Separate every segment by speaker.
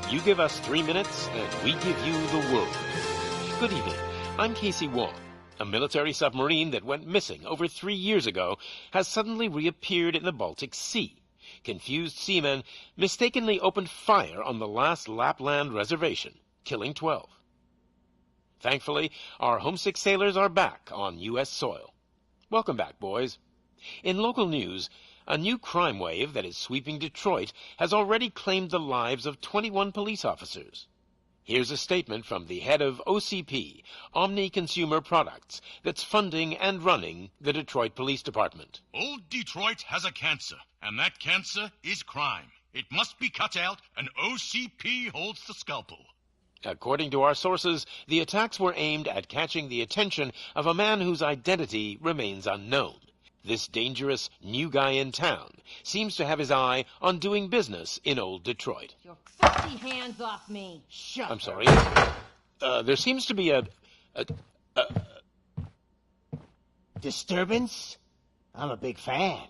Speaker 1: You give us 3 minutes, and we give you the world. Good evening. I'm Casey Wong. A military submarine that went missing over 3 years ago has suddenly reappeared in the Baltic Sea. Confused seamen mistakenly opened fire on the last Lapland reservation, killing 12. Thankfully, our homesick sailors are back on U.S. soil. Welcome back, boys. In local news, a new crime wave that is sweeping Detroit has already claimed the lives of 21 police officers. Here's a statement from the head of OCP, Omni Consumer Products, that's funding and running the Detroit Police Department.
Speaker 2: Old Detroit has a cancer, and that cancer is crime. It must be cut out, and OCP holds the scalpel.
Speaker 1: According to our sources, the attacks were aimed at catching the attention of a man whose identity remains unknown. This dangerous new guy in town seems to have his eye on doing business in old Detroit.
Speaker 3: Your filthy hands off me! Shut
Speaker 1: I'm sorry. There seems to be a
Speaker 4: disturbance? I'm a big fan.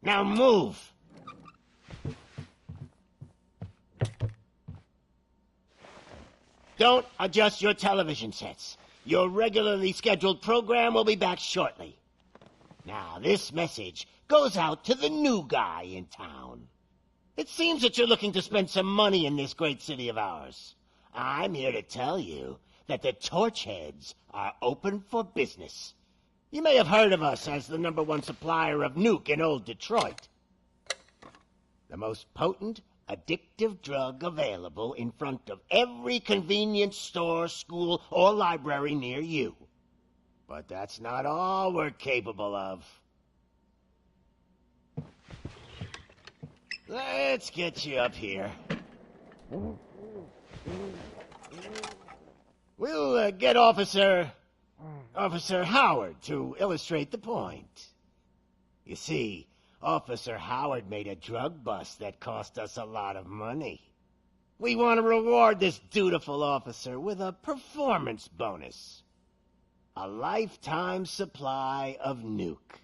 Speaker 4: Now move! Don't adjust your television sets. Your regularly scheduled program will be back shortly. Now, this message goes out to the new guy in town. It seems that you're looking to spend some money in this great city of ours. I'm here to tell you that the Torchheads are open for business. You may have heard of us as the #1 supplier of nuke in old Detroit. The most potent, addictive drug available in front of every convenience store, school, or library near you. But that's not all we're capable of. Let's get you up here. We'll get Officer Howard to illustrate the point. You see, Officer Howard made a drug bust that cost us a lot of money. We want to reward this dutiful officer with a performance bonus. A lifetime supply of nuke.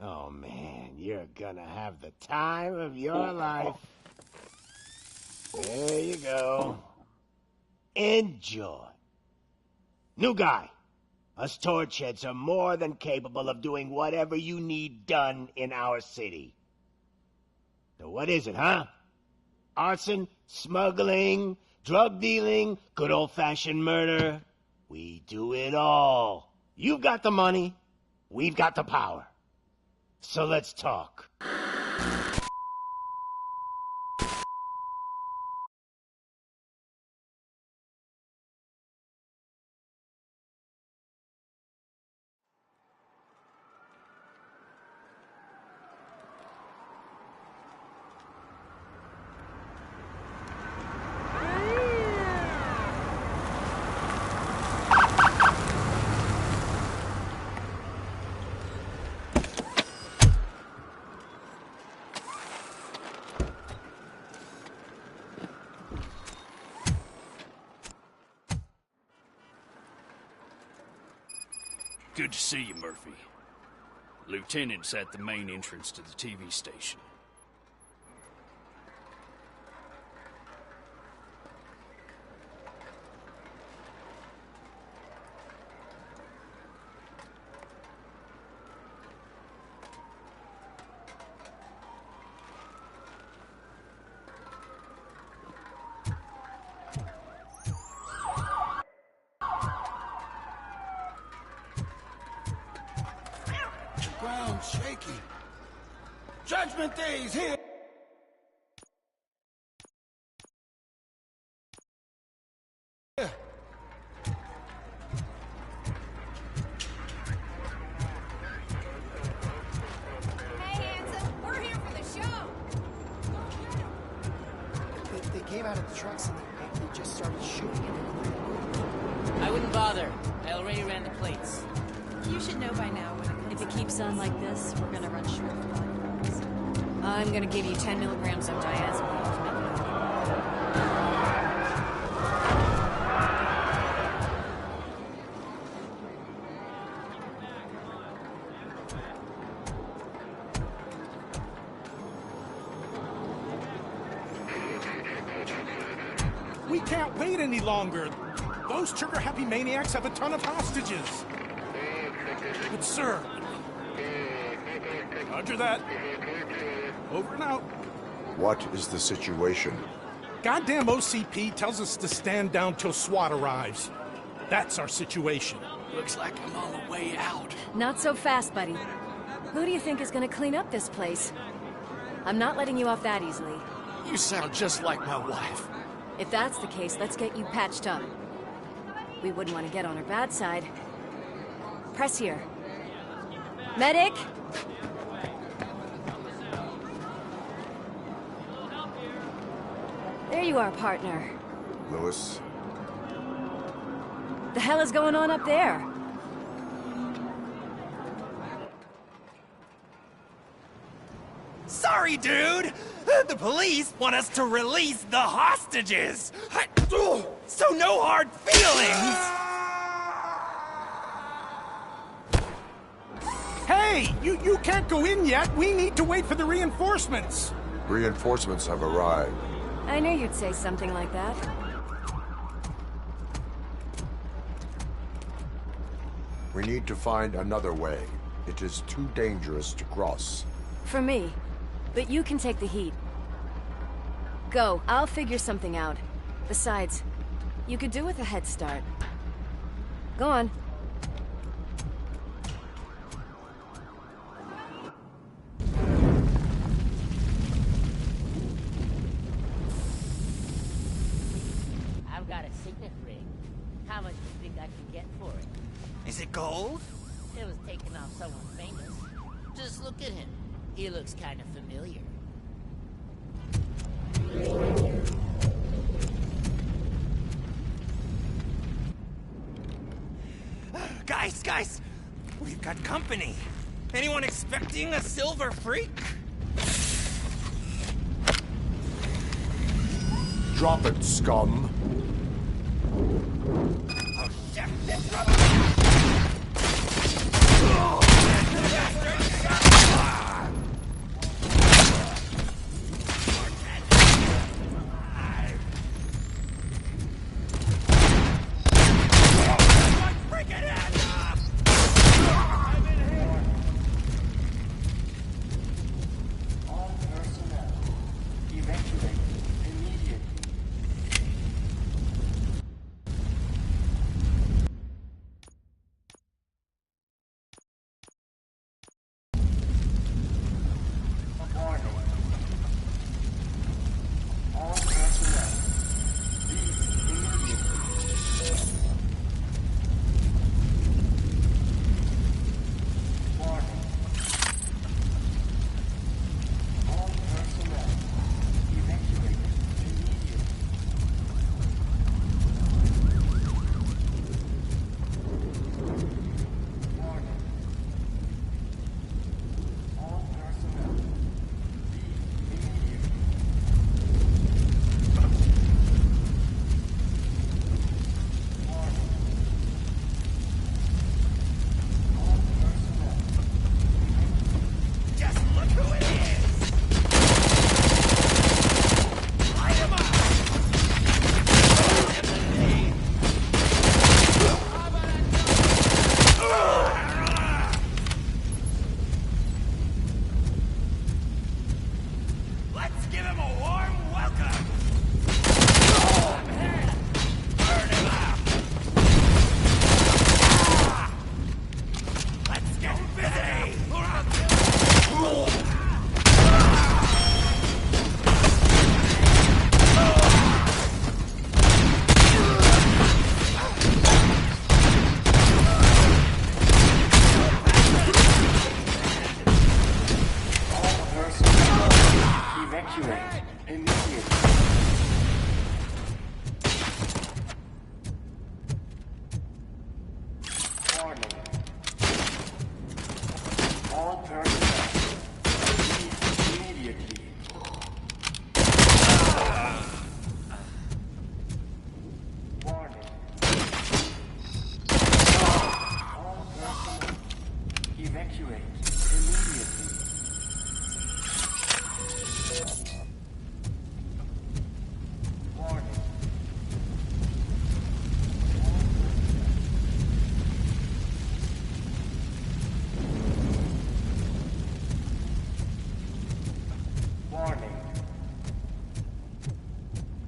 Speaker 4: Oh man, you're gonna have the time of your life. There you go. Enjoy. New guy, us Torchheads are more than capable of doing whatever you need done in our city. So what is it, huh? Arson, smuggling, drug dealing, good old-fashioned murder? We do it all. You've got the money, we've got the power. So let's talk.
Speaker 5: Good to see you, Murphy. Lieutenant's at the main entrance to the TV station.
Speaker 6: Ground shaking. Judgment Day's here.
Speaker 3: Hey, handsome, we're here for the show.
Speaker 7: They came out of the trucks and they just started shooting.
Speaker 8: I wouldn't bother. I already ran the plates.
Speaker 9: You should know by now if it keeps on like this, we're gonna run short of bodyguards. I'm gonna give you 10 milligrams of diazepam.
Speaker 6: We can't wait any longer. Those trigger-happy maniacs have a ton of hostages. But, sir... Roger that. Over and out.
Speaker 10: What is the situation?
Speaker 6: Goddamn OCP tells us to stand down till SWAT arrives. That's our situation.
Speaker 5: Looks like I'm on the way out.
Speaker 9: Not so fast, buddy. Who do you think is gonna clean up this place? I'm not letting you off that easily.
Speaker 5: You sound just like my wife.
Speaker 9: If that's the case, let's get you patched up. We wouldn't want to get on her bad side. Press here. Medic! There you are, partner.
Speaker 10: Lewis?
Speaker 9: The hell is going on up there?
Speaker 11: Sorry, dude! The police want us to release the hostages! So no hard feelings!
Speaker 6: Hey! You can't go in yet! We need to wait for the reinforcements!
Speaker 10: Reinforcements have arrived.
Speaker 9: I knew you'd say something like that.
Speaker 10: We need to find another way. It is too dangerous to cross.
Speaker 9: For me. But you can take the heat. Go. I'll figure something out. Besides, you could do with a head start. Go on.
Speaker 8: I've got a signet ring. How much do you think I can get for it?
Speaker 11: Is it gold?
Speaker 8: It was taken off someone famous. Just look at him. He looks kind of familiar.
Speaker 11: Guys! We've got company. Anyone expecting a silver freak?
Speaker 10: Drop it, scum!
Speaker 11: Oh shit! This Robocop!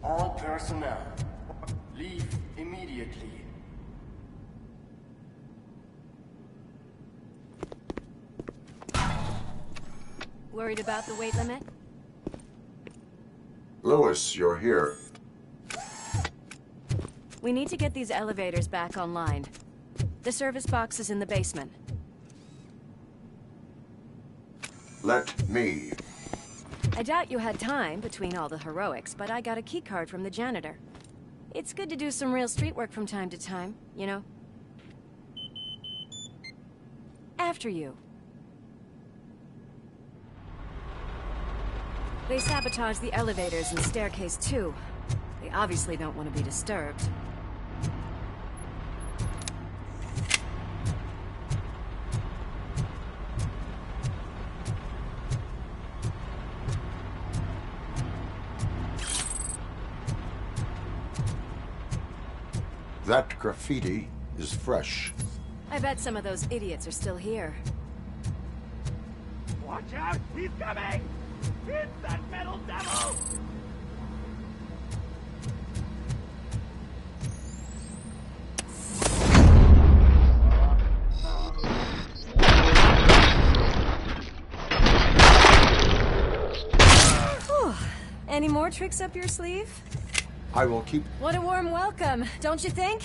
Speaker 12: All personnel, leave immediately.
Speaker 9: Worried about the weight limit?
Speaker 10: Lewis, you're here.
Speaker 9: We need to get these elevators back online. The service box is in the basement.
Speaker 10: Let me.
Speaker 9: I doubt you had time between all the heroics, but I got a keycard from the janitor. It's good to do some real street work from time to time, you know? After you. They sabotaged the elevators and staircase too. They obviously don't want to be disturbed.
Speaker 10: That graffiti is fresh.
Speaker 9: I bet some of those idiots are still here.
Speaker 11: Watch out! He's coming! It's that metal devil!
Speaker 9: Whew. Any more tricks up your sleeve?
Speaker 10: I will keep...
Speaker 9: What a warm welcome, don't you think?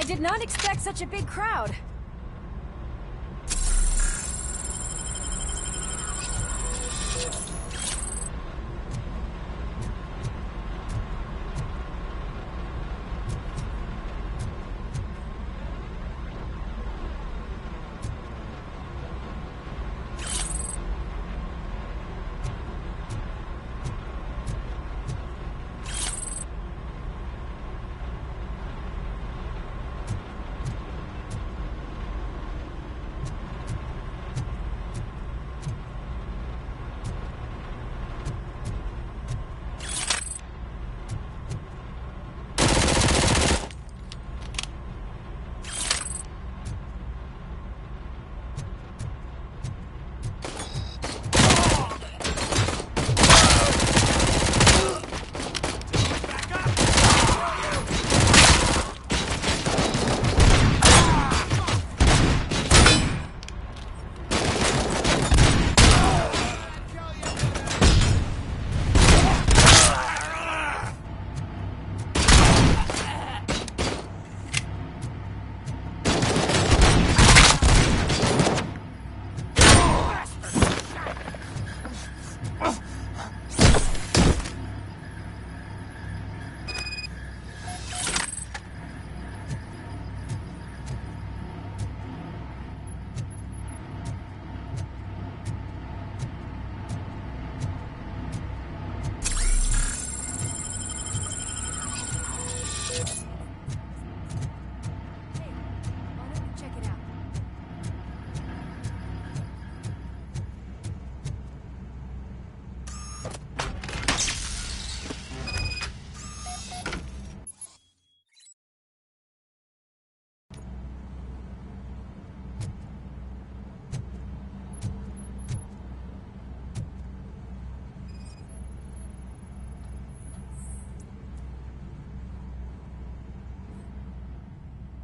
Speaker 9: I did not expect such a big crowd.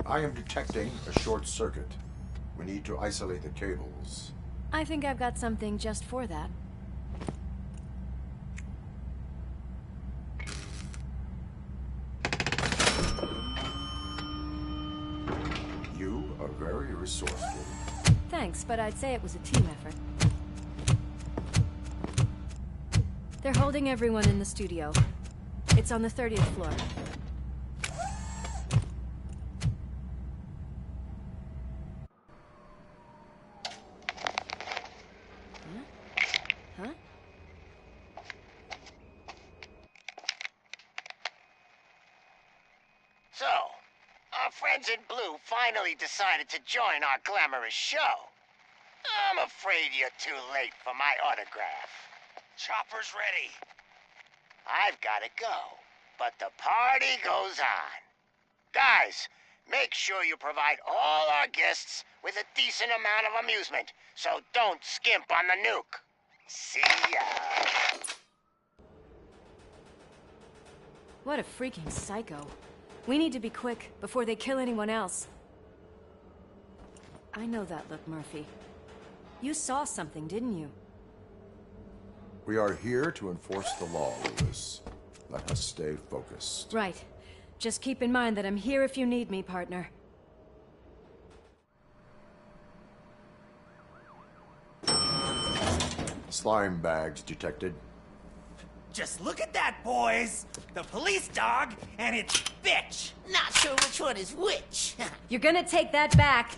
Speaker 10: I am detecting a short circuit. We need to isolate the cables.
Speaker 9: I think I've got something just for that.
Speaker 10: You are very resourceful.
Speaker 9: Thanks, but I'd say it was a team effort. They're holding everyone in the studio. It's on the 30th floor. Huh?
Speaker 4: So, our friends in blue finally decided to join our glamorous show. I'm afraid you're too late for my autograph.
Speaker 11: Chopper's ready.
Speaker 4: I've got to go, but the party goes on. Guys, make sure you provide all our guests with a decent amount of amusement, so don't skimp on the nuke. See ya.
Speaker 9: What a freaking psycho. We need to be quick before they kill anyone else. I know that look, Murphy. You saw something, didn't you?
Speaker 10: We are here to enforce the law, Lewis. Let us stay focused.
Speaker 9: Right. Just keep in mind that I'm here if you need me, partner.
Speaker 10: Slime bags detected.
Speaker 11: Just look at that, boys! The police dog and its bitch!
Speaker 8: Not sure which one is which.
Speaker 9: You're gonna take that back.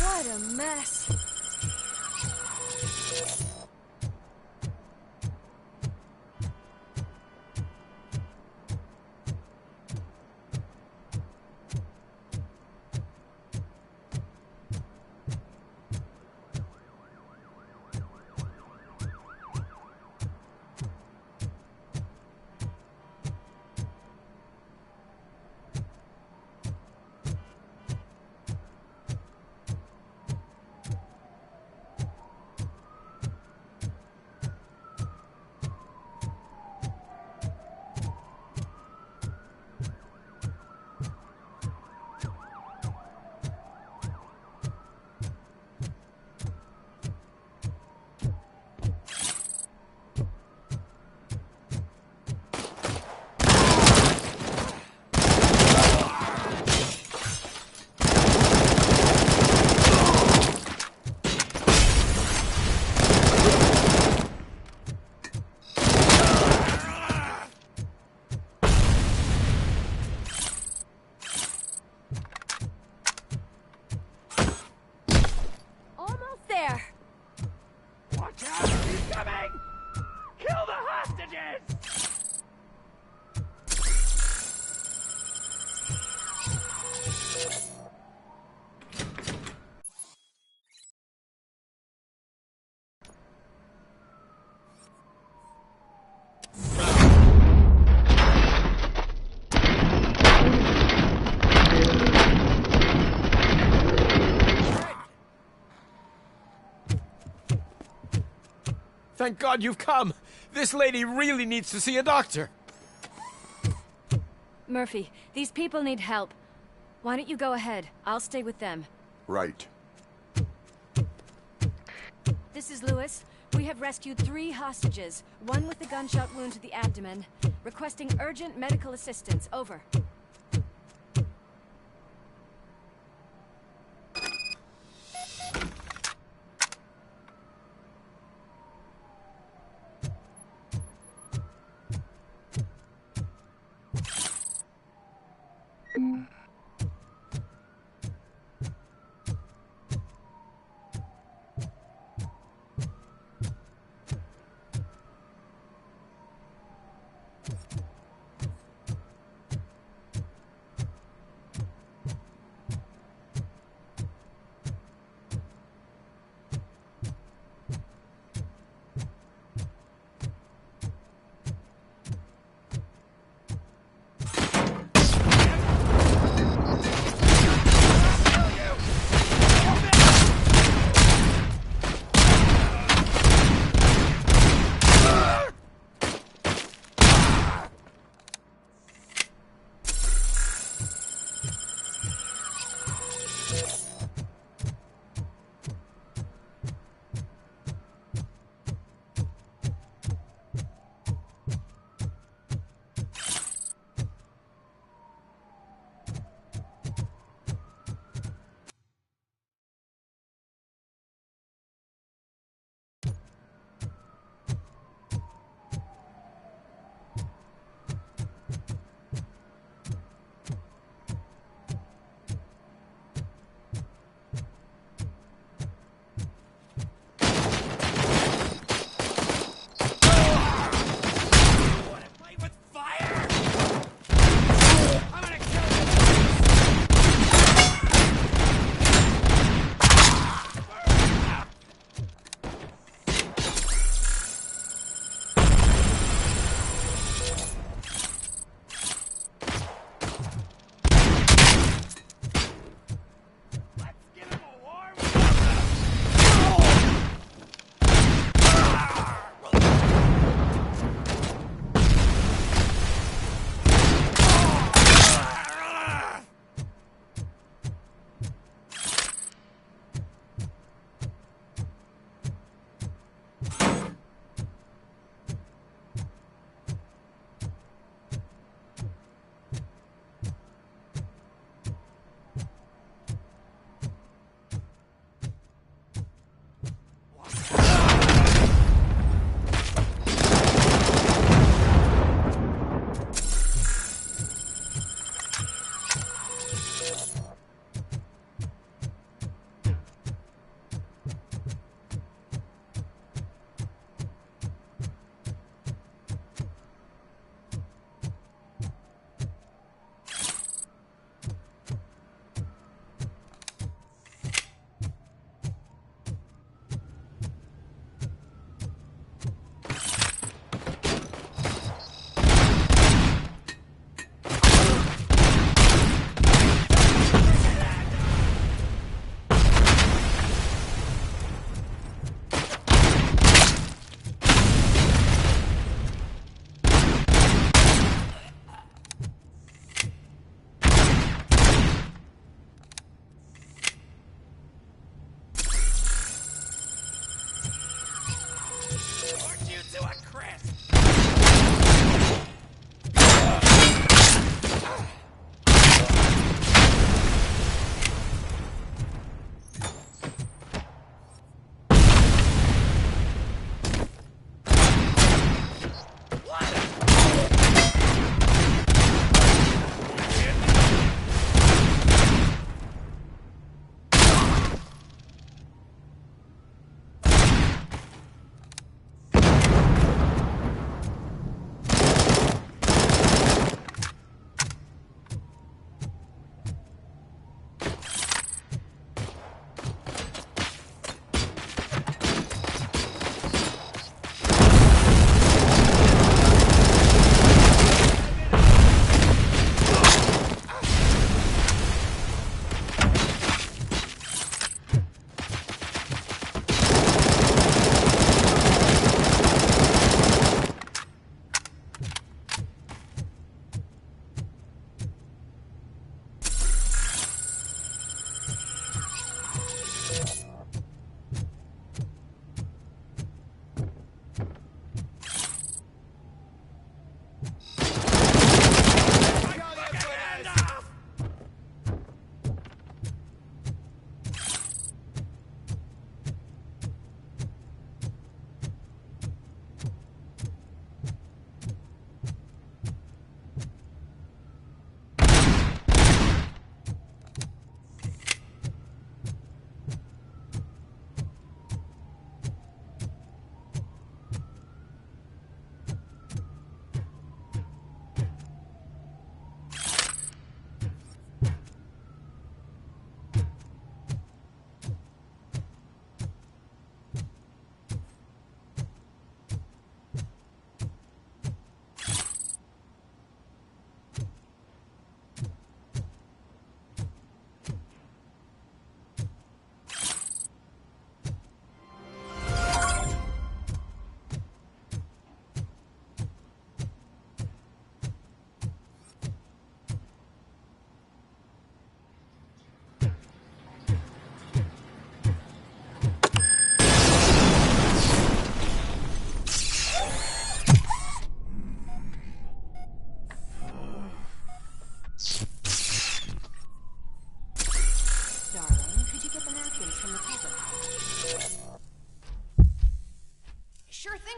Speaker 9: What a mess.
Speaker 13: Thank God you've come. This lady really needs to see a doctor.
Speaker 9: Murphy, these people need help. Why don't you go ahead? I'll stay with them.
Speaker 10: Right.
Speaker 9: This is Lewis. We have rescued 3 hostages, one with a gunshot wound to the abdomen. Requesting urgent medical assistance. Over.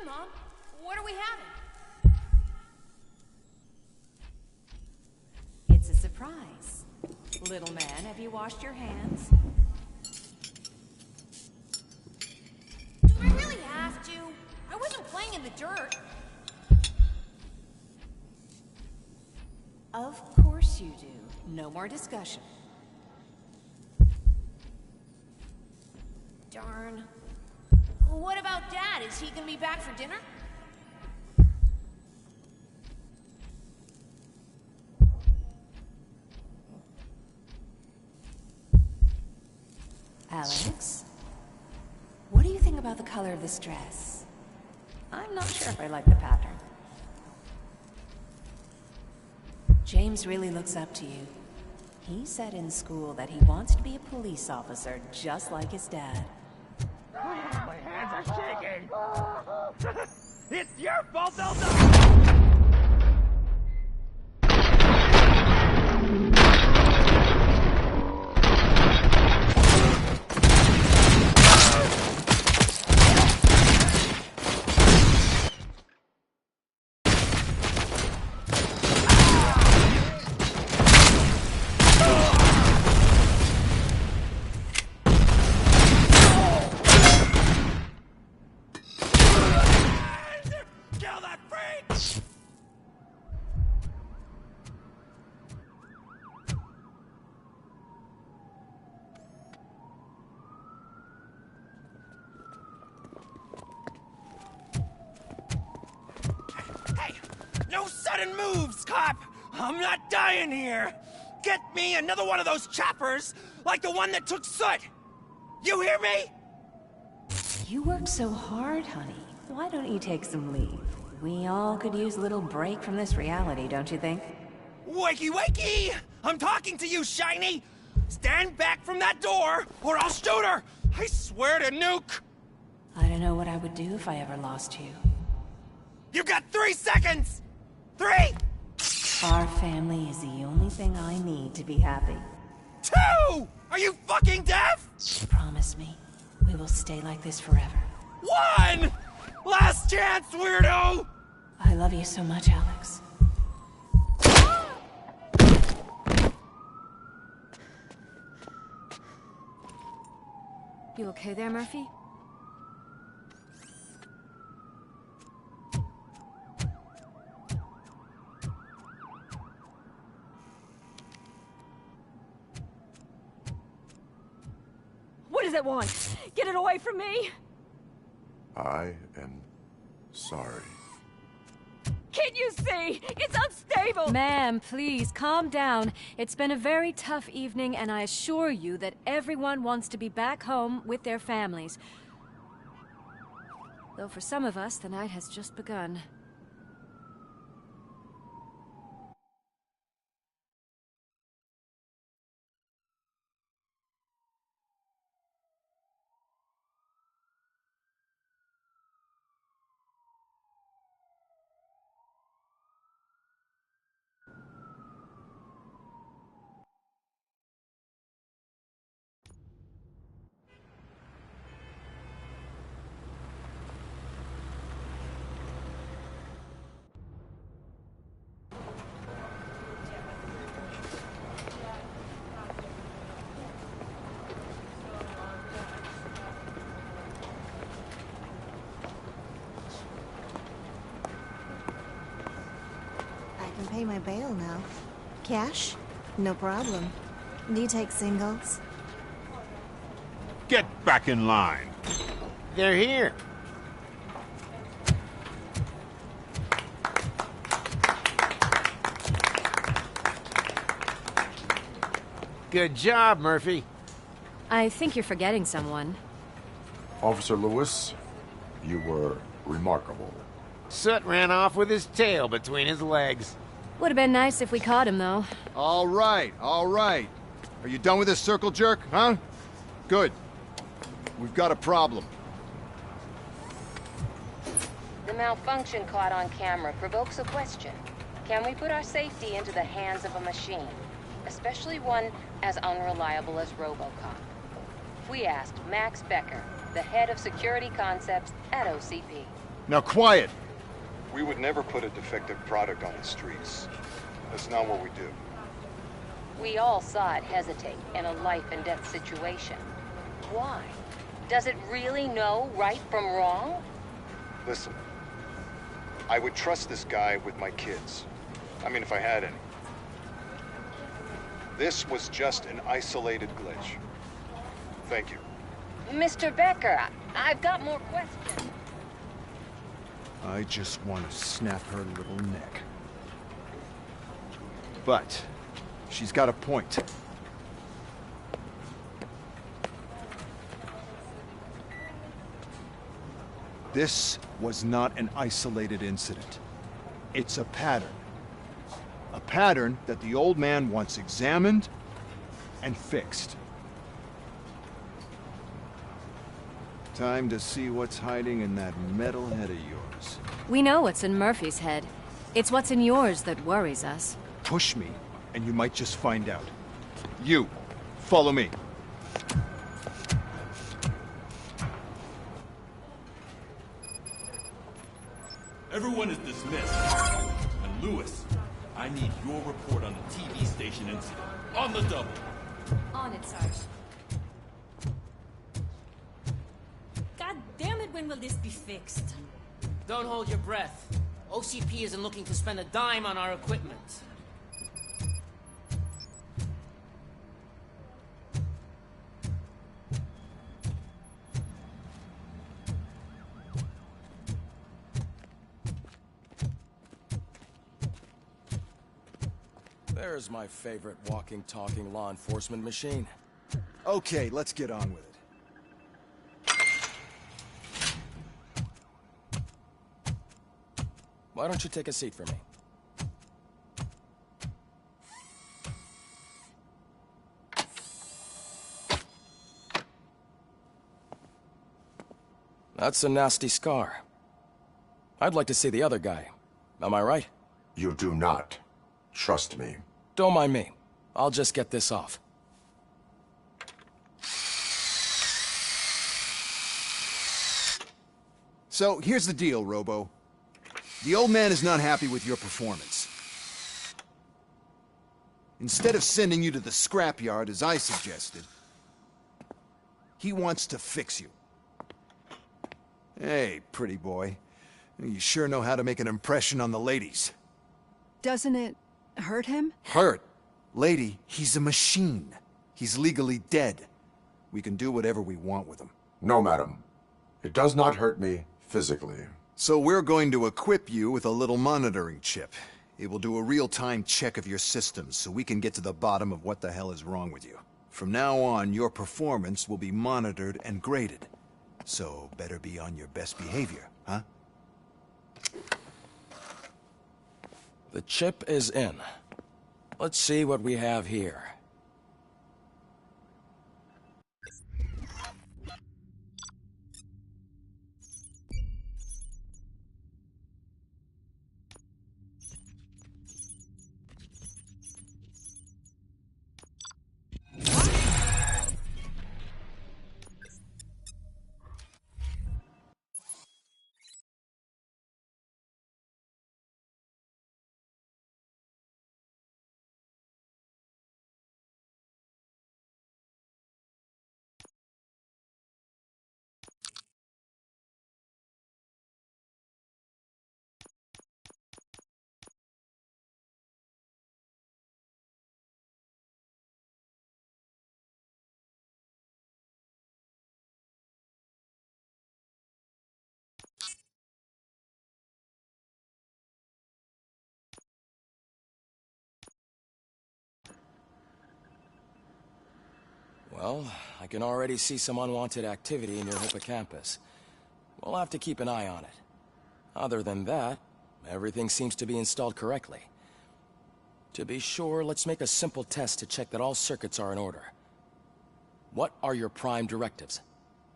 Speaker 3: on, Mom. What are we having?
Speaker 14: It's a surprise. Little man, have you washed your hands?
Speaker 3: Do I really have to? I wasn't playing in the dirt.
Speaker 14: Of course you do. No more discussion.
Speaker 3: Darn. What about Dad? Is he gonna be back for dinner?
Speaker 14: Alex? What do you think about the color of this dress? I'm not sure if I like the pattern. James really looks up to you. He said in school that he wants to be a police officer just like his dad.
Speaker 11: My hands are shaking! It's your fault, Elsa! No sudden moves, cop! I'm not dying here! Get me another one of those choppers, like the one that took Soot! You hear me?
Speaker 14: You worked so hard, honey. Why don't you take some leave? We all could use a little break from this reality, don't you think?
Speaker 11: Wakey, wakey! I'm talking to you, Shiny! Stand back from that door, or I'll shoot her! I swear to nuke!
Speaker 14: I don't know what I would do if I ever lost you.
Speaker 11: You got 3 seconds! 3!
Speaker 14: Our family is the only thing I need to be happy.
Speaker 11: 2! Are you fucking deaf?
Speaker 14: Promise me, we will stay like this forever.
Speaker 11: 1! Last chance, weirdo!
Speaker 14: I love you so much, Alex.
Speaker 9: You okay there, Murphy?
Speaker 15: What does it want? Get it away from me!
Speaker 10: I am sorry.
Speaker 15: Can't you see? It's unstable!
Speaker 9: Ma'am, please, calm down. It's been a very tough evening, and I assure you that everyone wants to be back home with their families. Though for some of us, the night has just begun.
Speaker 16: I can pay my bail now. Cash? No problem. Do you take singles?
Speaker 17: Get back in line.
Speaker 4: They're here. Good job, Murphy.
Speaker 9: I think you're forgetting someone.
Speaker 10: Officer Lewis, you were remarkable.
Speaker 4: Soot ran off with his tail between his legs.
Speaker 9: Would have been nice if we caught him, though.
Speaker 18: All right, all right. Are you done with this circle jerk, huh? Good. We've got a problem.
Speaker 19: The malfunction caught on camera provokes a question. Can we put our safety into the hands of a machine? Especially one as unreliable as Robocop. We asked Max Becker, the head of security concepts at OCP.
Speaker 18: Now quiet!
Speaker 10: We would never put a defective product on the streets. That's not what we do.
Speaker 19: We all saw it hesitate in a life-and-death situation. Why? Does it really know right from wrong?
Speaker 10: Listen, I would trust this guy with my kids. I mean, if I had any. This was just an isolated glitch. Thank you.
Speaker 19: Mr. Becker, I've got more questions.
Speaker 18: I just want to snap her little neck. But she's got a point. This was not an isolated incident. It's a pattern. A pattern that the old man wants examined and fixed. Time to see what's hiding in that metal head of yours.
Speaker 9: We know what's in Murphy's head. It's what's in yours that worries us.
Speaker 18: Push me, and you might just find out. You, follow me.
Speaker 17: Everyone is dismissed. And Lewis, I need your report on the TV station incident. On the double.
Speaker 15: On it, Sarge. God damn it, when will this be fixed?
Speaker 8: Don't hold your breath. OCP isn't looking to spend a dime on our equipment.
Speaker 20: There's my favorite walking, talking law enforcement machine.
Speaker 18: Okay, let's get on with it.
Speaker 20: Why don't you take a seat for me? That's a nasty scar. I'd like to see the other guy. Am I right?
Speaker 10: You do not. Trust me.
Speaker 20: Don't mind me. I'll just get this off.
Speaker 18: So, here's the deal, Robo. The old man is not happy with your performance. Instead of sending you to the scrapyard, as I suggested, he wants to fix you. Hey, pretty boy. You sure know how to make an impression on the ladies.
Speaker 21: Doesn't it hurt him?
Speaker 18: Hurt? Lady, he's a machine. He's legally dead. We can do whatever we want with him.
Speaker 10: No, madam. It does not hurt me physically.
Speaker 18: So we're going to equip you with a little monitoring chip. It will do a real-time check of your systems so we can get to the bottom of what the hell is wrong with you. From now on, your performance will be monitored and graded. So better be on your best behavior, huh?
Speaker 20: The chip is in. Let's see what we have here. Well, I can already see some unwanted activity in your hippocampus. We'll have to keep an eye on it. Other than that, everything seems to be installed correctly. To be sure, let's make a simple test to check that all circuits are in order. What are your prime directives?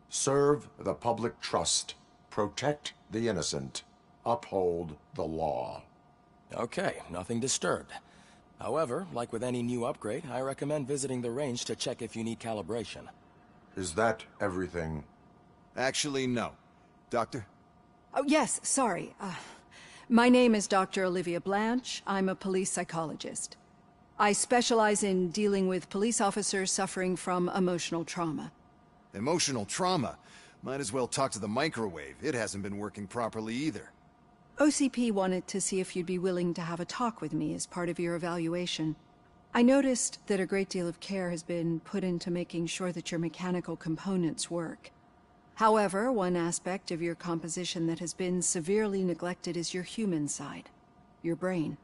Speaker 10: Serve the public trust. Protect the innocent. Uphold the law.
Speaker 20: Okay, nothing disturbed. However, like with any new upgrade, I recommend visiting the range to check if you need calibration.
Speaker 10: Is that everything?
Speaker 18: Actually, no. Doctor,
Speaker 21: Oh, yes, sorry. My name is Dr. Olivia Blanche. I'm a police psychologist. I specialize in dealing with police officers suffering from emotional trauma.
Speaker 18: Emotional trauma? Might as well talk to the microwave. It hasn't been working properly either.
Speaker 21: OCP wanted to see if you'd be willing to have a talk with me as part of your evaluation. I noticed that a great deal of care has been put into making sure that your mechanical components work. However, one aspect of your composition that has been severely neglected is your human side, your brain.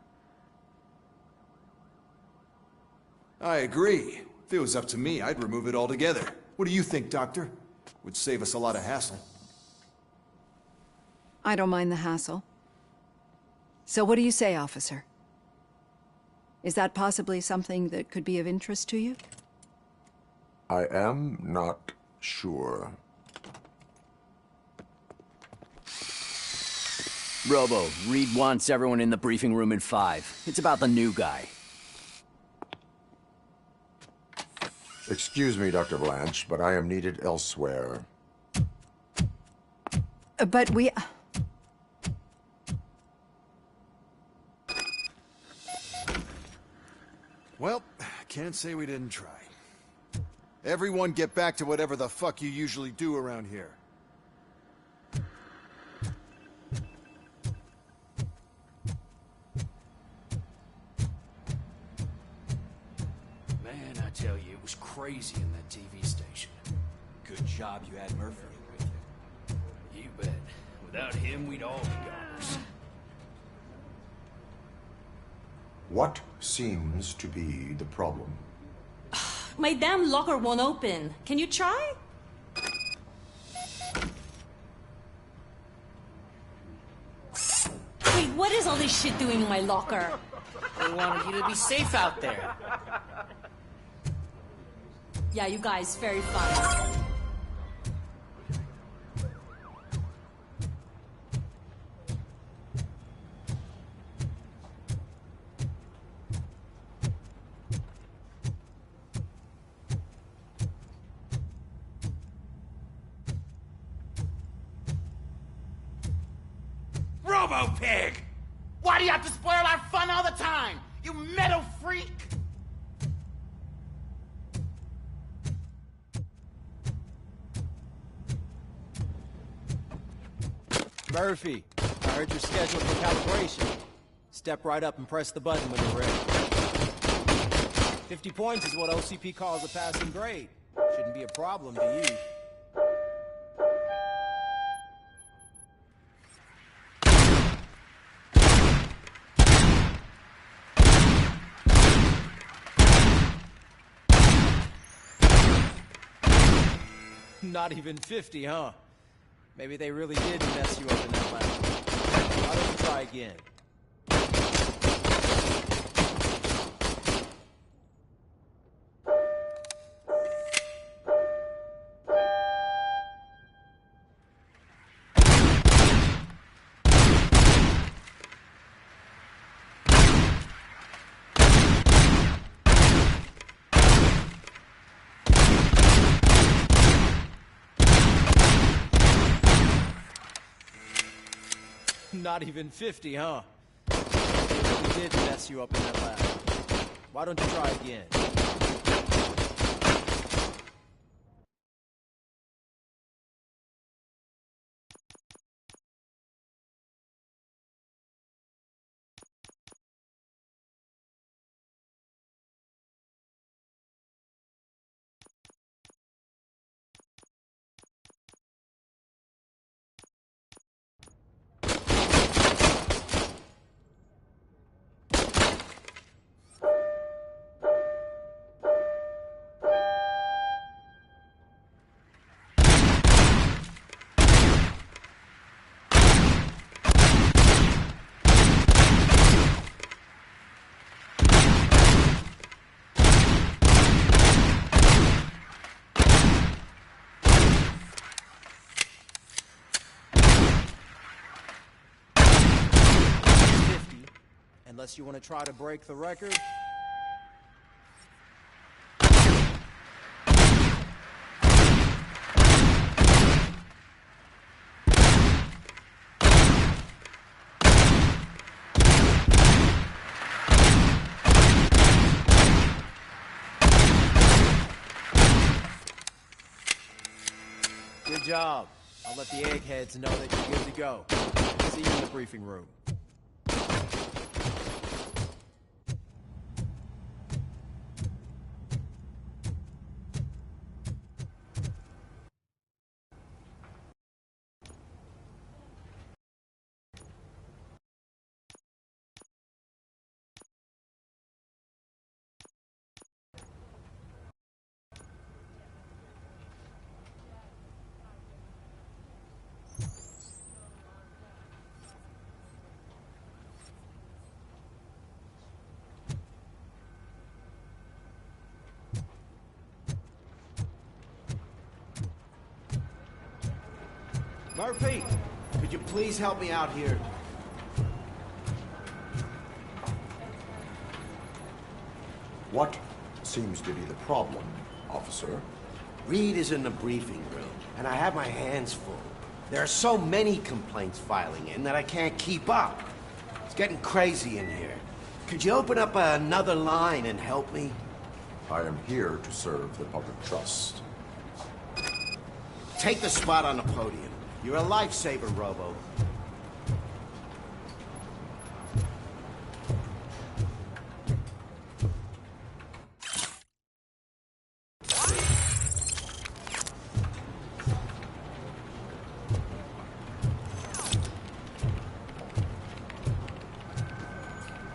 Speaker 18: I agree. If it was up to me, I'd remove it altogether. What do you think, Doctor? Would save us a lot of hassle.
Speaker 21: I don't mind the hassle. So what do you say, officer? Is that possibly something that could be of interest to you?
Speaker 10: I am not sure.
Speaker 2: Robo, Reed wants everyone in the briefing room in 5. It's about the new guy.
Speaker 10: Excuse me, Dr. Blanche, but I am needed elsewhere.
Speaker 21: But we...
Speaker 18: Well, can't say we didn't try. Everyone get back to whatever the fuck you usually do around here.
Speaker 5: Man, I tell you, it was crazy in that TV station. Good job you had Murphy with you. You bet. Without him, we'd all be goners.
Speaker 10: What seems to be the problem?
Speaker 22: My damn locker won't open. Can you try? Wait, what is all this shit doing in my locker?
Speaker 8: They wanted you to be safe out there.
Speaker 22: Yeah, you guys, very fun.
Speaker 11: Robo-Pig! Why do you have to spoil our fun all the time? You metal freak!
Speaker 23: Murphy, I heard you're scheduled for calibration. Step right up and press the button when you're ready. 50 points is what OCP calls a passing grade. Shouldn't be a problem to you. Not even 50, huh? Maybe they really did mess you up in that lab. Why don't you try again? Not even 50, huh? They really did mess you up in that lab. Why don't you try again? Unless you want to try to break the record. Good job. I'll let the eggheads know that you're good to go. See you in the briefing room.
Speaker 1: Murphy, could you please help me out here?
Speaker 10: What seems to be the problem, officer?
Speaker 1: Reed is in the briefing room, and I have my hands full. There are so many complaints filing in that I can't keep up. It's getting crazy in here. Could you open up another line and help me?
Speaker 10: I am here to serve the public trust.
Speaker 1: Take the spot on the podium. You're a lifesaver, Robo.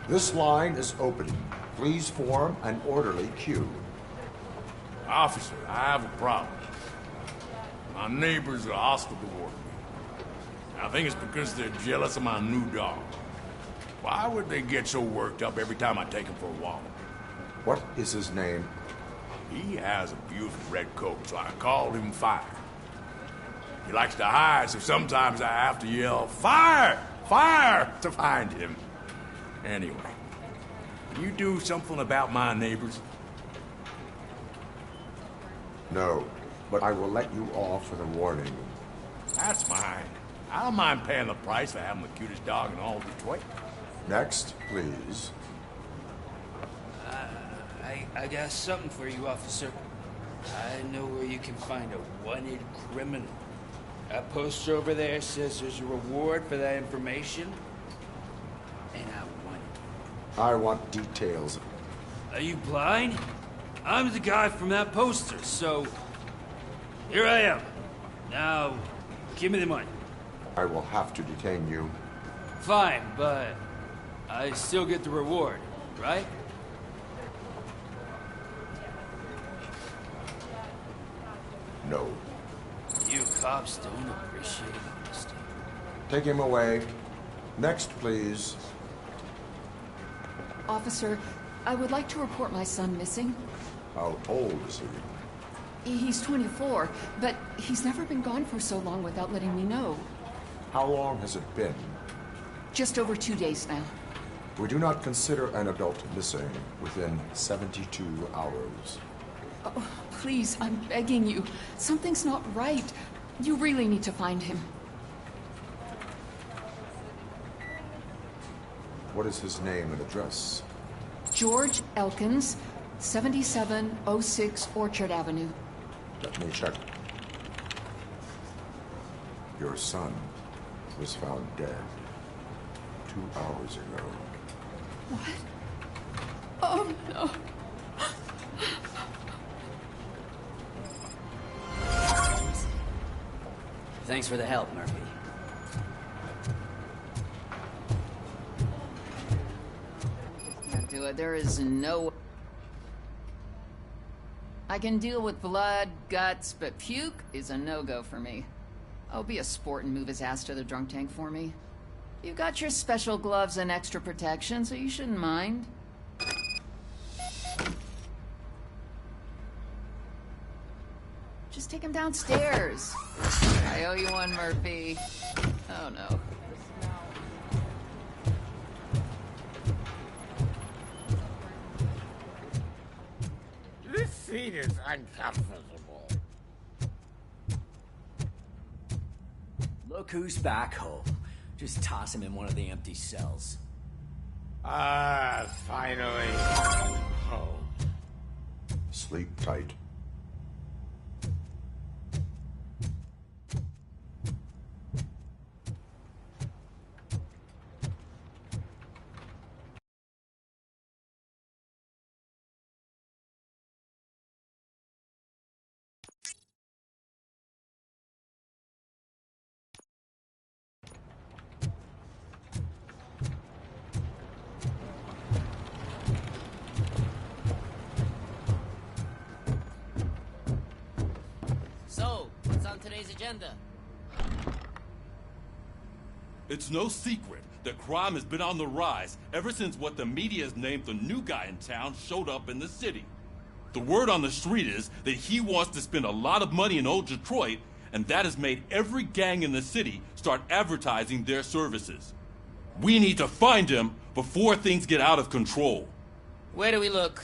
Speaker 10: This line is open. Please form an orderly queue.
Speaker 17: Officer, I have a problem. My neighbors are hostile toward me. I think it's because they're jealous of my new dog. Why would they get so worked up every time I take him for a walk?
Speaker 10: What is his name?
Speaker 17: He has a beautiful red coat, so I called him Fire. He likes to hide, so sometimes I have to yell, "Fire! Fire!" to find him. Anyway, can you do something about my neighbors?
Speaker 10: No, but I will let you off with a warning.
Speaker 17: That's fine. I don't mind paying the price for having the cutest dog in all Detroit.
Speaker 10: Next, please.
Speaker 6: I got something for you, officer. I know where you can find a wanted criminal. That poster over there says there's a reward for that information, and I want it.
Speaker 10: I want details.
Speaker 6: Are you blind? I'm the guy from that poster, so here I am. Now, give me the money.
Speaker 10: I will have to detain you.
Speaker 6: Fine, but I still get the reward, right?
Speaker 10: No.
Speaker 6: You cops don't appreciate honesty.
Speaker 10: Take him away. Next, please.
Speaker 7: Officer, I would like to report my son missing.
Speaker 10: How old is he?
Speaker 7: He's 24, but he's never been gone for so long without letting me know.
Speaker 10: How long has it been?
Speaker 7: Just over 2 days now.
Speaker 10: We do not consider an adult missing within 72 hours.
Speaker 7: Oh, please, I'm begging you. Something's not right. You really need to find him.
Speaker 10: What is his name and address?
Speaker 7: George Elkins, 7706 Orchard Avenue.
Speaker 10: Let me check. Your son was found dead 2 hours ago.
Speaker 7: What? Oh, no.
Speaker 2: Thanks for the help, Murphy.
Speaker 24: Can't do it. There is no... I can deal with blood, guts, but puke is a no-go for me. I'll be a sport and move his ass to the drunk tank for me. You got your special gloves and extra protection, so you shouldn't mind. Just take him downstairs. I owe you one, Murphy. Oh, no.
Speaker 25: This seat is uncomfortable.
Speaker 2: Look who's back home. Just toss him in one of the empty cells.
Speaker 25: Finally. Home.
Speaker 10: Sleep tight.
Speaker 8: So, what's on today's agenda?
Speaker 3: It's no secret that crime has been on the rise ever since what the media has named the new guy in town showed up in the city. The word on the street is that he wants to spend a lot of money in old Detroit, and that has made every gang in the city start advertising their services. We need to find him before things get out of control.
Speaker 8: Where do we look?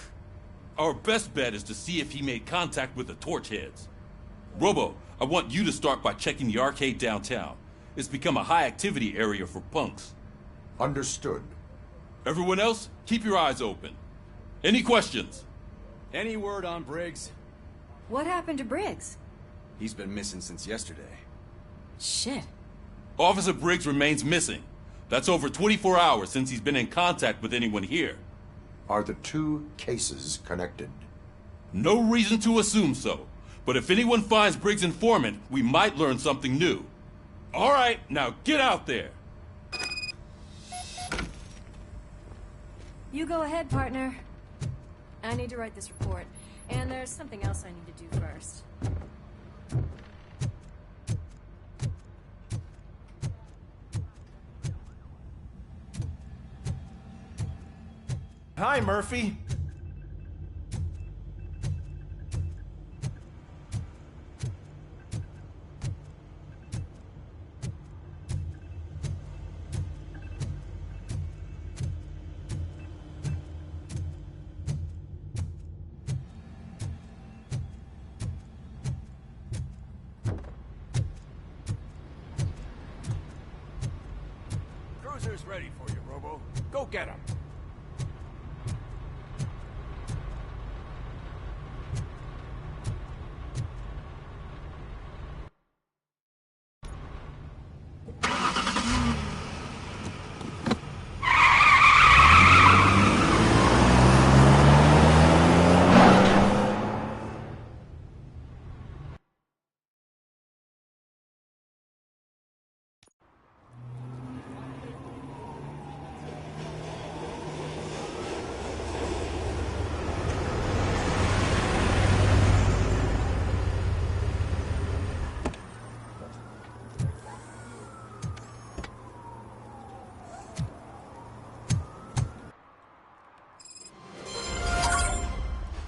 Speaker 3: Our best bet is to see if he made contact with the Torchheads. Robo, I want you to start by checking the arcade downtown. It's become a high-activity area for punks.
Speaker 10: Understood.
Speaker 3: Everyone else, keep your eyes open. Any questions?
Speaker 5: Any word on Briggs?
Speaker 9: What happened to Briggs?
Speaker 5: He's been missing since yesterday.
Speaker 9: Shit.
Speaker 3: Officer Briggs remains missing. That's over 24 hours since he's been in contact with anyone here.
Speaker 10: Are the two cases connected?
Speaker 3: No reason to assume so. But if anyone finds Briggs' informant, we might learn something new. All right, now get out there.
Speaker 9: You go ahead, partner. I need to write this report, and there's something else I need to do first.
Speaker 11: Hi, Murphy.
Speaker 17: Cruiser's ready for you, Robo. Go get him.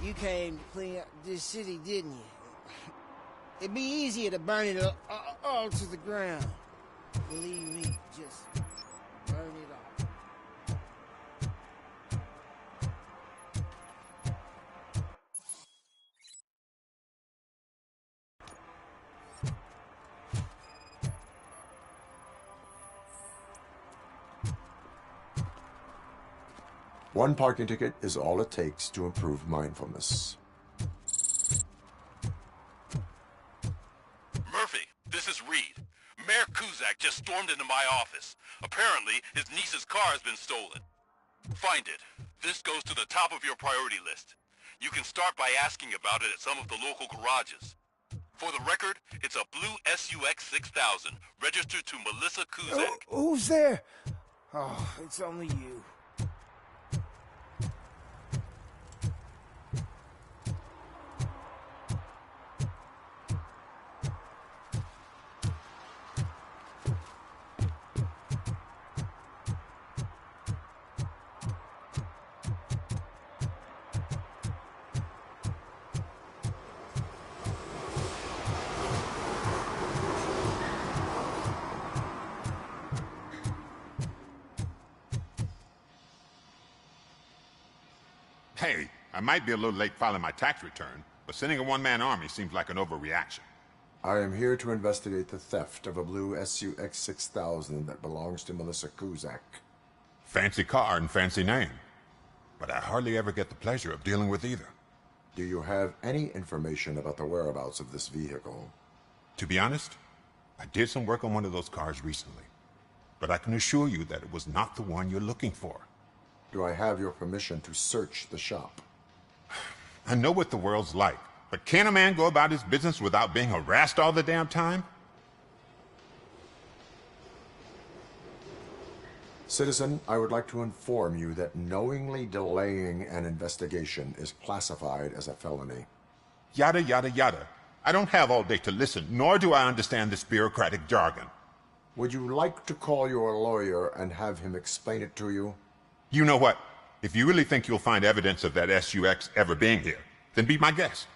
Speaker 12: You came to clean up this city, didn't you? It'd be easier to burn it all to the ground. Believe me, just burn it all.
Speaker 10: One parking ticket is all it takes to improve mindfulness.
Speaker 13: Murphy, this is Reed. Mayor Kuzak just stormed into my office. Apparently, his niece's car has been stolen. Find it. This goes to the top of your priority list. You can start by asking about it at some of the local garages. For the record, it's a blue SUX 6000, registered to Melissa Kuzak.
Speaker 12: Who's there? Oh, it's only you.
Speaker 14: Hey, I might be a little late filing my tax return, but sending a one-man army seems like an overreaction.
Speaker 10: I am here to investigate the theft of a blue SUX 6000 that belongs to Melissa Kuzak.
Speaker 14: Fancy car and fancy name, but I hardly ever get the pleasure of dealing with either.
Speaker 10: Do you have any information about the whereabouts of this vehicle?
Speaker 14: To be honest, I did some work on one of those cars recently, but I can assure you that it was not the one you're looking for.
Speaker 10: Do I have your permission to search the shop?
Speaker 14: I know what the world's like, but can a man go about his business without being harassed all the damn time?
Speaker 10: Citizen, I would like to inform you that knowingly delaying an investigation is classified as a felony.
Speaker 14: Yada, yada, yada. I don't have all day to listen, nor do I understand this bureaucratic jargon.
Speaker 10: Would you like to call your lawyer and have him explain it to you?
Speaker 14: You know what? If you really think you'll find evidence of that SUX ever being here, then be my guest.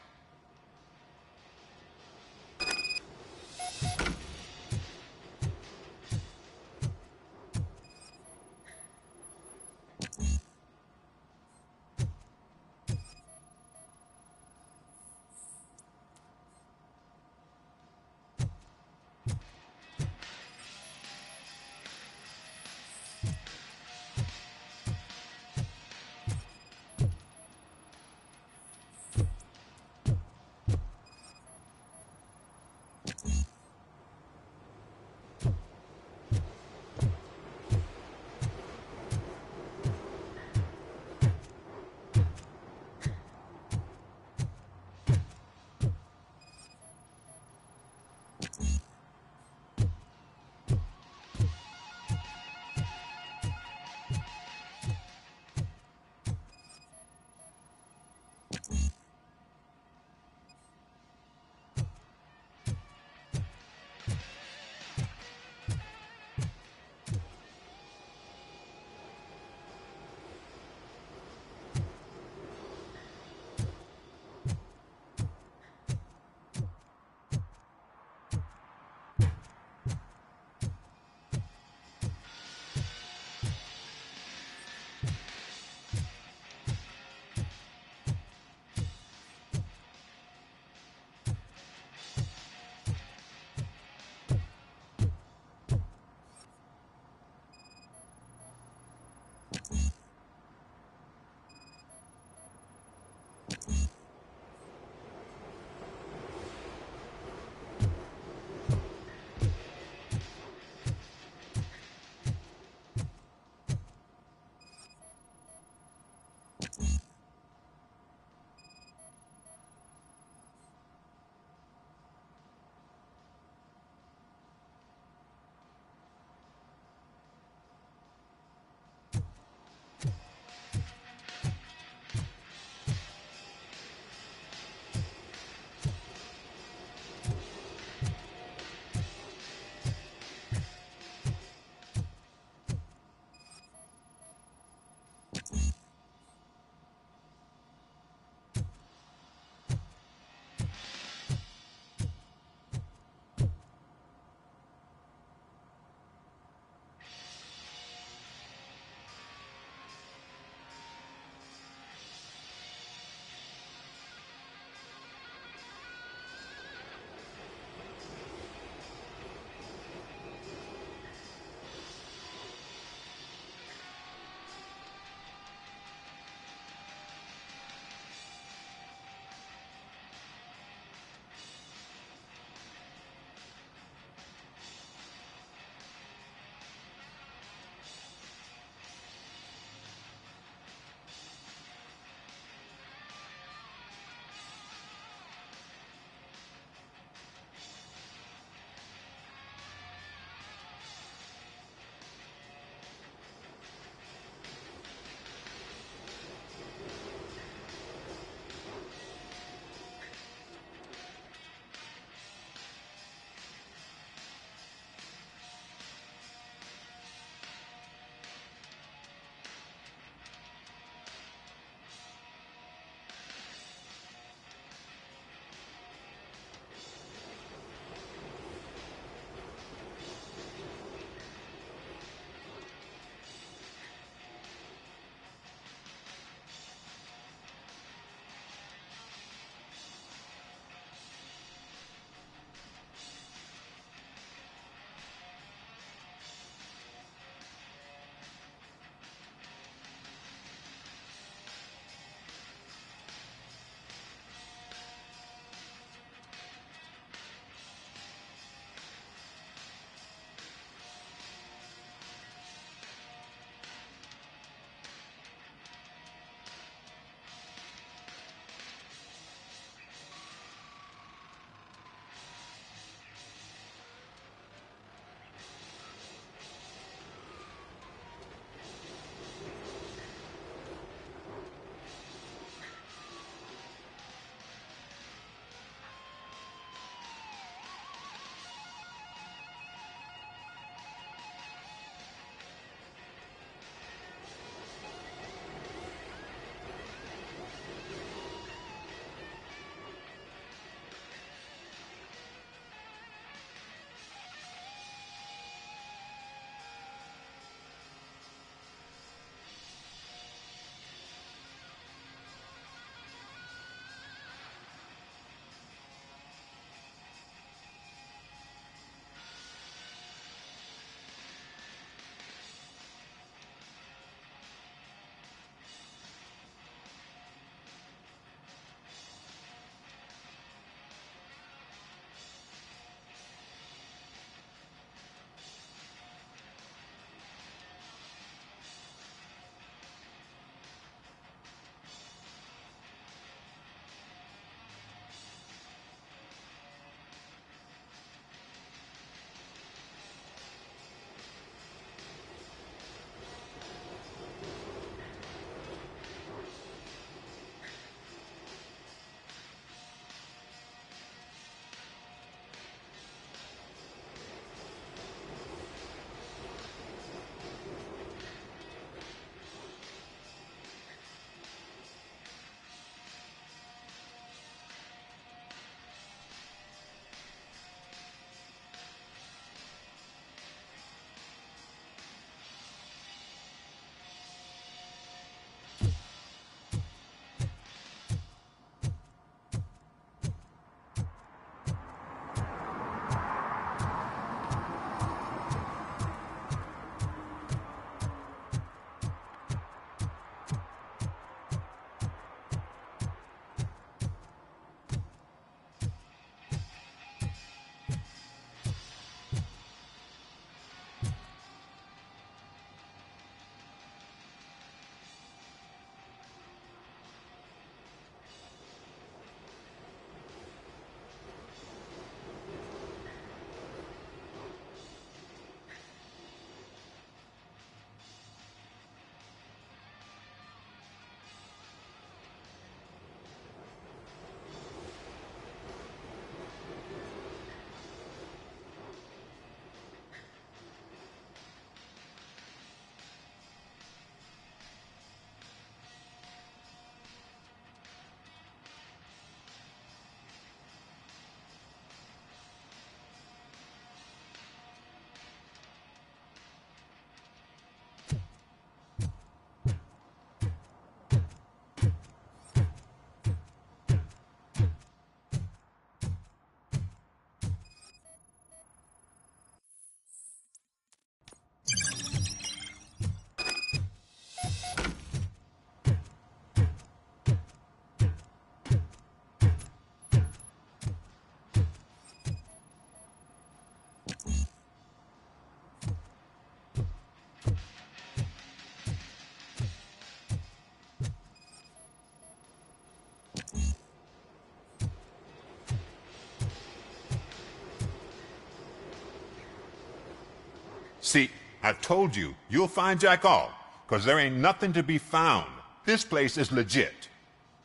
Speaker 14: See, I told you, you'll find Jack all, because there ain't nothing to be found. This place is legit.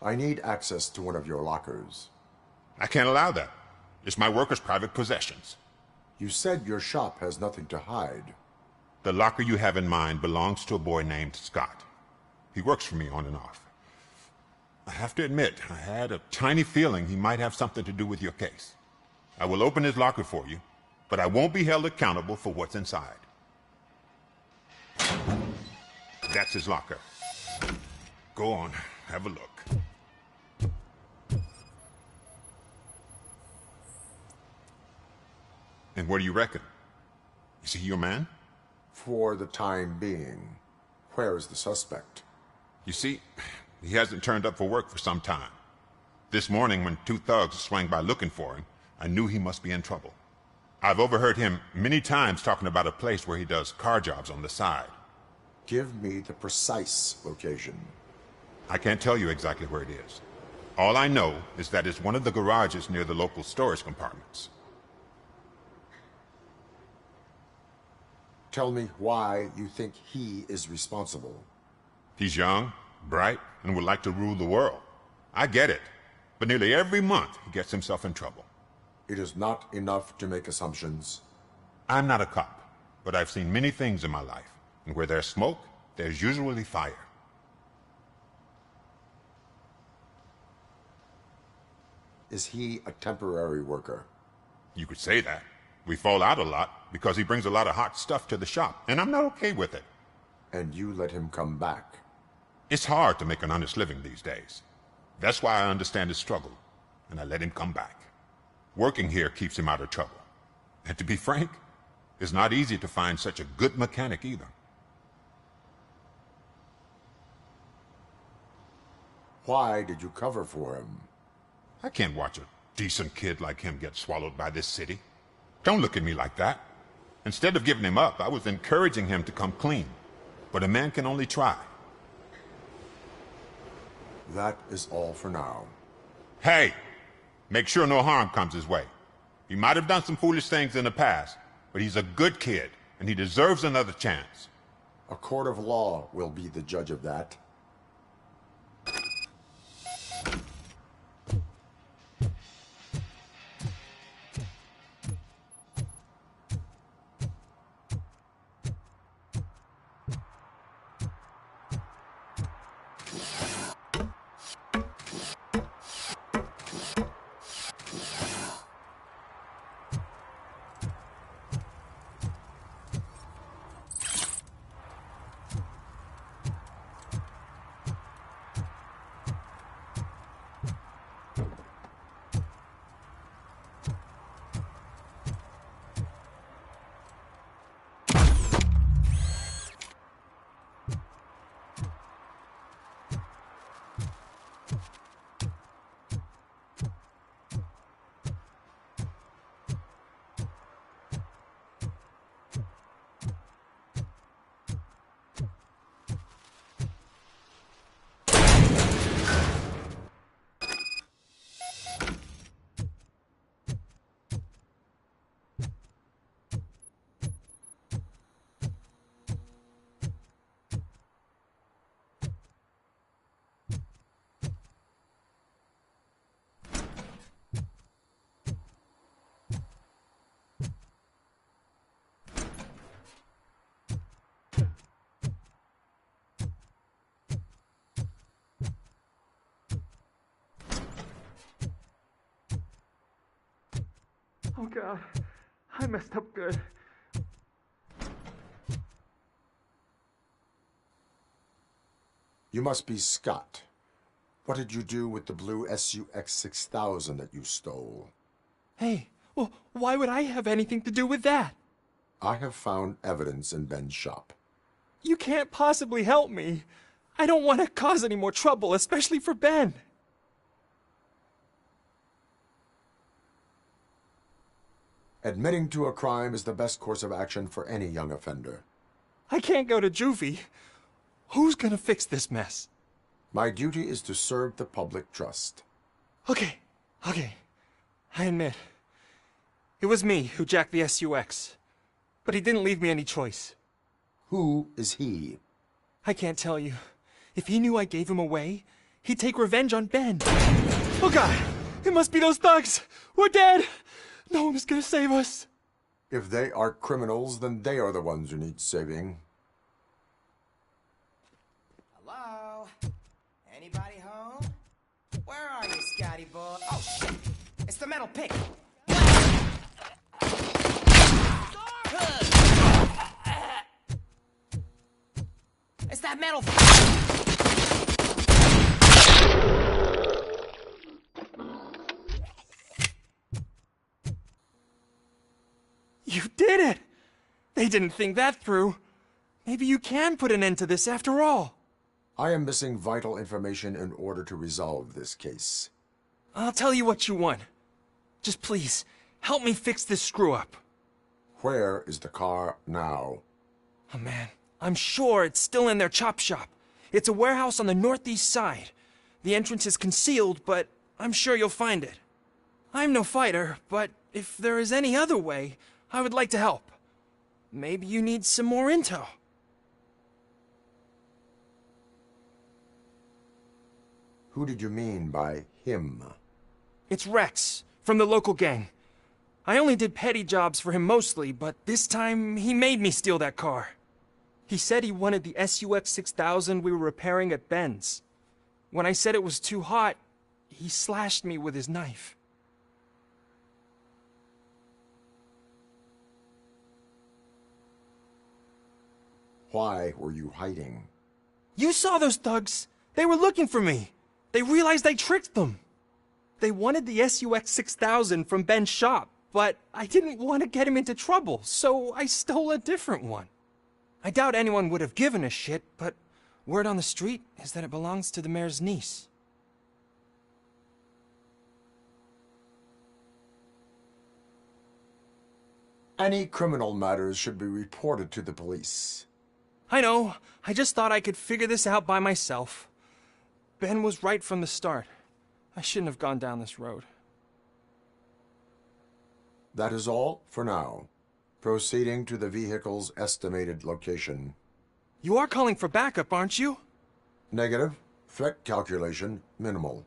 Speaker 10: I need access to one of your lockers.
Speaker 14: I can't allow that. It's my workers' private possessions.
Speaker 10: You said your shop has nothing to hide.
Speaker 14: The locker you have in mind belongs to a boy named Scott. He works for me on and off. I have to admit, I had a tiny feeling he might have something to do with your case. I will open his locker for you, but I won't be held accountable for what's inside. That's his locker. Go on, have a look. And what do you reckon? Is he your man?
Speaker 10: For the time being. Where is the suspect?
Speaker 14: You see, he hasn't turned up for work for some time. This morning, when two thugs swang by looking for him, I knew he must be in trouble. I've overheard him many times talking about a place where he does car jobs on the side.
Speaker 10: Give me the precise location.
Speaker 14: I can't tell you exactly where it is. All I know is that it's one of the garages near the local storage compartments.
Speaker 10: Tell me why you think he is responsible.
Speaker 14: He's young, bright, and would like to rule the world. I get it. But nearly every month, he gets himself in trouble.
Speaker 10: It is not enough to make assumptions.
Speaker 14: I'm not a cop, but I've seen many things in my life. And where there's smoke, there's usually fire.
Speaker 10: Is he a temporary worker?
Speaker 14: You could say that. We fall out a lot because he brings a lot of hot stuff to the shop, and I'm not okay with it.
Speaker 10: And you let him come back?
Speaker 14: It's hard to make an honest living these days. That's why I understand his struggle, and I let him come back. Working here keeps him out of trouble. And to be frank, it's not easy to find such a good mechanic either.
Speaker 10: Why did you cover for him?
Speaker 14: I can't watch a decent kid like him get swallowed by this city. Don't look at me like that. Instead of giving him up, I was encouraging him to come clean. But a man can only try.
Speaker 10: That is all for now.
Speaker 14: Hey! Make sure no harm comes his way. He might have done some foolish things in the past, but he's a good kid, and he deserves another chance.
Speaker 10: A court of law will be the judge of that.
Speaker 4: Oh God, I messed up good.
Speaker 10: You must be Scott. What did you do with the blue SUX 6000 that you stole?
Speaker 4: Hey, well, why would I have anything to do with that?
Speaker 10: I have found evidence in Ben's shop.
Speaker 4: You can't possibly help me. I don't want to cause any more trouble, especially for Ben.
Speaker 10: Admitting to a crime is the best course of action for any young offender.
Speaker 4: I can't go to juvie. Who's gonna fix this mess?
Speaker 10: My duty is to serve the public trust.
Speaker 4: Okay. I admit. It was me who jacked the SUX. but he didn't leave me any choice.
Speaker 10: Who is he?
Speaker 4: I can't tell you. If he knew I gave him away, he'd take revenge on Ben. Oh God! It must be those thugs! We're dead! No one is gonna save us.
Speaker 10: If they are criminals, then they are the ones who need saving.
Speaker 11: Hello? Anybody home? Where are you, Scotty boy? Oh, shit! It's the metal pick! It's that metal...
Speaker 4: You did it! They didn't think that through. Maybe you can put an end to this after all.
Speaker 10: I am missing vital information in order to resolve this case.
Speaker 4: I'll tell you what you want. Just please, help me fix this screw-up.
Speaker 10: Where is the car now?
Speaker 4: Oh man, I'm sure it's still in their chop shop. It's a warehouse on the northeast side. The entrance is concealed, but I'm sure you'll find it. I'm no fighter, but if there is any other way, I would like to help. Maybe you need some more intel.
Speaker 10: Who did you mean by him?
Speaker 4: It's Rex, from the local gang. I only did petty jobs for him mostly, but this time he made me steal that car. He said he wanted the SUX 6000 we were repairing at Ben's. When I said it was too hot, he slashed me with his knife.
Speaker 10: Why were you hiding?
Speaker 4: You saw those thugs! They were looking for me! They realized I tricked them! They wanted the SUX 6000 from Ben's shop, but I didn't want to get him into trouble, so I stole a different one. I doubt anyone would have given a shit, but word on the street is that it belongs to the mayor's niece.
Speaker 10: Any criminal matters should be reported to the police.
Speaker 4: I know. I just thought I could figure this out by myself. Ben was right from the start. I shouldn't have gone down this road.
Speaker 10: That is all for now. Proceeding to the vehicle's estimated location.
Speaker 4: You are calling for backup, aren't you?
Speaker 10: Negative. Threat calculation minimal.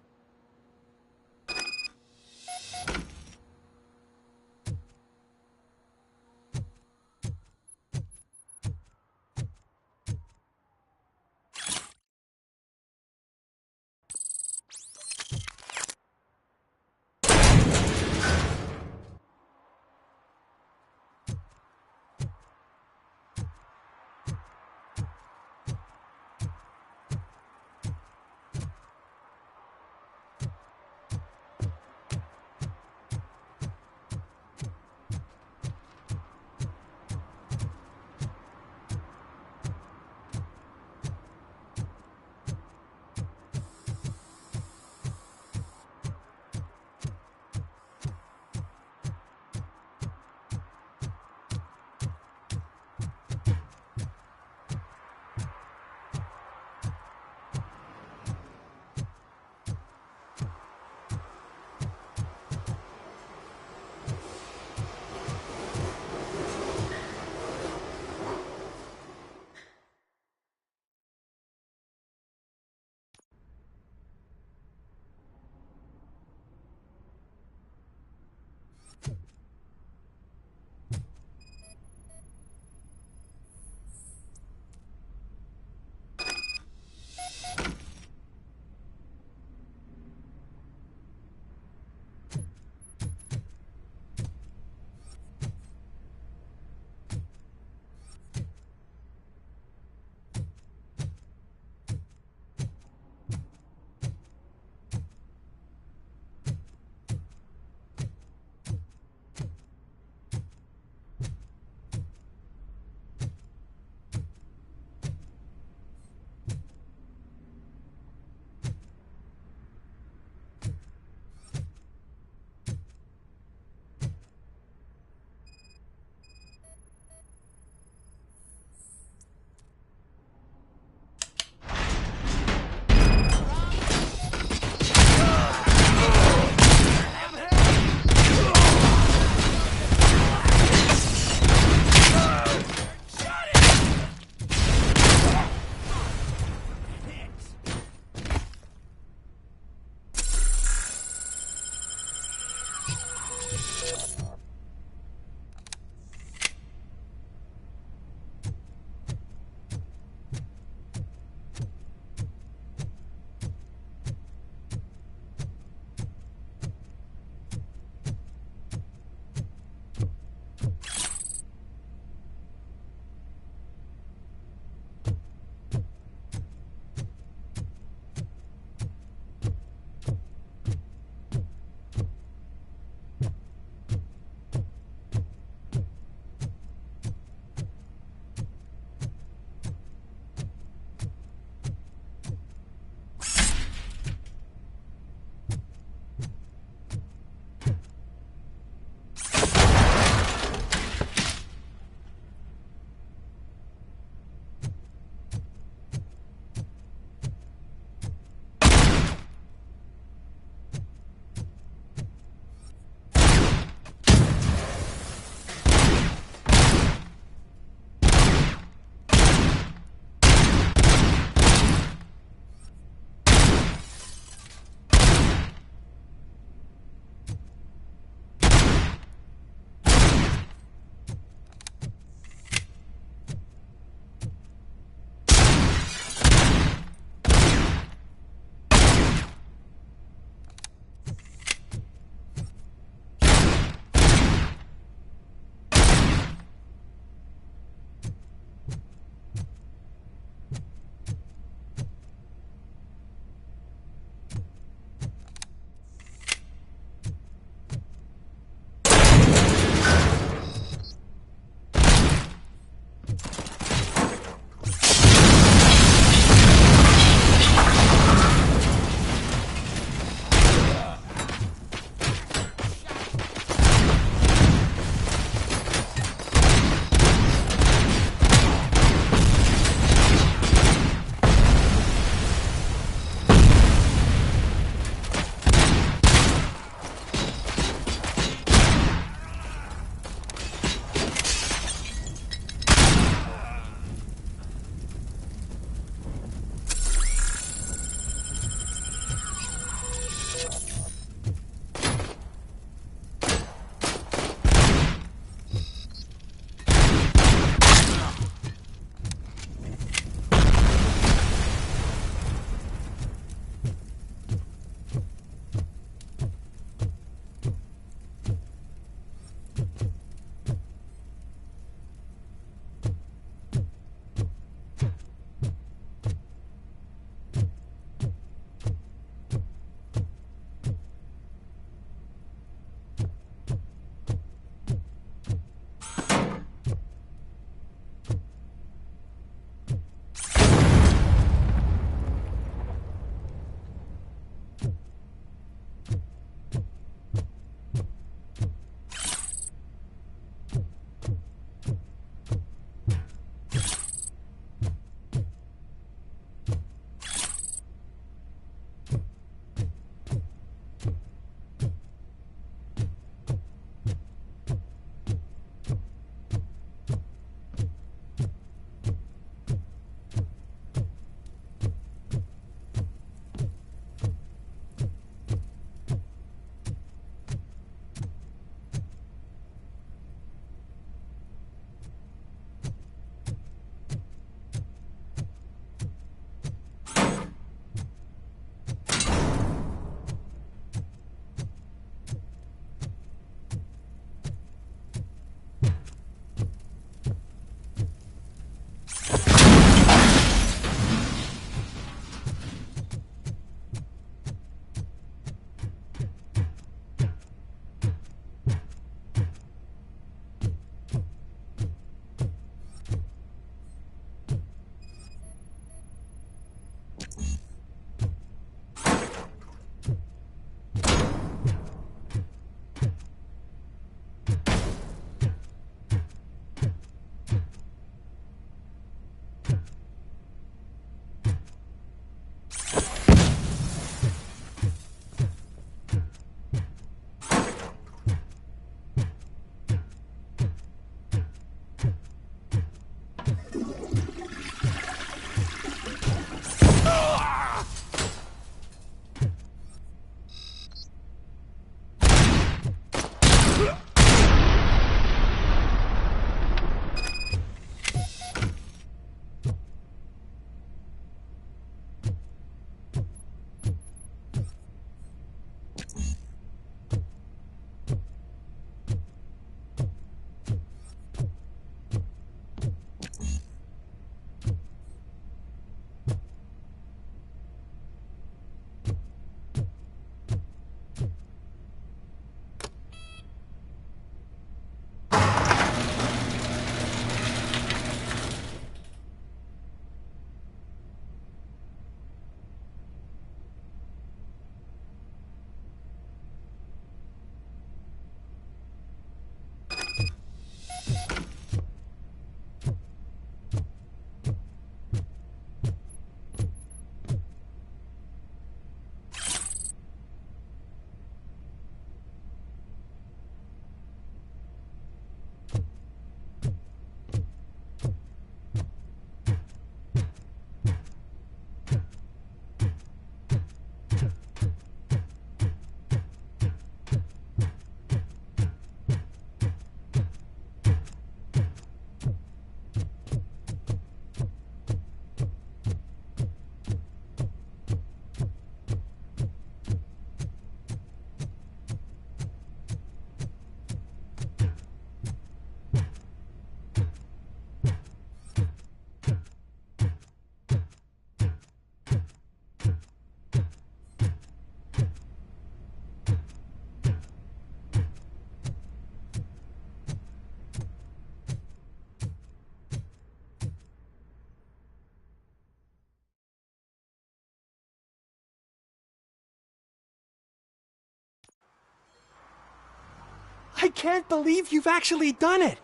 Speaker 4: I can't believe you've actually done it!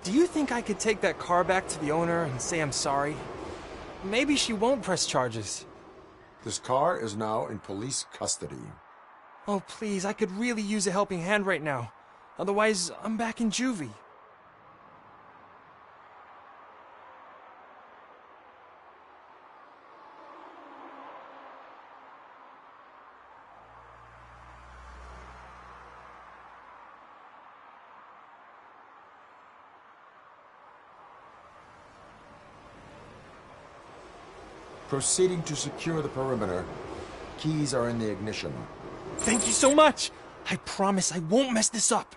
Speaker 4: Do you think I could take that car back to the owner and say I'm sorry? Maybe she won't press charges.
Speaker 10: This car is now in police custody.
Speaker 4: Oh, please, I could really use a helping hand right now. Otherwise, I'm back in juvie.
Speaker 10: Proceeding to secure the perimeter. Keys are in the ignition.
Speaker 4: Thank you so much! I promise I won't mess this up.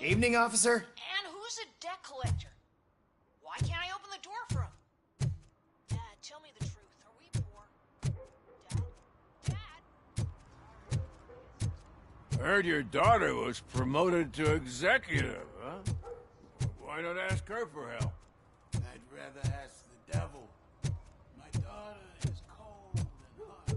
Speaker 15: Evening, officer.
Speaker 16: And who's a debt collector? Why can't I open the door for him? Dad, tell me the truth. Are we poor?
Speaker 17: I heard your daughter was promoted to executive, huh? Why not ask her for help?
Speaker 12: I'd rather ask the devil. My daughter is cold and hot.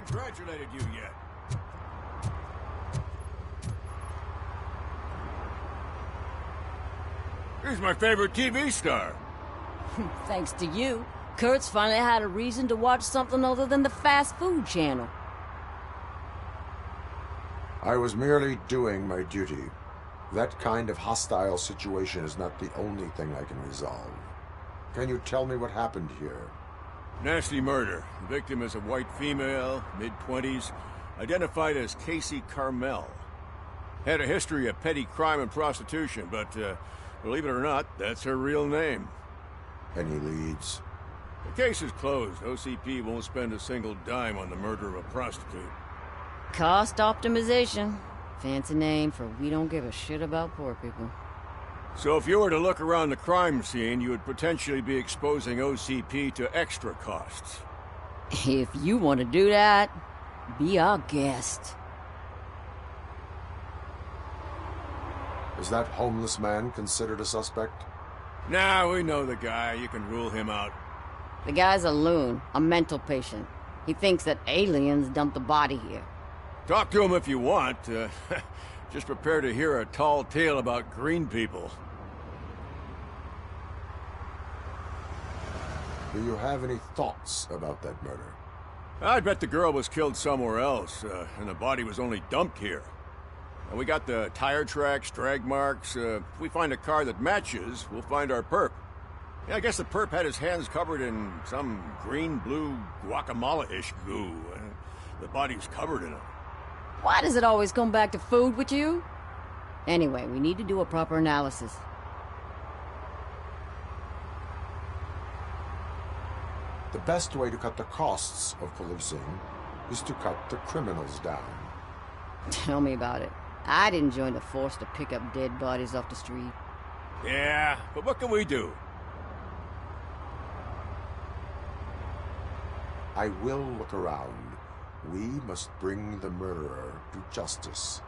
Speaker 17: Congratulated you yet. He's my favorite TV star.
Speaker 22: Thanks to you, Kurt's finally had a reason to watch something other than the fast food channel.
Speaker 10: I was merely doing my duty. That kind of hostile situation is not the only thing I can resolve. Can you tell me what happened here?
Speaker 17: Nasty murder. The victim is a white female, mid-20s, identified as Casey Carmel. Had a history of petty crime and prostitution, but believe it or not, that's her real name.
Speaker 10: Any leads?
Speaker 17: The case is closed. OCP won't spend a single dime on the murder of a prostitute.
Speaker 22: Cost optimization. Fancy name for we don't give a shit about poor people.
Speaker 17: So if you were to look around the crime scene, you would potentially be exposing OCP to extra costs.
Speaker 22: If you want to do that, be our guest.
Speaker 10: Is that homeless man considered a suspect?
Speaker 17: Nah, we know the guy. You can rule him out.
Speaker 22: The guy's a loon, a mental patient. He thinks that aliens dumped the body here.
Speaker 17: Talk to him if you want. Just prepare to hear a tall tale about green people.
Speaker 10: Do you have any thoughts about that murder?
Speaker 17: I bet the girl was killed somewhere else, and the body was only dumped here. And we got the tire tracks, drag marks. If we find a car that matches, we'll find our perp. Yeah, I guess the perp had his hands covered in some green-blue guacamole-ish goo. The body's covered in it.
Speaker 22: Why does it always come back to food with you? Anyway, we need to do a proper analysis.
Speaker 10: The best way to cut the costs of policing is to cut the criminals down.
Speaker 22: Tell me about it. I didn't join the force to pick up dead bodies off the street.
Speaker 17: Yeah, but what can we do?
Speaker 10: I will look around. We must bring the murderer to justice.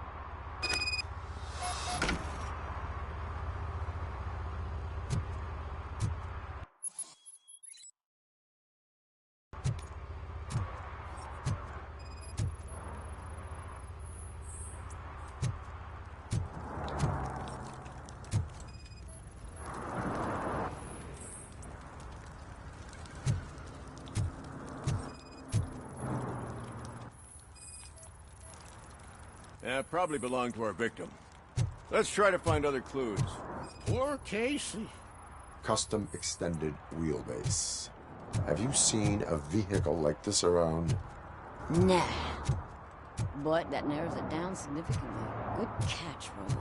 Speaker 17: Yeah, probably belonged to our victim. Let's try to find other clues.
Speaker 25: Poor Casey.
Speaker 10: Custom extended wheelbase. Have you seen a vehicle like this around?
Speaker 22: Nah. But that narrows it down significantly. Good catch, Robo.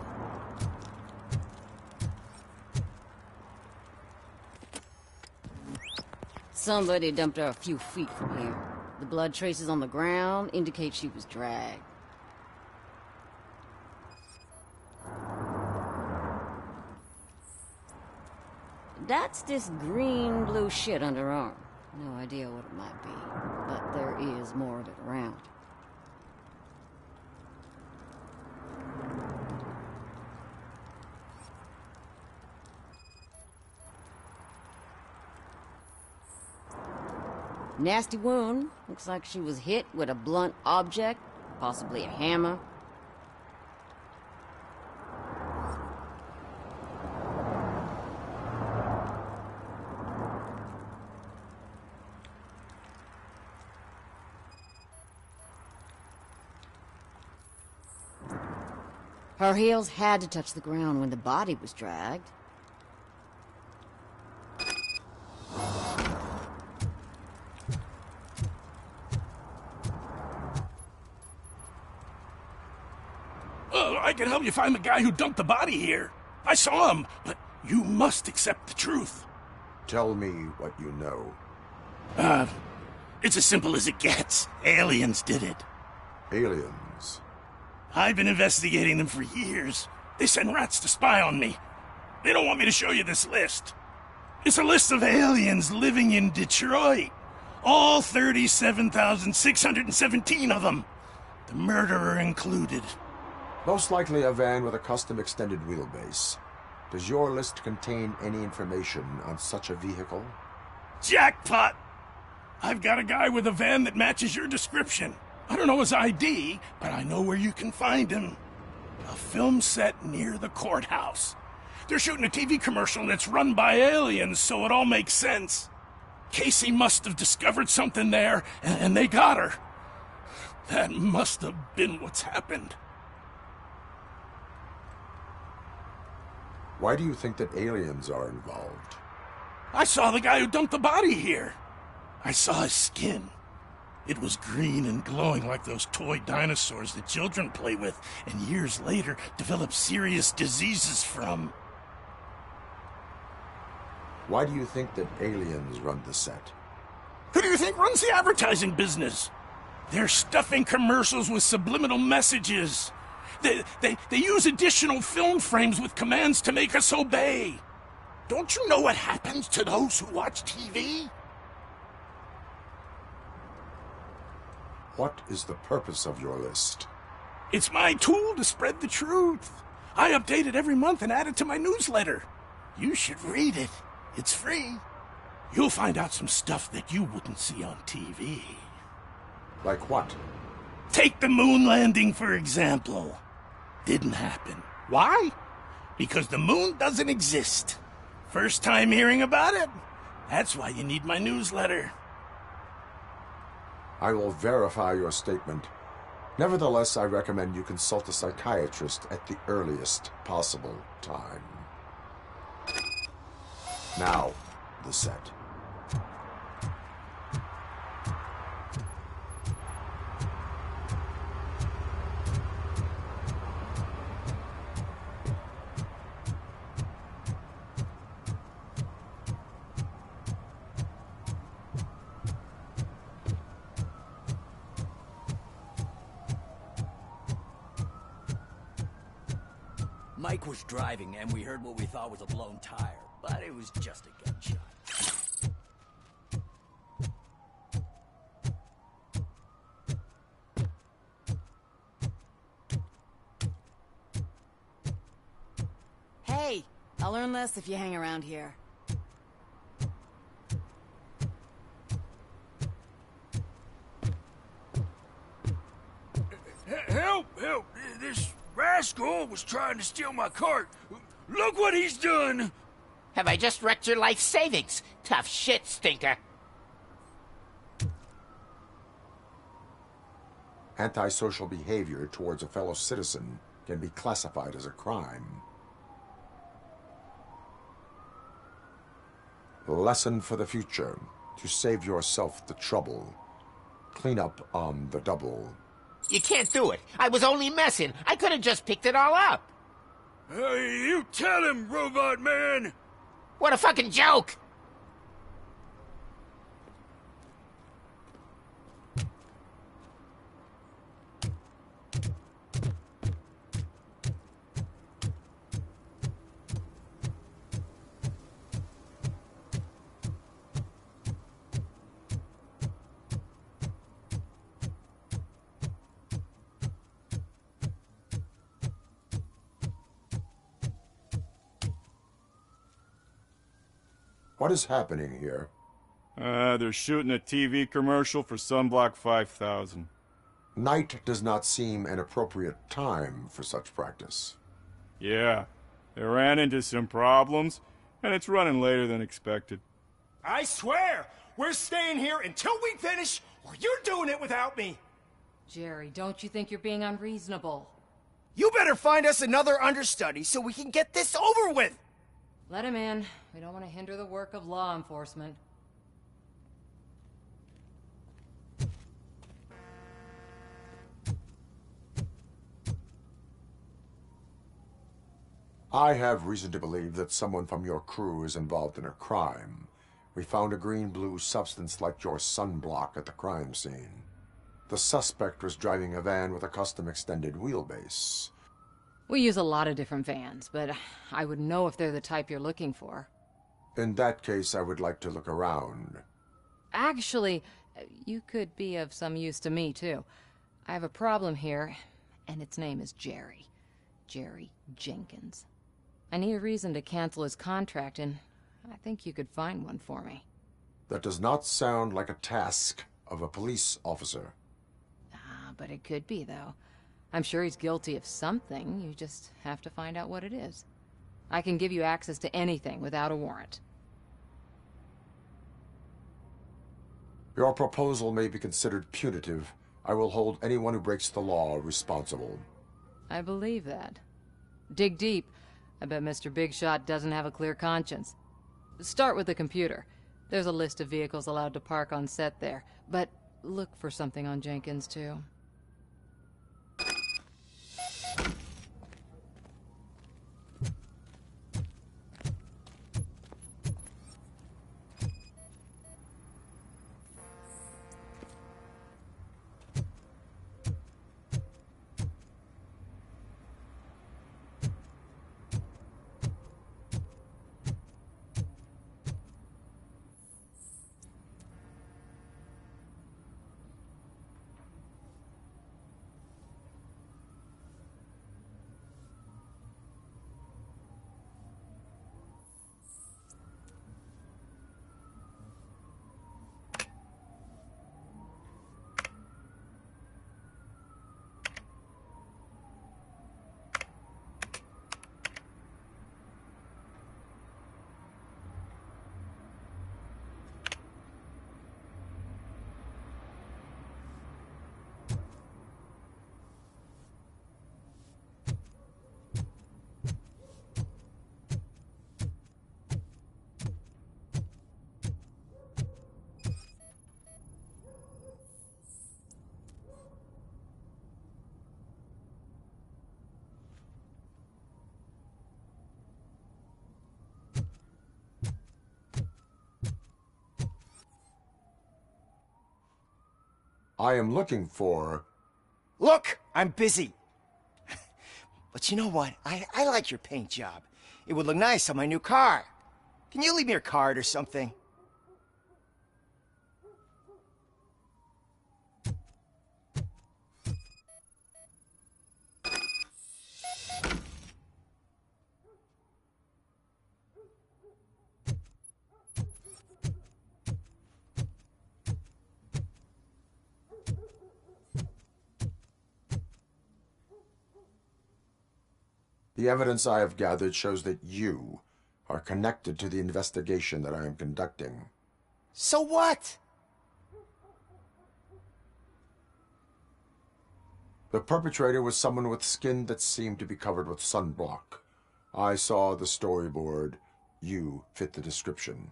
Speaker 22: Somebody dumped her a few feet from here. The blood traces on the ground indicate she was dragged. That's this green-blue shit under her arm. No idea what it might be, but there is more of it around. Nasty wound. Looks like she was hit with a blunt object, possibly a hammer. Her heels had to touch the ground when the body was dragged.
Speaker 17: I can help you find the guy who dumped the body here. I saw him, but you must accept the truth.
Speaker 10: Tell me what you know.
Speaker 15: It's as simple as it gets. Aliens did it.
Speaker 10: Aliens?
Speaker 15: I've been investigating them for years. They send rats to spy on me. They don't want me to show you this list. It's a list of aliens living in Detroit. All 37,617 of them. The murderer included.
Speaker 10: Most likely a van with a custom extended wheelbase. Does your list contain any information on such a vehicle?
Speaker 15: Jackpot! I've got a guy with a van that matches your description. I don't know his ID, but I know where you can find him. A film set near the courthouse. They're shooting a TV commercial and it's run by aliens, so it all makes sense. Casey must have discovered something there, and they got her. That must have been what's happened.
Speaker 10: Why do you think that aliens are involved?
Speaker 15: I saw the guy who dumped the body here. I saw his skin. It was green and glowing like those toy dinosaurs that children play with and years later develop serious diseases from.
Speaker 10: Why do you think that aliens run the set?
Speaker 15: Who do you think runs the advertising business? They're stuffing commercials with subliminal messages. They use additional film frames with commands to make us obey. Don't you know what happens to those who watch TV?
Speaker 10: What is the purpose of your list?
Speaker 15: It's my tool to spread the truth. I update it every month and add it to my newsletter. You should read it. It's free. You'll find out some stuff that you wouldn't see on TV.
Speaker 10: Like what?
Speaker 15: Take the moon landing, for example. Didn't happen. Why? Because the moon doesn't exist. First time hearing about it? That's why you need my newsletter.
Speaker 10: I will verify your statement. Nevertheless, I recommend you consult a psychiatrist at the earliest possible time. Now, the set.
Speaker 2: Mike was driving, and we heard what we thought was a blown tire, but it was just a gunshot.
Speaker 9: Hey, I'll learn less if you hang around here.
Speaker 6: Help! Help! This rascal was trying to steal my cart. Look what he's done!
Speaker 8: Have I just wrecked your life savings? Tough shit, stinker.
Speaker 10: Antisocial behavior towards a fellow citizen can be classified as a crime. Lesson for the future. To save yourself the trouble. Clean up on the double.
Speaker 11: You can't do it. I was only messing. I could have just picked it all up.
Speaker 6: Hey, you tell him, Robot Man!
Speaker 11: What a fucking joke!
Speaker 10: What is happening here?
Speaker 18: They're shooting a TV commercial for Sunblock 5000.
Speaker 10: Night does not seem an appropriate time for such practice.
Speaker 18: Yeah, they ran into some problems, and it's running later than expected.
Speaker 11: I swear, we're staying here until we finish, or you're doing it without me.
Speaker 19: Jerry, don't you think you're being unreasonable?
Speaker 11: You better find us another understudy so we can get this over with.
Speaker 19: Let him in. We don't want to hinder the work of law enforcement.
Speaker 10: I have reason to believe that someone from your crew is involved in a crime. We found a green-blue substance like your sunblock at the crime scene. The suspect was driving a van with a custom extended wheelbase.
Speaker 19: We use a lot of different vans, but I wouldn't know if they're the type you're looking for.
Speaker 10: In that case, I would like to look around.
Speaker 19: Actually, you could be of some use to me, too. I have a problem here, and its name is Jerry. Jerry Jenkins. I need a reason to cancel his contract, and I think you could find one for me.
Speaker 10: That does not sound like a task of a police officer.
Speaker 19: But it could be, though. I'm sure he's guilty of something. You just have to find out what it is. I can give you access to anything without a warrant.
Speaker 10: Your proposal may be considered punitive. I will hold anyone who breaks the law responsible.
Speaker 19: I believe that. Dig deep. I bet Mr. Big Shot doesn't have a clear conscience. Start with the computer. There's a list of vehicles allowed to park on set there. But look for something on Jenkins, too.
Speaker 10: I am looking for...
Speaker 11: Look, I'm busy. But you know what? I like your paint job. It would look nice on my new car. Can you leave me your card or something?
Speaker 10: The evidence I have gathered shows that you are connected to the investigation that I am conducting.
Speaker 11: So what?
Speaker 10: The perpetrator was someone with skin that seemed to be covered with sunblock. I saw the storyboard. You fit the description.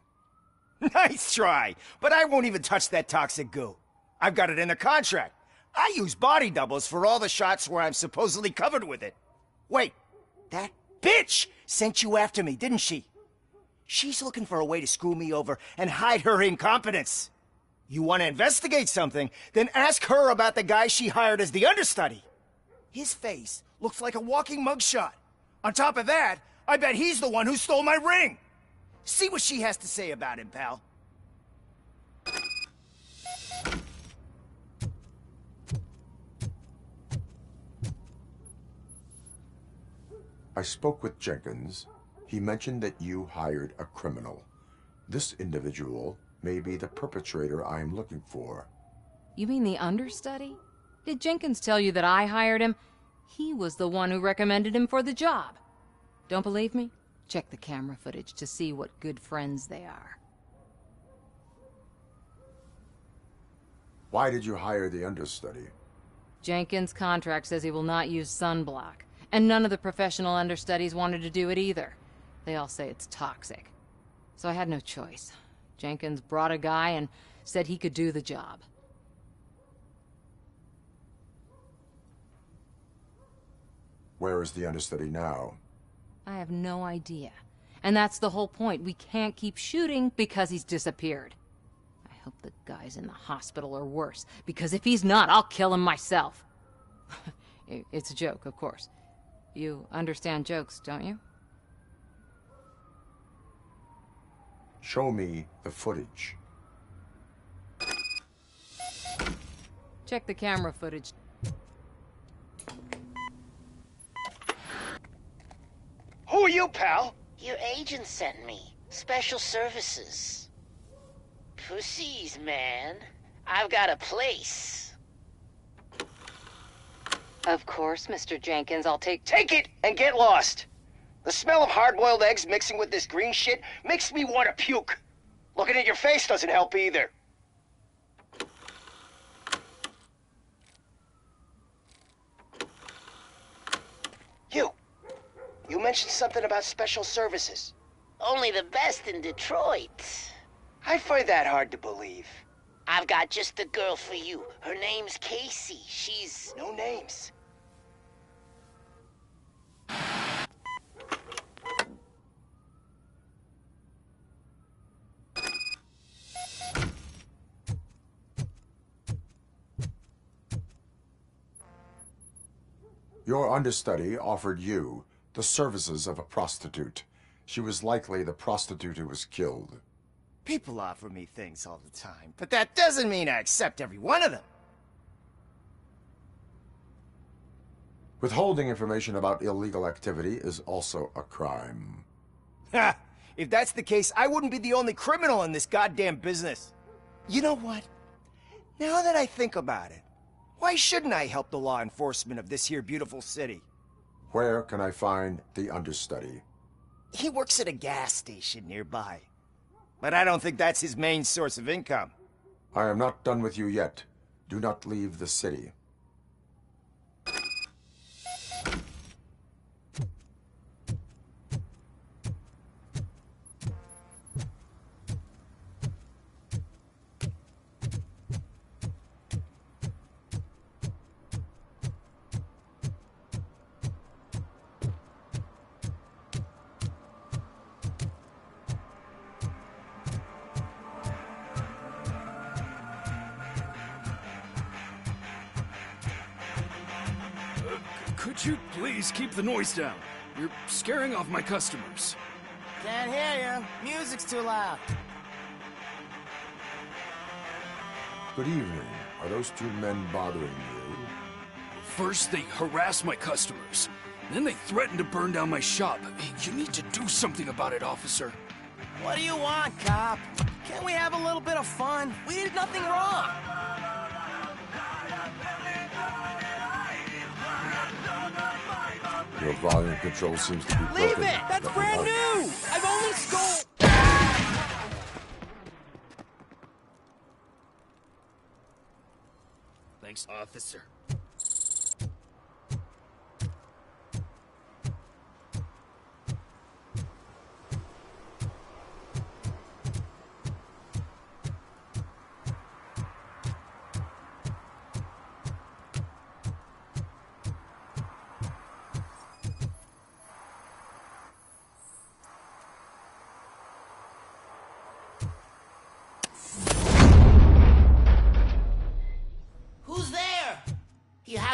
Speaker 11: Nice try, but I won't even touch that toxic goo. I've got it in the contract. I use body doubles for all the shots where I'm supposedly covered with it. Wait, that bitch sent you after me, didn't she? She's looking for a way to screw me over and hide her incompetence. You want to investigate something, then ask her about the guy she hired as the understudy. His face looks like a walking mugshot. On top of that, I bet he's the one who stole my ring. See what she has to say about him, pal.
Speaker 10: I spoke with Jenkins. He mentioned that you hired a criminal. This individual may be the perpetrator I am looking for.
Speaker 19: You mean the understudy? Did Jenkins tell you that I hired him? He was the one who recommended him for the job. Don't believe me? Check the camera footage to see what good friends they are.
Speaker 10: Why did you hire the understudy?
Speaker 19: Jenkins' contract says he will not use sunblock, and none of the professional understudies wanted to do it either. They all say it's toxic. So I had no choice. Jenkins brought a guy and said he could do the job.
Speaker 10: Where is the understudy now?
Speaker 19: I have no idea. And that's the whole point. We can't keep shooting because he's disappeared. I hope the guy's in the hospital or worse, because if he's not, I'll kill him myself. It's a joke, of course. You understand jokes, don't you?
Speaker 10: Show me the footage.
Speaker 19: Check the camera footage.
Speaker 11: Who are you, pal?
Speaker 8: Your agent sent me. Special services. Pussies, man. I've got a place.
Speaker 19: Of course, Mr. Jenkins, I'll take
Speaker 11: it and get lost. The smell of hard-boiled eggs mixing with this green shit makes me want to puke. Looking at your face doesn't help either. You mentioned something about special services.
Speaker 8: Only the best in Detroit.
Speaker 11: I find that hard to believe.
Speaker 8: I've got just the girl for you. Her name's Casey. She's...
Speaker 11: No names.
Speaker 10: Your understudy offered you the services of a prostitute. She was likely the prostitute who was killed.
Speaker 11: People offer me things all the time, but that doesn't mean I accept every one of them.
Speaker 10: Withholding information about illegal activity is also a crime.
Speaker 11: Ha! If that's the case, I wouldn't be the only criminal in this goddamn business. You know what? Now that I think about it, why shouldn't I help the law enforcement of this here beautiful city?
Speaker 10: Where can I find the understudy?
Speaker 11: He works at a gas station nearby. But I don't think that's his main source of income.
Speaker 10: I am not done with you yet. Do not leave the city.
Speaker 5: Could you please keep the noise down? You're scaring off my customers.
Speaker 12: Can't hear you. Music's too loud.
Speaker 10: Good evening. Are those two men bothering you?
Speaker 5: First, they harass my customers. Then they threaten to burn down my shop. You need to do something about it, officer.
Speaker 12: What do you want, cop? Can't we have a little bit of fun? We did nothing wrong.
Speaker 10: Your volume control seems to be broken.
Speaker 12: Leave it! That's brand new! I've only stole...
Speaker 5: Thanks, officer.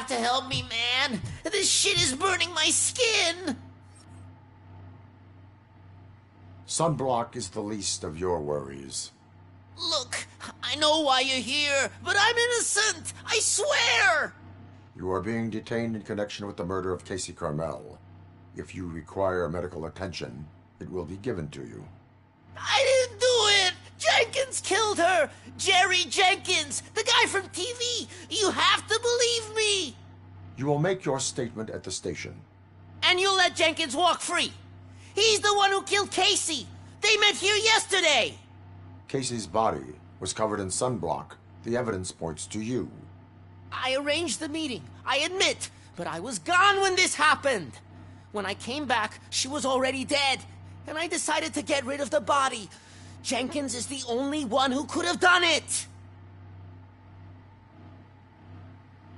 Speaker 8: have to help me, man. This shit is burning my skin.
Speaker 10: Sunblock is the least of your worries.
Speaker 8: Look, I know why you're here, but I'm innocent. I swear.
Speaker 10: You are being detained in connection with the murder of Casey Carmel. If you require medical attention, it will be given to you.
Speaker 8: I didn't do it! Jenkins killed her! Jerry Jenkins, the guy from TV! You have to believe me!
Speaker 10: You will make your statement at the station.
Speaker 8: And you'll let Jenkins walk free! He's the one who killed Casey! They met here yesterday!
Speaker 10: Casey's body was covered in sunblock. The evidence points to you.
Speaker 8: I arranged the meeting, I admit, but I was gone when this happened. When I came back, she was already dead, and I decided to get rid of the body. Jenkins is the only one who could have done it!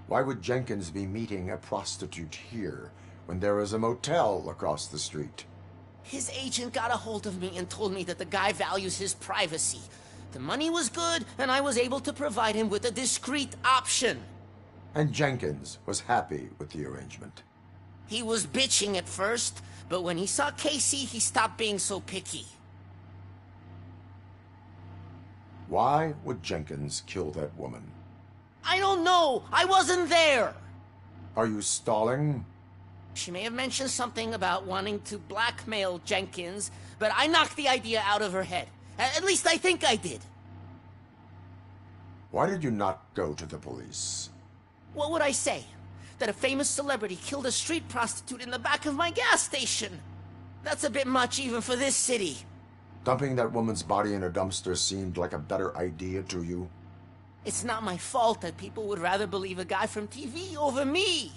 Speaker 10: Why would Jenkins be meeting a prostitute here when there is a motel across the street?
Speaker 8: His agent got a hold of me and told me that the guy values his privacy. The money was good, and I was able to provide him with a discreet option.
Speaker 10: And Jenkins was happy with the arrangement.
Speaker 8: He was bitching at first, but when he saw Casey, he stopped being so picky.
Speaker 10: Why would Jenkins kill that woman?
Speaker 8: I don't know! I wasn't there!
Speaker 10: Are you stalling?
Speaker 8: She may have mentioned something about wanting to blackmail Jenkins, but I knocked the idea out of her head. At least I think I did.
Speaker 10: Why did you not go to the police?
Speaker 8: What would I say? That a famous celebrity killed a street prostitute in the back of my gas station? That's a bit much even for this city.
Speaker 10: Dumping that woman's body in a dumpster seemed like a better idea to you?
Speaker 8: It's not my fault that people would rather believe a guy from TV over me.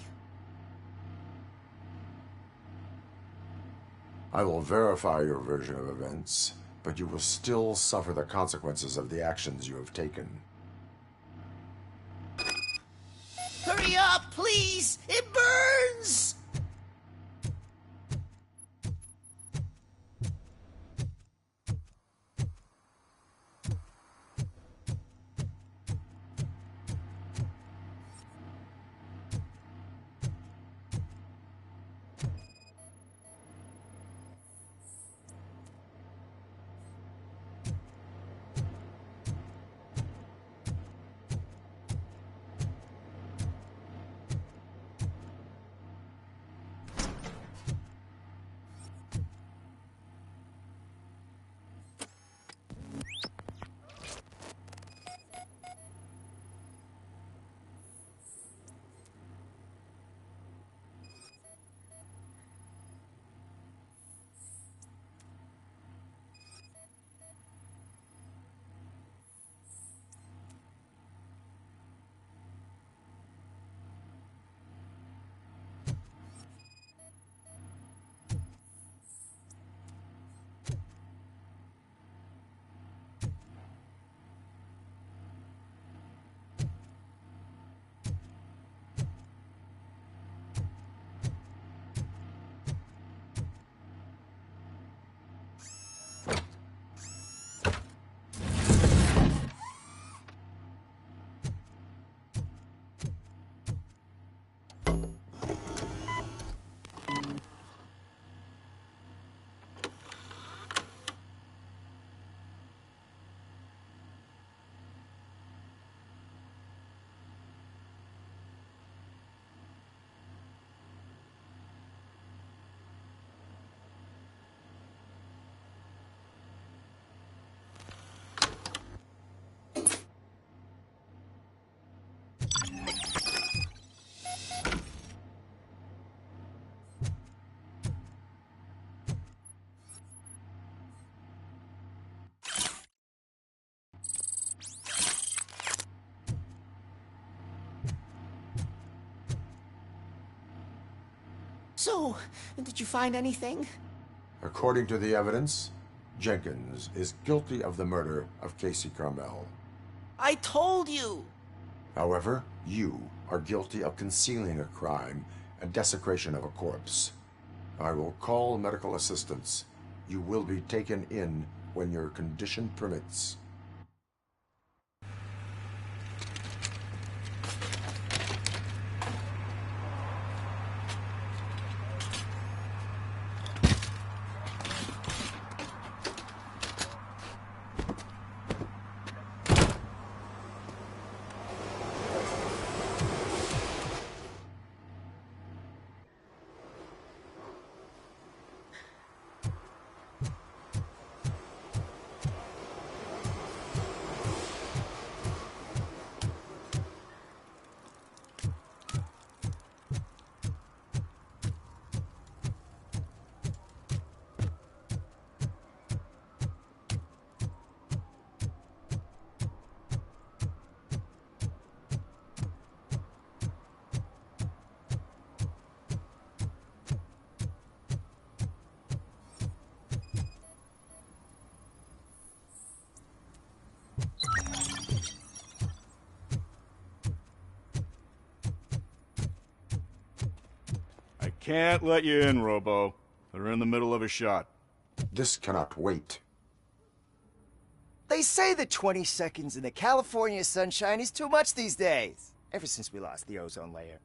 Speaker 10: I will verify your version of events, but you will still suffer the consequences of the actions you have taken.
Speaker 8: Hurry up, please! It burns! So, did you find anything?
Speaker 10: According to the evidence, Jenkins is guilty of the murder of Casey Carmel.
Speaker 8: I told you!
Speaker 10: However, you are guilty of concealing a crime and desecration of a corpse. I will call medical assistance. You will be taken in when your condition permits.
Speaker 18: can't let you in, Robo. They're in the middle of a shot.
Speaker 10: This cannot wait.
Speaker 11: They say that 20 seconds in the California sunshine is too much these days. Ever since we lost the ozone layer.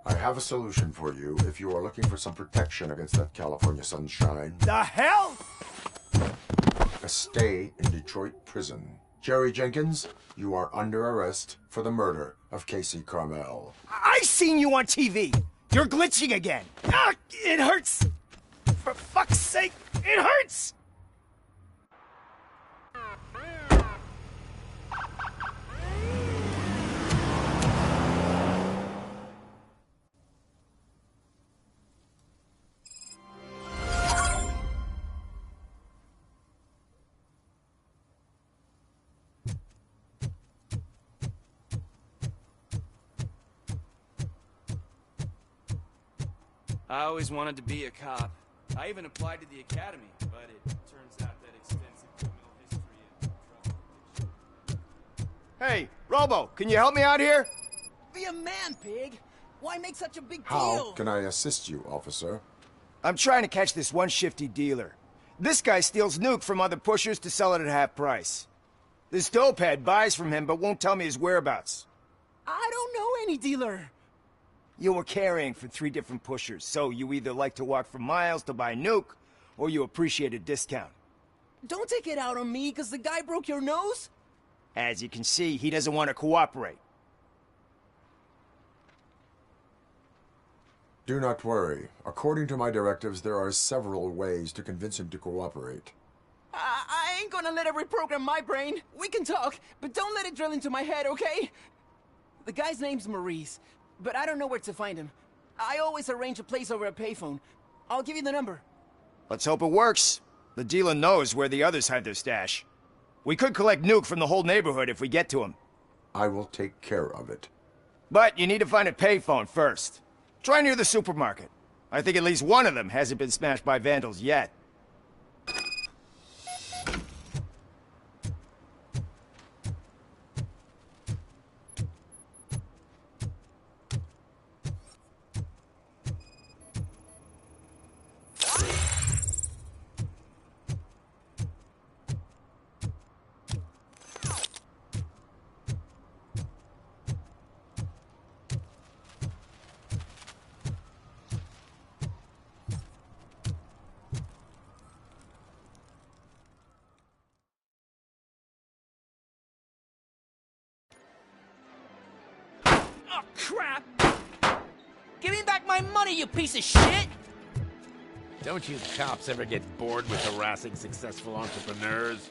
Speaker 10: I have a solution for you if you are looking for some protection against that California sunshine.
Speaker 11: The hell?
Speaker 10: A stay in Detroit prison. Jerry Jenkins, you are under arrest for the murder of Casey Carmel.
Speaker 11: I seen you on TV. You're glitching again. Ah, it hurts. For fuck's sake, it hurts.
Speaker 5: I always wanted to be a cop. I even applied to the academy, but it turns out that extensive criminal history and drug addiction.
Speaker 11: Hey, Robo, can you help me out here?
Speaker 12: Be a man, pig. Why make such a big
Speaker 10: How
Speaker 12: deal?
Speaker 10: can I assist you, officer?
Speaker 11: I'm trying to catch this one shifty dealer. This guy steals nuke from other pushers to sell it at half price. This dopehead buys from him but won't tell me his whereabouts.
Speaker 12: I don't know any dealer.
Speaker 11: You were carrying for 3 different pushers, so you either like to walk for miles to buy nuke, or you appreciate a discount.
Speaker 12: Don't take it out on me, because the guy broke your nose?
Speaker 11: As you can see, he doesn't want to cooperate.
Speaker 10: Do not worry. According to my directives, there are several ways to convince him to cooperate.
Speaker 12: I ain't gonna let it reprogram my brain. We can talk, but don't let it drill into my head, okay? The guy's name's Maurice, but I don't know where to find him. I always arrange a place over a payphone. I'll give you the number.
Speaker 11: Let's hope it works. The dealer knows where the others hide their stash. We could collect nuke from the whole neighborhood if we get to him.
Speaker 10: I will take care of it.
Speaker 11: But you need to find a payphone first. Try near the supermarket. I think at least one of them hasn't been smashed by vandals yet.
Speaker 12: Oh, crap! Give me back my money, you piece of shit!
Speaker 1: Don't you cops ever get bored with harassing successful entrepreneurs?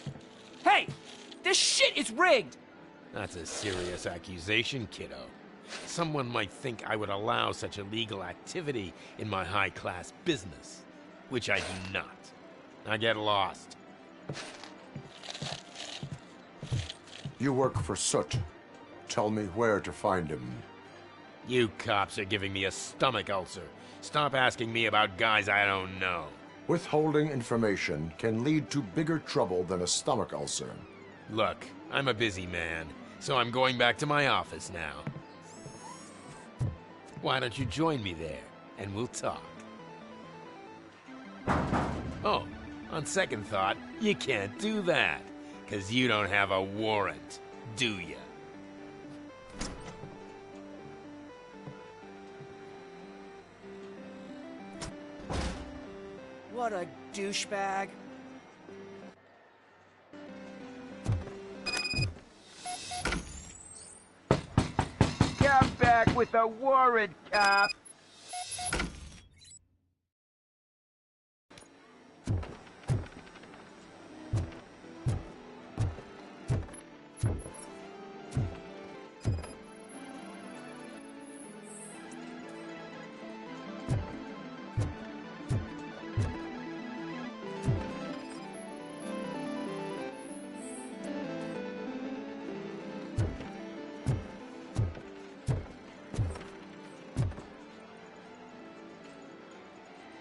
Speaker 12: Hey! This shit is rigged!
Speaker 1: That's a serious accusation, kiddo. Someone might think I would allow such illegal activity in my high-class business, which I do not. I get lost.
Speaker 10: You work for Soot. Tell me where to find him.
Speaker 1: You cops are giving me a stomach ulcer. Stop asking me about guys I don't know.
Speaker 10: Withholding information can lead to bigger trouble than a stomach ulcer.
Speaker 1: Look, I'm a busy man, so I'm going back to my office now. Why don't you join me there, and we'll talk. Oh, on second thought, you can't do that, 'cause you don't have a warrant, do ya?
Speaker 12: What a douchebag.
Speaker 11: Come back with a warrant, cop!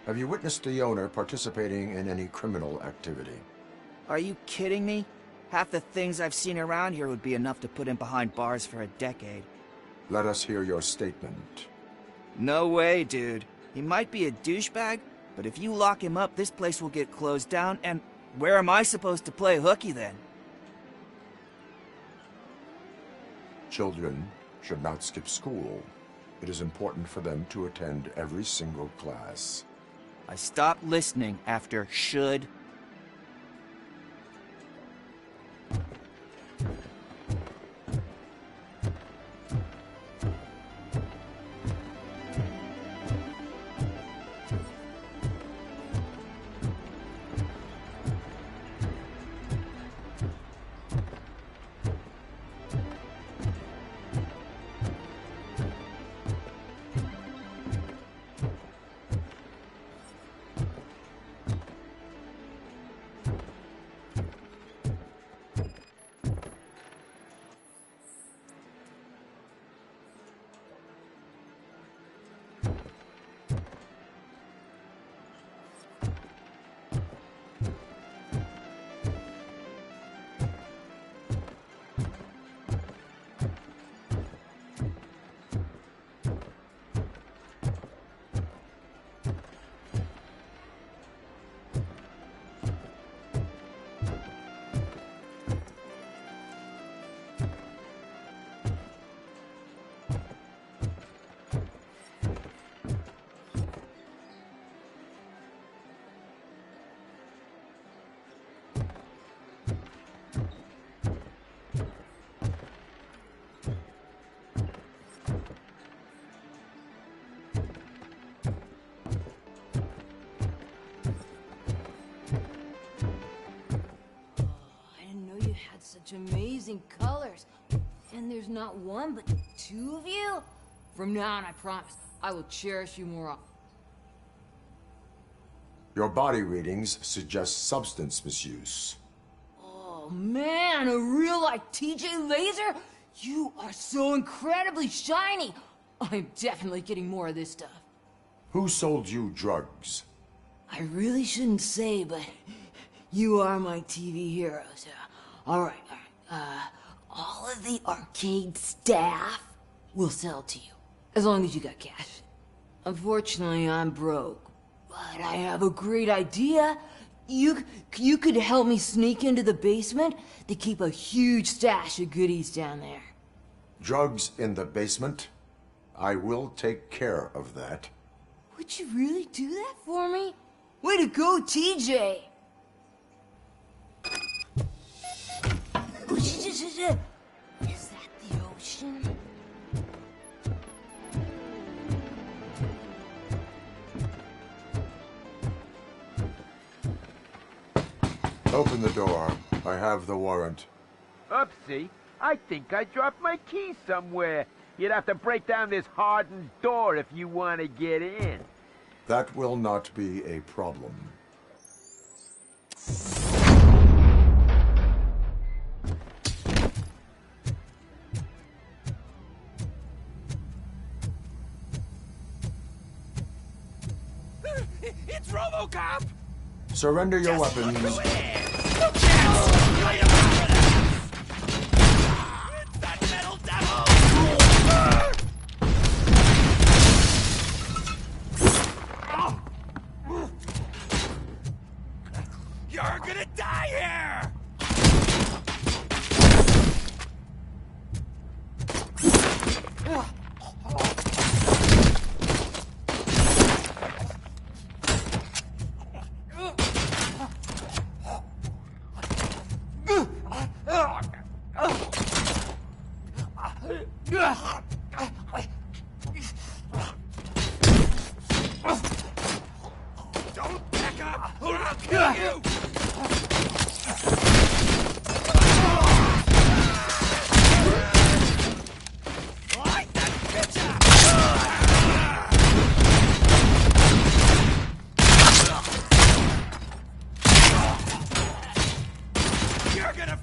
Speaker 10: Have you witnessed the owner participating in any criminal activity?
Speaker 12: Are you kidding me? Half the things I've seen around here would be enough to put him behind bars for a decade.
Speaker 10: Let us hear your statement.
Speaker 12: No way, dude.
Speaker 7: He might be a douchebag, but if you lock him up, this place will get closed down, and where am I supposed to play hooky then?
Speaker 10: Children should not skip school. It is important for them to attend every single class.
Speaker 7: I stopped listening after should.
Speaker 19: Such amazing colors. And there's not one, but two of you? From now on, I promise, I will cherish you more often.
Speaker 10: Your body readings suggest substance misuse.
Speaker 19: Oh man, a real like TJ Laser? You are so incredibly shiny. I'm definitely getting more of this stuff.
Speaker 10: Who sold you drugs?
Speaker 19: I really shouldn't say, but you are my TV heroes. All right. All of the arcade staff will sell to you, as long as you got cash. Unfortunately, I'm broke, but I have a great idea. You could help me sneak into the basement. They keep a huge stash of goodies down there.
Speaker 10: Drugs in the basement? I will take care of that.
Speaker 19: Would you really do that for me? Way to go, TJ! Is that the ocean?
Speaker 10: Open the door. I have the warrant.
Speaker 20: Oopsie. I think I dropped my keys somewhere. You'd have to break down this hardened door if you want to get in.
Speaker 10: That will not be a problem.
Speaker 12: It's Robocop!
Speaker 10: Surrender your weapons.
Speaker 12: It's that metal devil! You're gonna die here! Don't back up, or I'll kill you! Light that bitch up! You're gonna...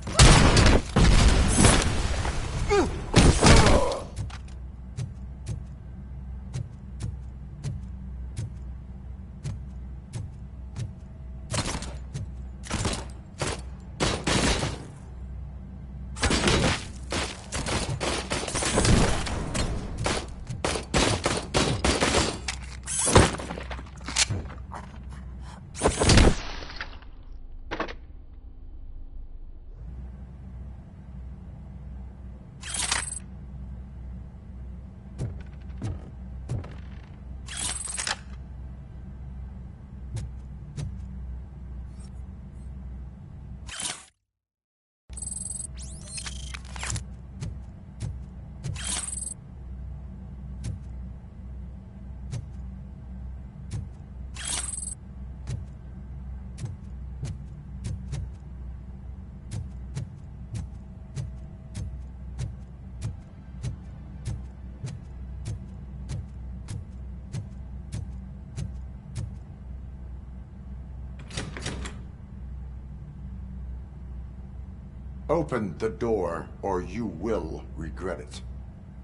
Speaker 10: Open the door, or you will regret it.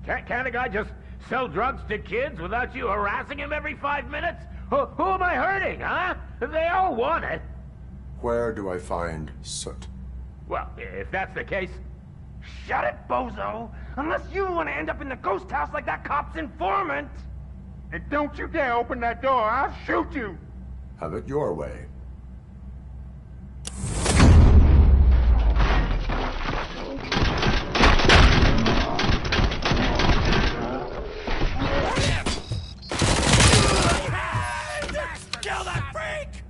Speaker 20: Can't a guy just sell drugs to kids without you harassing him every 5 minutes? Who am I hurting, huh? They all want it.
Speaker 10: Where do I find Soot?
Speaker 20: Well, if that's the case, shut it, bozo! Unless you want to end up in the ghost house like that cop's informant! And don't you dare open that door, I'll shoot you!
Speaker 10: Have it your way.
Speaker 20: Kill that freak!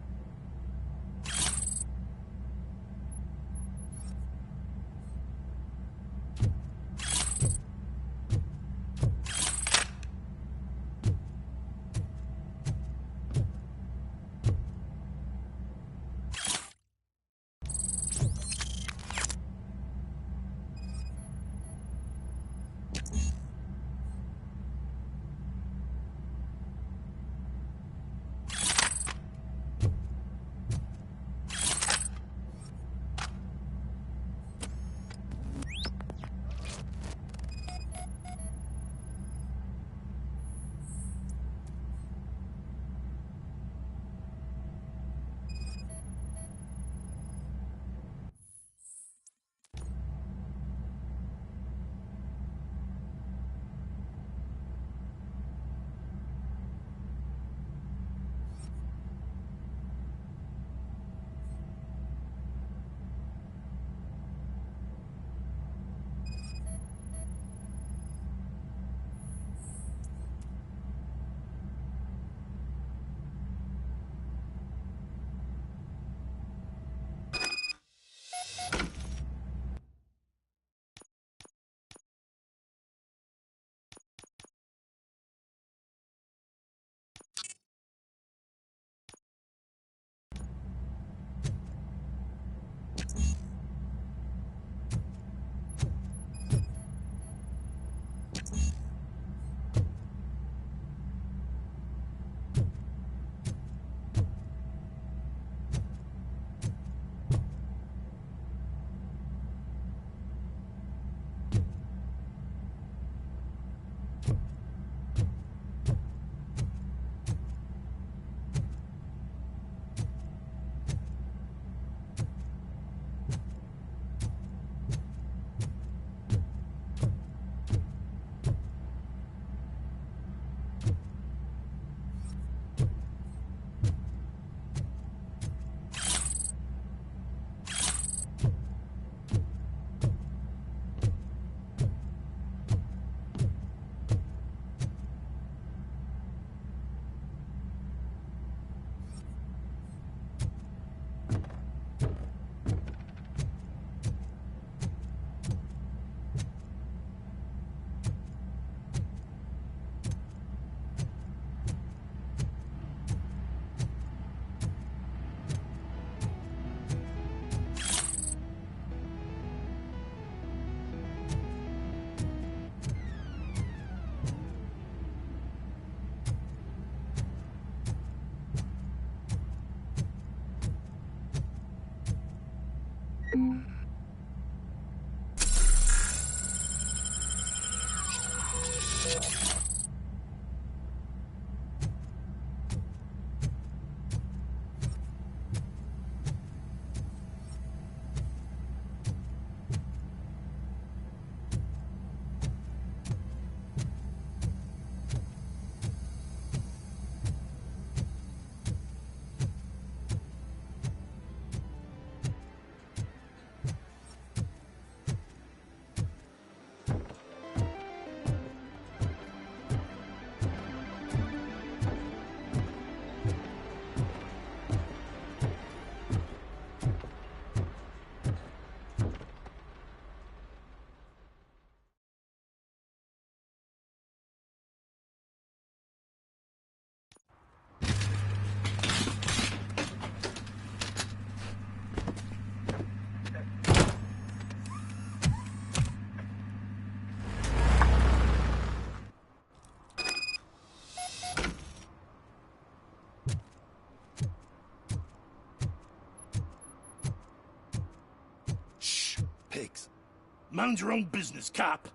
Speaker 15: Mind your own business, cop.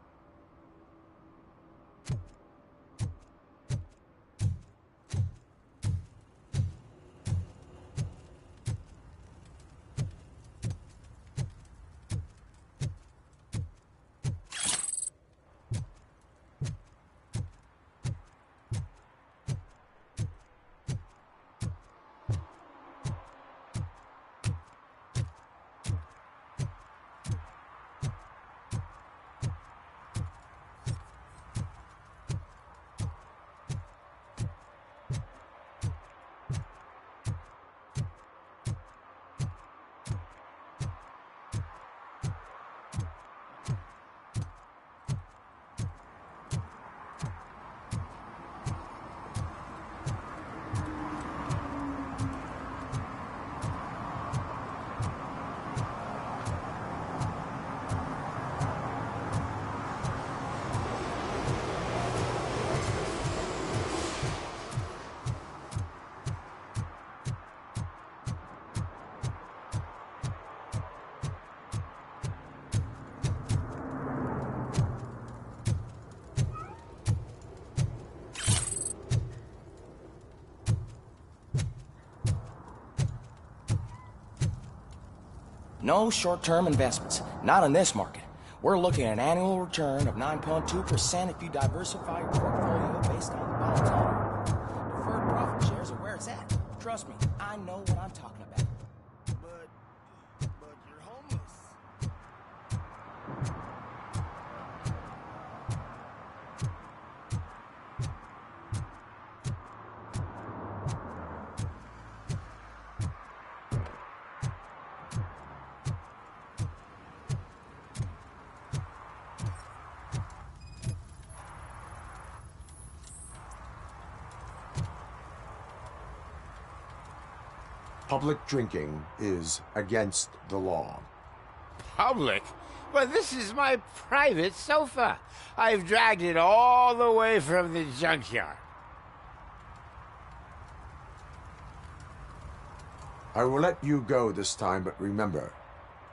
Speaker 3: No short-term investments. Not in this market. We're looking at an annual return of 9.2% if you diversify your portfolio based on the volatility. Deferred profit shares are where it's at. Trust me, I know what I'm talking about. But you're homeless.
Speaker 10: Public drinking is against the law.
Speaker 1: Public? But this is my private sofa. I've dragged it all the way from the junkyard.
Speaker 10: I will let you go this time, but remember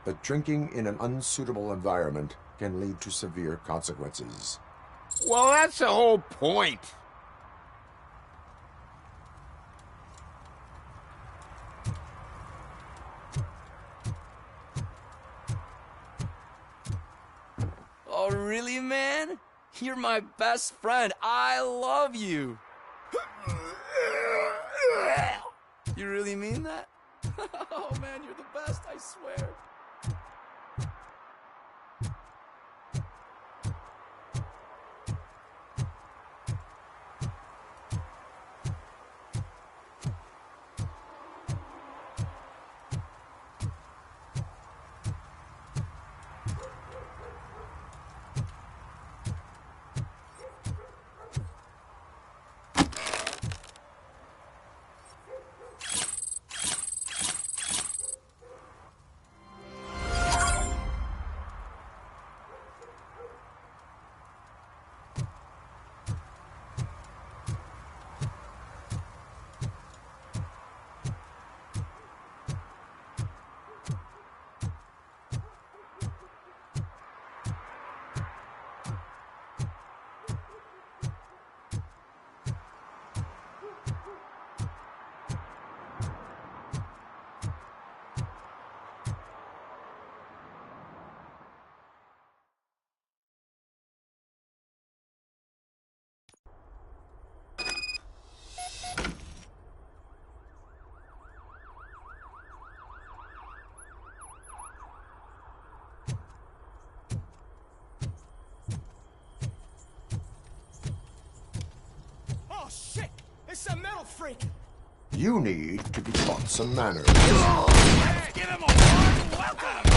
Speaker 10: that drinking in an unsuitable environment can lead to severe consequences.
Speaker 1: Well, that's the whole point.
Speaker 2: Oh, really, man? You're my best friend. I love you. You really mean that? Oh, man, you're the best, I swear.
Speaker 11: Oh, shit! It's a metal freak!
Speaker 10: You need to be taught some manners.
Speaker 11: Let's give him a warm welcome!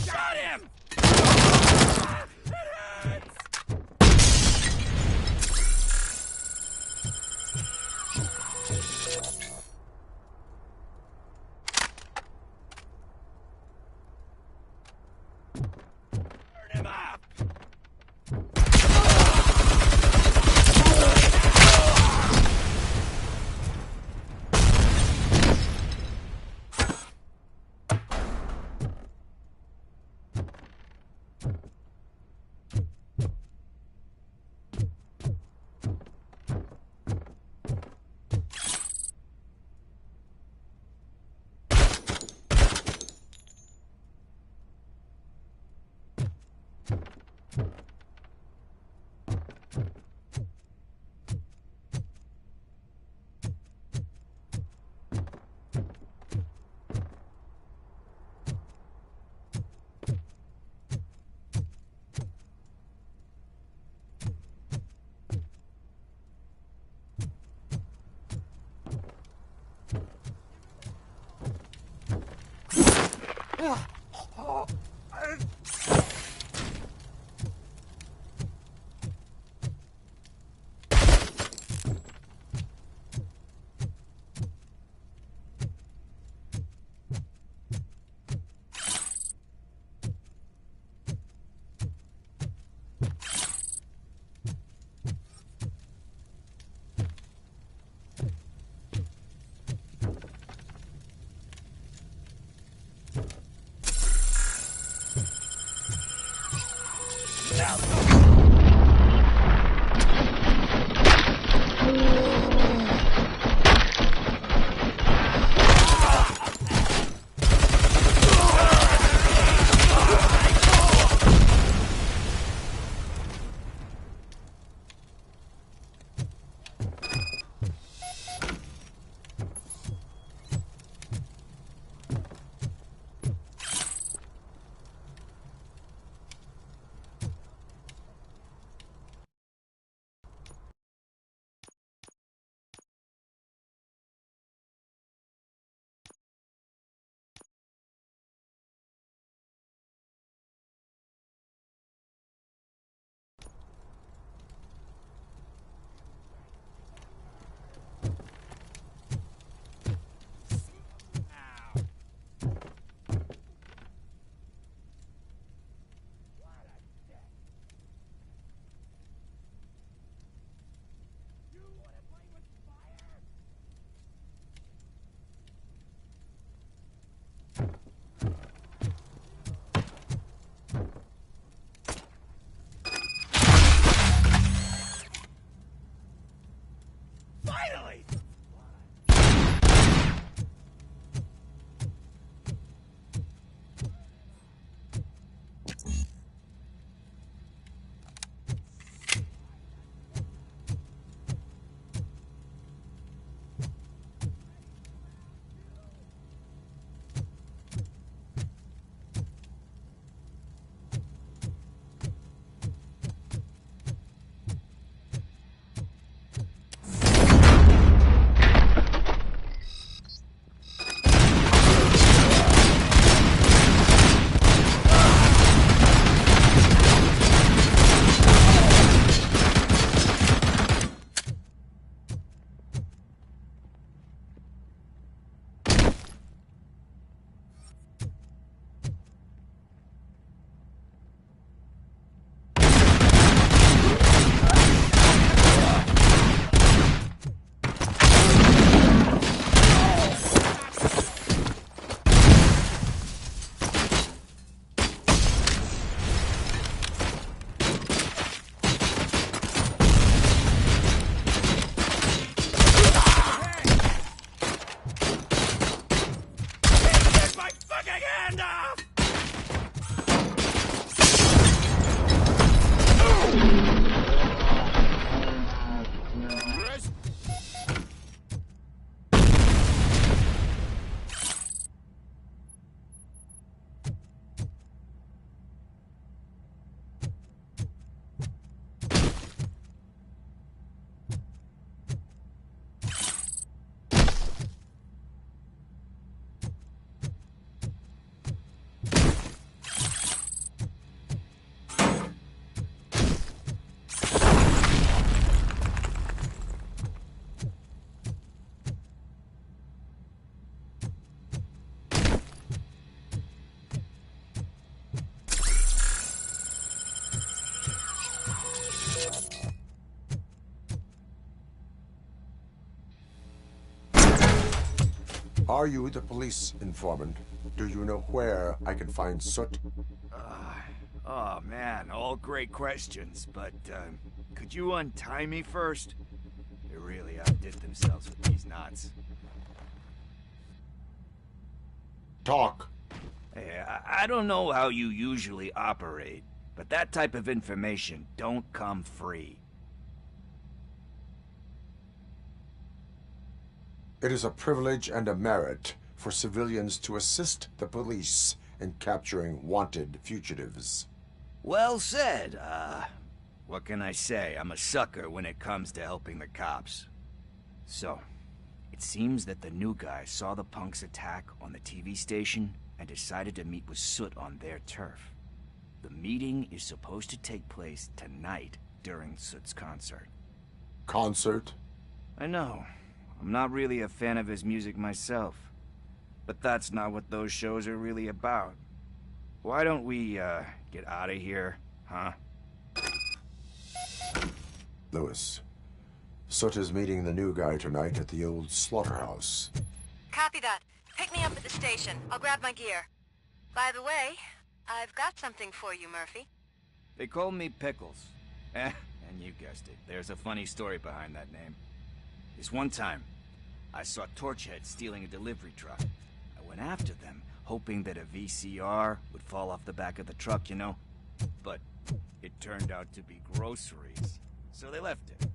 Speaker 15: Shot him! Burn him up!
Speaker 10: Are you the police informant? Do you know where I can find Soot?
Speaker 11: Oh man, all great questions, but could you untie me first? They really outdid themselves with these knots.
Speaker 10: Talk.
Speaker 11: Hey, I don't know how you usually operate, but that type of information don't come free.
Speaker 10: It is a privilege and a merit for civilians to assist the police in capturing wanted fugitives.
Speaker 11: Well said. What can I say? I'm a sucker when it comes to helping the cops. So, it seems that the new guy saw the punks attack on the TV station and decided to meet with Soot on their turf. The meeting is supposed to take place tonight during Soot's concert.
Speaker 10: Concert?
Speaker 11: I know. I'm not really a fan of his music myself. But that's not what those shows are really about. Why don't we, get out of here, huh?
Speaker 10: Lewis, Soot is meeting the new guy tonight at the old slaughterhouse.
Speaker 9: Copy that. Pick me up at the station. I'll grab my gear. By the way, I've got something for you, Murphy.
Speaker 11: They call me Pickles. And you guessed it. There's a funny story behind that name. This one time, I saw Torchhead stealing a delivery truck. I went after them, hoping that a VCR would fall off the back of the truck, you know? But it turned out to be groceries, so they left it.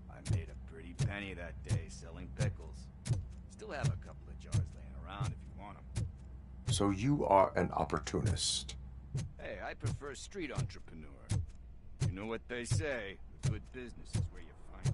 Speaker 11: I made a pretty penny that day selling pickles. Still have a couple of jars laying around if you want them.
Speaker 10: So you are an opportunist.
Speaker 11: Hey, I prefer street entrepreneur. You know what they say, a good business is where you find it.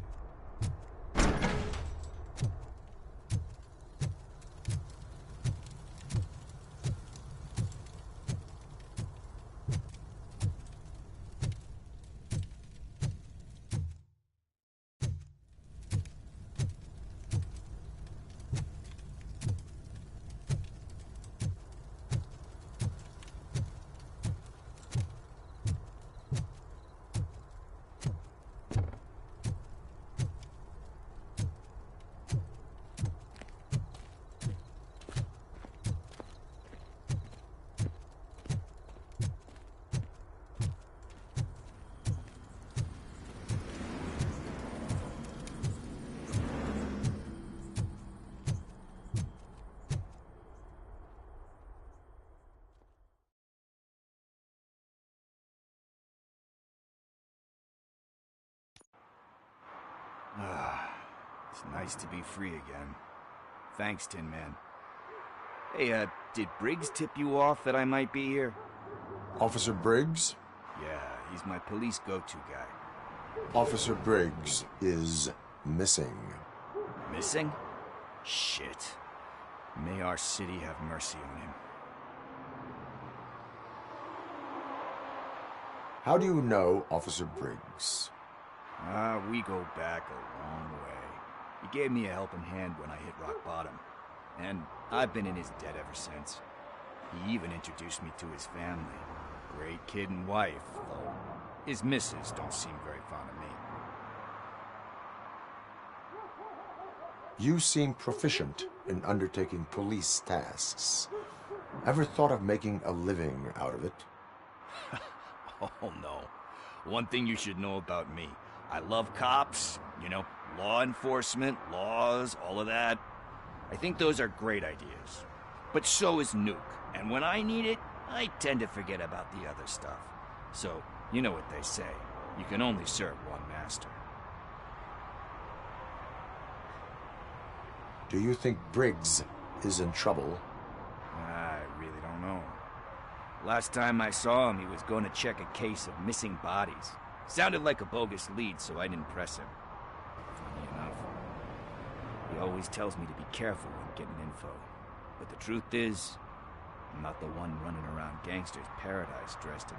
Speaker 11: It's nice to be free again. Thanks, Tin Man. Hey, did Briggs tip you off that I might be here?
Speaker 10: Officer Briggs?
Speaker 11: Yeah, he's my police go-to guy.
Speaker 10: Officer Briggs is missing.
Speaker 11: Missing? Shit. May our city have mercy on him.
Speaker 10: How do you know Officer Briggs?
Speaker 11: We go back a long way. He gave me a helping hand when I hit rock bottom. And I've been in his debt ever since. He even introduced me to his family. Great kid and wife, though his missus don't seem very fond of me.
Speaker 10: You seem proficient in undertaking police tasks. Ever thought of making a living out of it?
Speaker 11: Oh no. One thing you should know about me. I love cops, you know, law enforcement, laws, all of that. I think those are great ideas. But so is Nuke. And when I need it, I tend to forget about the other stuff. So, you know what they say. You can only serve one master.
Speaker 10: Do you think Briggs is in trouble?
Speaker 11: I really don't know. Last time I saw him, he was going to check a case of missing bodies. Sounded like a bogus lead, so I didn't press him. Funny enough. He always tells me to be careful when getting info. But the truth is, I'm not the one running around Gangster's Paradise dressed in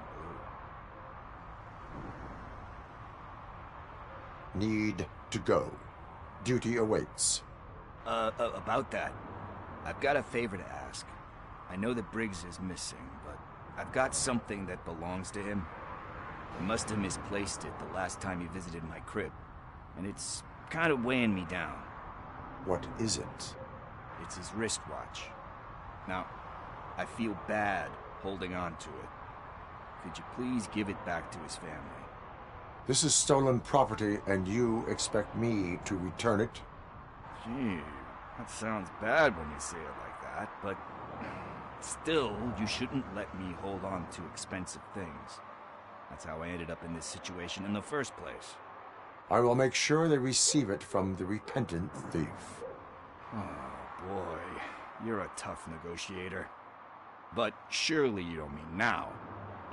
Speaker 11: blue.
Speaker 10: Need to go. Duty awaits.
Speaker 11: About that, I've got a favor to ask. I know that Briggs is missing, but I've got something that belongs to him. He must have misplaced it the last time he visited my crib, and it's kind of weighing me down.
Speaker 10: What is it?
Speaker 7: It's his wristwatch. Now, I feel bad holding on to it. Could you please give it back to his family?
Speaker 10: This is stolen property, and you expect me to return it?
Speaker 7: Gee, that sounds bad when you say it like that, but still, you shouldn't let me hold on to expensive things. That's how I ended up in this situation in the first place.
Speaker 10: I will make sure they receive it from the repentant thief.
Speaker 7: Oh, boy. You're a tough negotiator. But surely you don't mean now.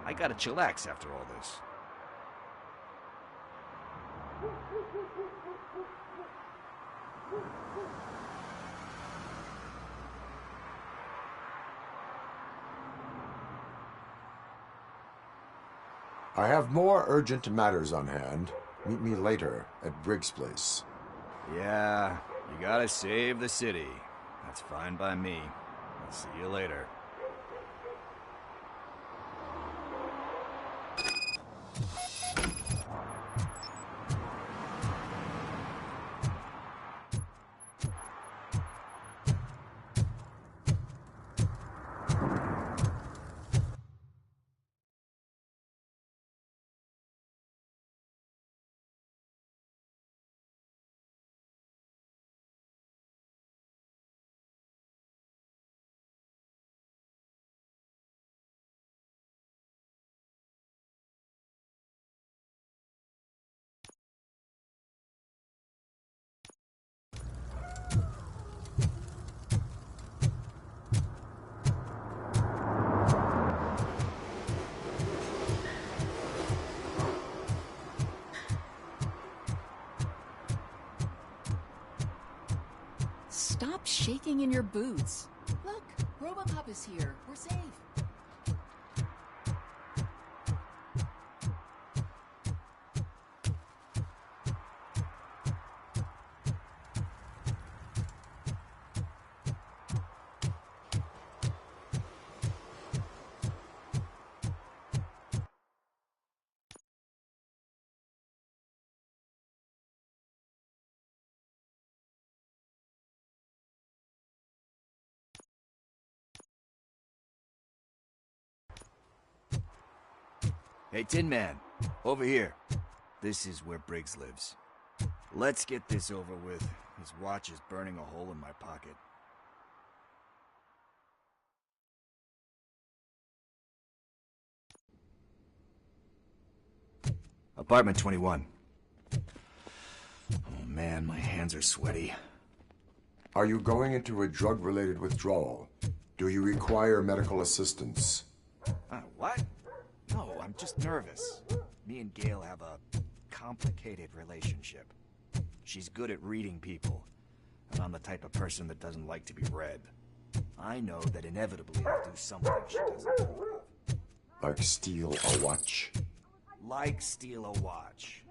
Speaker 7: I gotta chillax after all this.
Speaker 10: I have more urgent matters on hand. Meet me later at Briggs' place.
Speaker 7: Yeah, you gotta save the city. That's fine by me. I'll see you later.
Speaker 13: Stop shaking in your boots. Look, Robocop is here. We're safe.
Speaker 7: Hey, Tin Man, over here. This is where Briggs lives. Let's get this over with. His watch is burning a hole in my pocket. Apartment 21. Oh man, my hands are sweaty.
Speaker 10: Are you going into a drug-related withdrawal? Do you require medical assistance?
Speaker 7: What? No, I'm just nervous. Me and Gail have a complicated relationship. She's good at reading people, and I'm the type of person that doesn't like to be read. I know that inevitably I'll do something she doesn't approve of.
Speaker 10: Like steal a watch?
Speaker 7: Like steal a watch.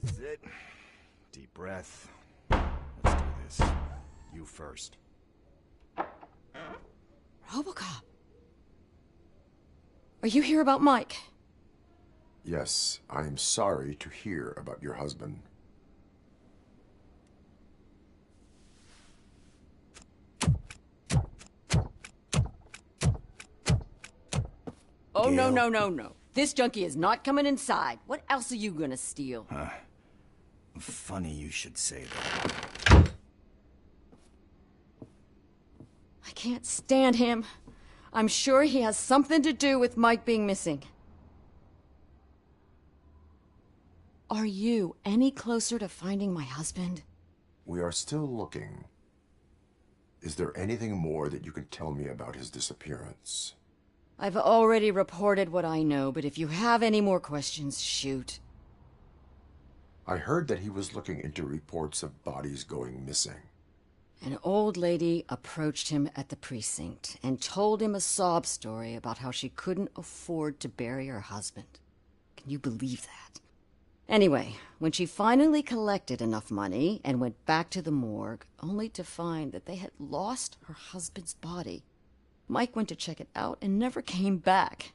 Speaker 7: This is it. Deep breath. Let's do this. You first.
Speaker 13: Robocop. Are you here about Mike?
Speaker 10: Yes, I am sorry to hear about your husband.
Speaker 22: Oh, no, no, no, no. This junkie is not coming inside. What else are you gonna steal?
Speaker 7: Funny you should say that.
Speaker 22: I can't stand him. I'm sure he has something to do with Mike being missing. Are you any closer to finding my husband?
Speaker 10: We are still looking. Is there anything more that you can tell me about his disappearance?
Speaker 22: I've already reported what I know, but if you have any more questions, shoot.
Speaker 10: I heard that he was looking into reports of bodies going missing.
Speaker 22: An old lady approached him at the precinct and told him a sob story about how she couldn't afford to bury her husband. Can you believe that? Anyway, when she finally collected enough money and went back to the morgue, only to find that they had lost her husband's body, Mike went to check it out and never came back.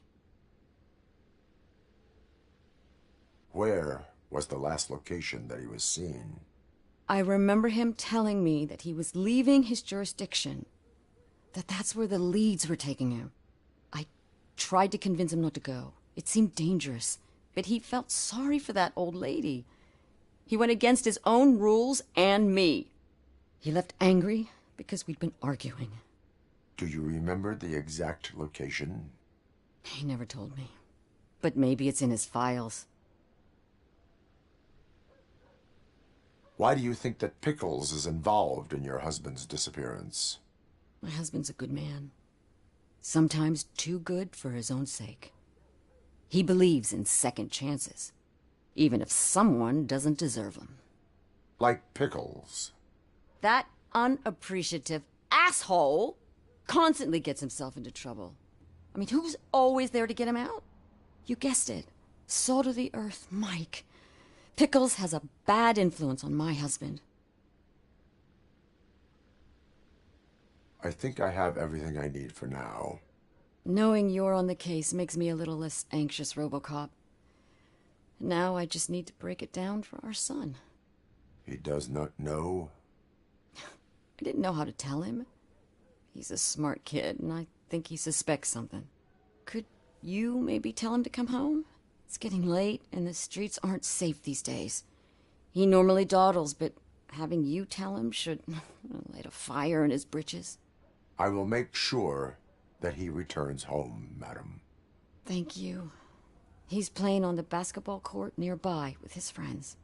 Speaker 10: Where was the last location that he was seen?
Speaker 22: I remember him telling me that he was leaving his jurisdiction, that's where the leads were taking him. I tried to convince him not to go. It seemed dangerous, but he felt sorry for that old lady. He went against his own rules and me. He left angry because we'd been arguing.
Speaker 10: Do you remember the exact location?
Speaker 22: He never told me, but maybe it's in his files.
Speaker 10: Why do you think that Pickles is involved in your husband's disappearance?
Speaker 22: My husband's a good man. Sometimes too good for his own sake. He believes in second chances, even if someone doesn't deserve them.
Speaker 10: Like Pickles.
Speaker 22: That unappreciative asshole constantly gets himself into trouble. I mean, who's always there to get him out? You guessed it. Salt of the earth, Mike. Pickles has a bad influence on my husband.
Speaker 10: I think I have everything I need for now.
Speaker 22: Knowing you're on the case makes me a little less anxious, Robocop. Now I just need to break it down for our son.
Speaker 10: He does not know?
Speaker 22: I didn't know how to tell him. He's a smart kid, and I think he suspects something. Could you maybe tell him to come home? It's getting late, and the streets aren't safe these days. He normally dawdles, but having you tell him should light a fire in his britches.
Speaker 10: I will make sure that he returns home, madam.
Speaker 22: Thank you. He's playing on the basketball court nearby with his friends.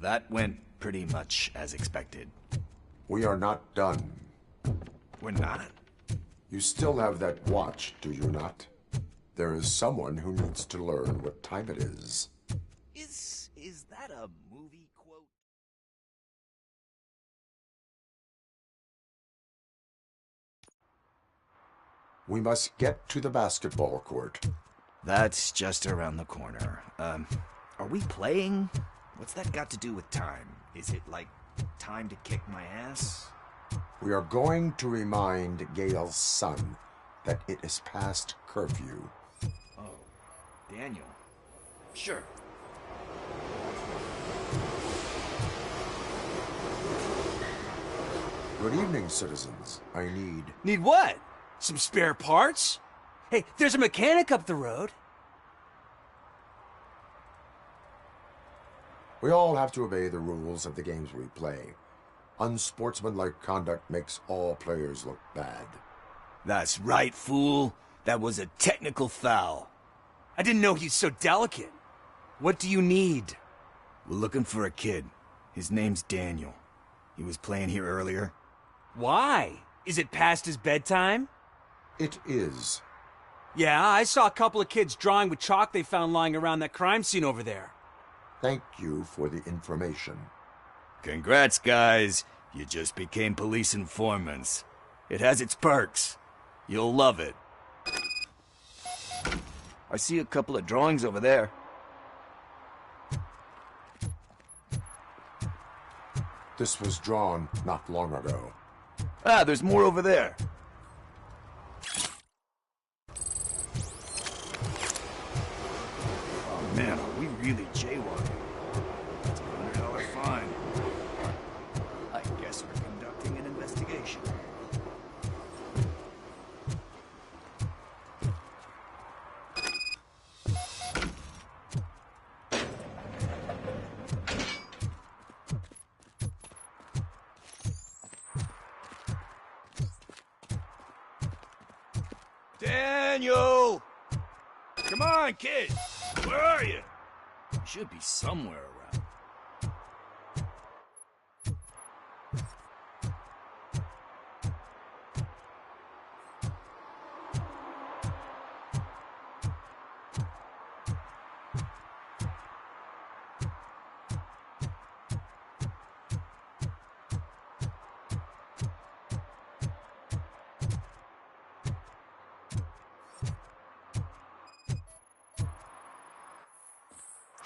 Speaker 7: That went pretty much as expected.
Speaker 10: We are not done.
Speaker 7: We're not?
Speaker 10: You still have that watch, do you not? There is someone who needs to learn what time it is.
Speaker 7: Is that a movie quote?
Speaker 10: We must get to the basketball court.
Speaker 7: That's just around the corner. Are we playing? What's that got to do with time? Is it like time to kick my ass?
Speaker 10: We are going to remind Gail's son that it is past curfew.
Speaker 7: Oh, Daniel. Sure.
Speaker 10: Good evening, citizens. I need...
Speaker 4: Need what? Some spare parts? Hey, there's a mechanic up the road.
Speaker 10: We all have to obey the rules of the games we play. Unsportsmanlike conduct makes all players look bad.
Speaker 4: That's right, fool. That was a technical foul. I didn't know he's so delicate. What do you need?
Speaker 7: We're looking for a kid. His name's Daniel. He was playing here earlier.
Speaker 4: Why? Is it past his bedtime?
Speaker 10: It is.
Speaker 4: Yeah, I saw a couple of kids drawing with chalk they found lying around that crime scene over there.
Speaker 10: Thank you for the information.
Speaker 7: Congrats, guys. You just became police informants. It has its perks. You'll love it. I see a couple of drawings over there.
Speaker 10: This was drawn not long ago.
Speaker 7: Ah, there's more over there. Oh man, are we really jaywalking? That's a $100 fine. I guess we're conducting an investigation. Daniel!
Speaker 17: Come on, kid. Where are you?
Speaker 7: You should be somewhere around.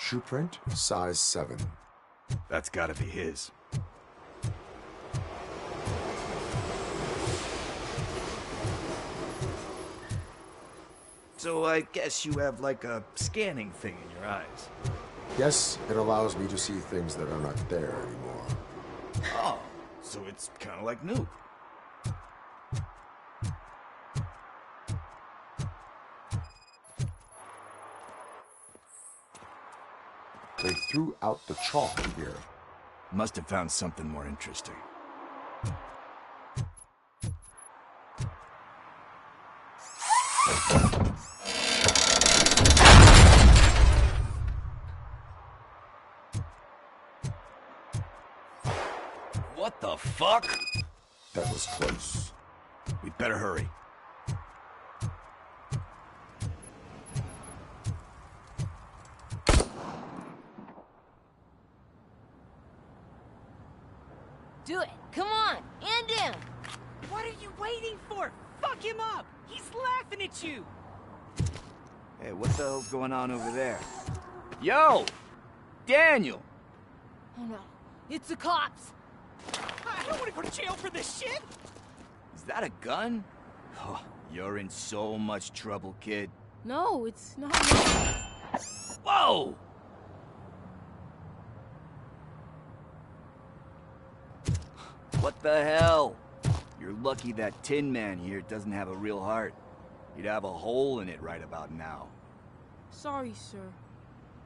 Speaker 10: Shoe print, size 7.
Speaker 7: That's gotta be his. So I guess you have like a scanning thing in your eyes.
Speaker 10: Yes, it allows me to see things that are not there anymore.
Speaker 7: Oh, so it's kind of like new.
Speaker 10: They threw out the chalk here.
Speaker 7: Must have found something more interesting. What the fuck?
Speaker 10: That was close.
Speaker 7: We better hurry.
Speaker 9: Do it. Come on. And in.
Speaker 12: What are you waiting for? Fuck him up! He's laughing at you!
Speaker 7: Hey, what the hell's going on over there? Yo! Daniel!
Speaker 9: Oh no. It's the cops.
Speaker 12: I don't want to go to jail for this shit!
Speaker 7: Is that a gun? Oh, you're in so much trouble, kid.
Speaker 9: No, it's not.
Speaker 7: Whoa! What the hell? You're lucky that Tin Man here doesn't have a real heart. He'd have a hole in it right about now.
Speaker 14: Sorry, sir.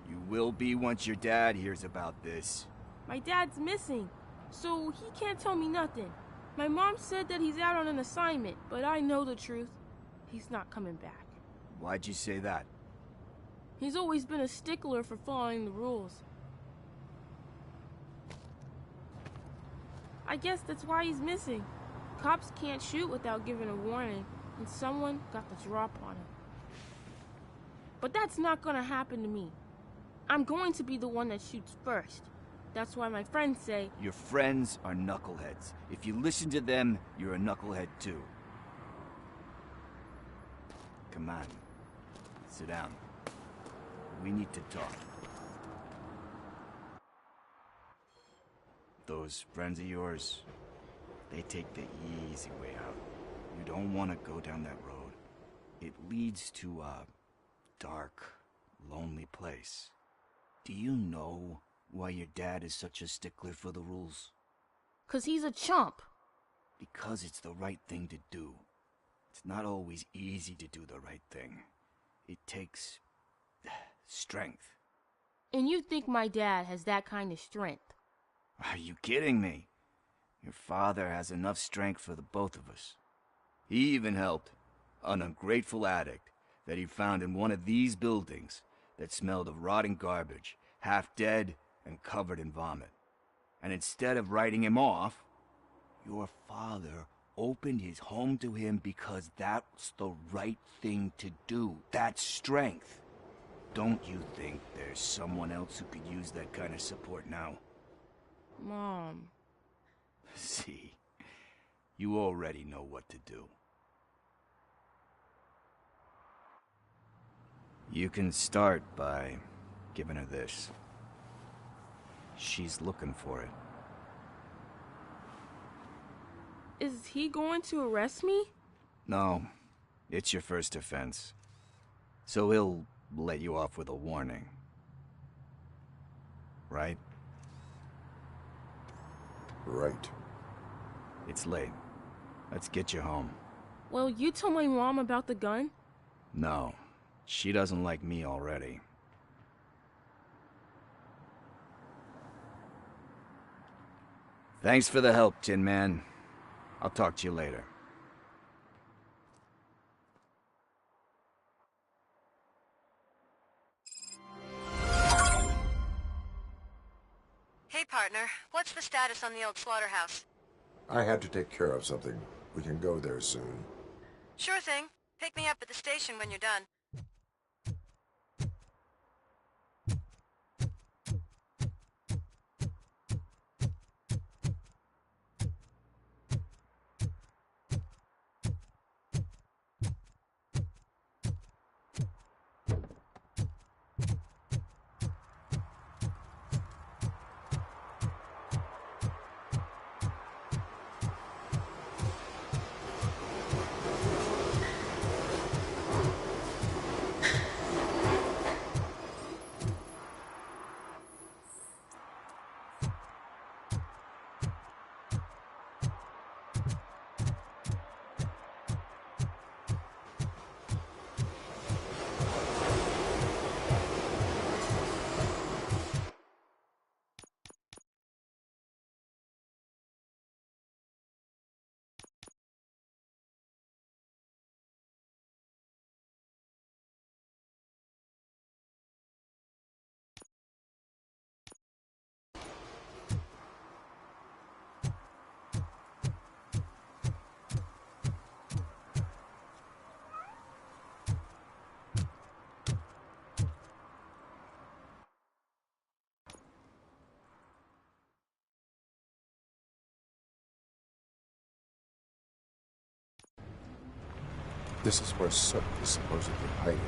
Speaker 7: You will be once your dad hears about this.
Speaker 14: My dad's missing, so he can't tell me nothing. My mom said that he's out on an assignment, but I know the truth. He's not coming back.
Speaker 7: Why'd you say that?
Speaker 14: He's always been a stickler for following the rules. I guess that's why he's missing. Cops can't shoot without giving a warning, and someone got the drop on him. But that's not gonna happen to me. I'm going to be the one that shoots first. That's why my friends say...
Speaker 7: Your friends are knuckleheads. If you listen to them, you're a knucklehead too. Come on. Sit down. We need to talk. Those friends of yours, they take the easy way out. You don't want to go down that road. It leads to a dark, lonely place. Do you know why your dad is such a stickler for the rules?
Speaker 14: 'Cause he's a chump.
Speaker 7: Because it's the right thing to do. It's not always easy to do the right thing. It takes strength.
Speaker 14: And you think my dad has that kind of strength?
Speaker 7: Are you kidding me? Your father has enough strength for the both of us. He even helped an ungrateful addict that he found in one of these buildings that smelled of rotting garbage, half dead and covered in vomit. And instead of writing him off, your father opened his home to him because that's the right thing to do. That's strength. Don't you think there's someone else who could use that kind of support now?
Speaker 14: Mom.
Speaker 7: See, you already know what to do. You can start by giving her this. She's looking for it.
Speaker 14: Is he going to arrest me?
Speaker 7: No, it's your first offense. So he'll let you off with a warning. Right?
Speaker 10: Right.
Speaker 7: It's late. Let's get you home.
Speaker 14: Well, you told my mom about the gun?
Speaker 7: No, she doesn't like me already. Thanks for the help, Tin Man. I'll talk to you later.
Speaker 9: Hey, partner. What's the status on the old slaughterhouse?
Speaker 10: I had to take care of something. We can go there soon.
Speaker 9: Sure thing. Pick me up at the station when you're done.
Speaker 10: This is where Soot is supposedly hiding.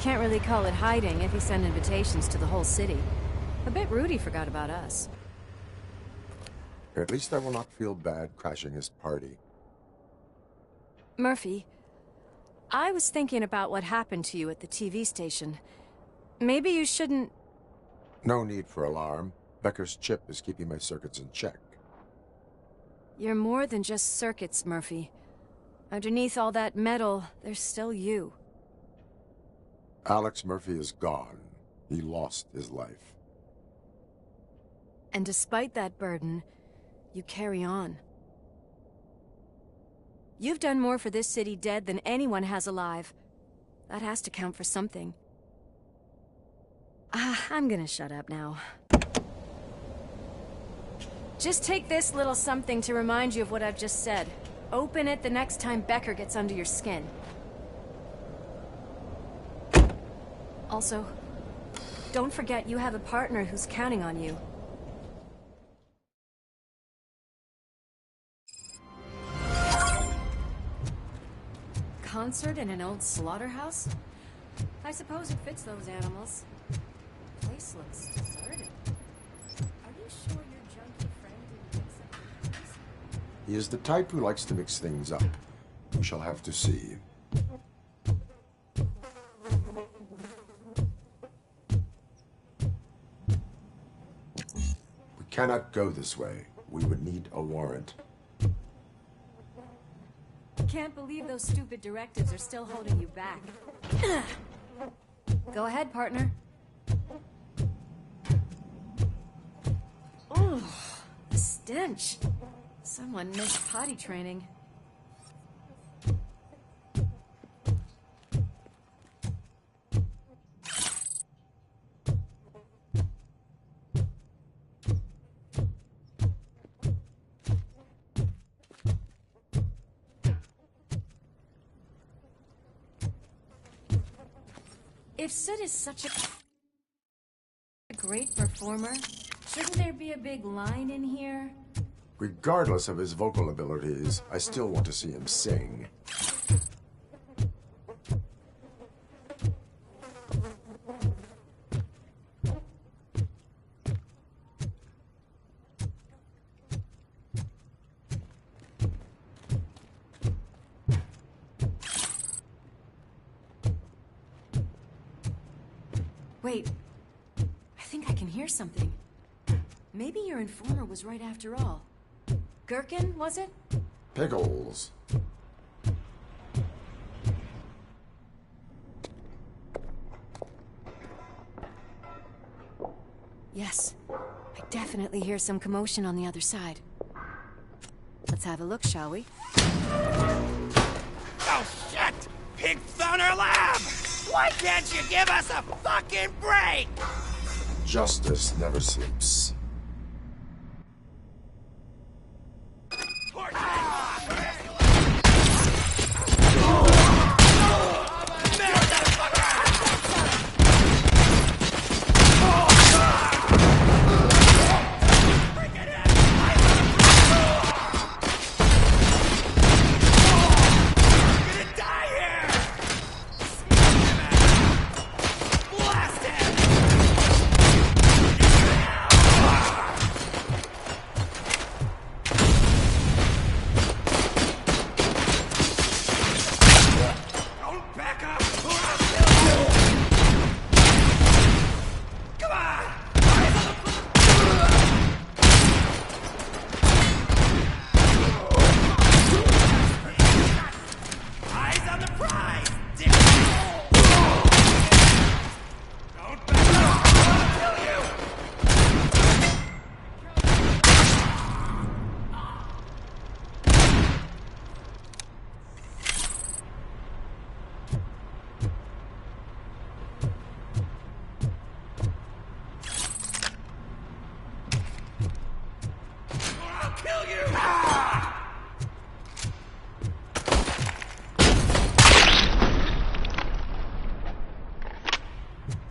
Speaker 9: Can't really call it hiding if he sent invitations to the whole city. A bit rude he forgot about us.
Speaker 10: At least I will not feel bad crashing his party.
Speaker 9: Murphy, I was thinking about what happened to you at the TV station. Maybe you shouldn't...
Speaker 10: No need for alarm. Becker's chip is keeping my circuits in check.
Speaker 9: You're more than just circuits, Murphy. Underneath all that metal, there's still you.
Speaker 10: Alex Murphy is gone. He lost his life.
Speaker 9: And despite that burden, you carry on. You've done more for this city dead than anyone has alive. That has to count for something. I'm gonna shut up now. Just take this little something to remind you of what I've just said. Open it the next time Becker gets under your skin. Also, don't forget you have a partner who's counting on you. Concert in an old slaughterhouse? I suppose it fits those animals. Place looks deserted. Are you sure your junkie friend didn't mix up the place?
Speaker 10: He is the type who likes to mix things up. We shall have to see. We cannot go this way. We would need a warrant.
Speaker 9: Can't believe those stupid directives are still holding you back. Go ahead, partner. Ooh, the stench. Someone missed potty training. If Sid is such a great performer, shouldn't there be a big line in here?
Speaker 10: Regardless of his vocal abilities, I still want to see him sing.
Speaker 9: Wait, I think I can hear something. Maybe your informer was right after all. Gherkin, was it?
Speaker 10: Pickles.
Speaker 9: Yes, I definitely hear some commotion on the other side. Let's have a look, shall we?
Speaker 11: Oh, shit! Pig found our lab! Why can't you give us a fucking break?
Speaker 10: Justice never sleeps.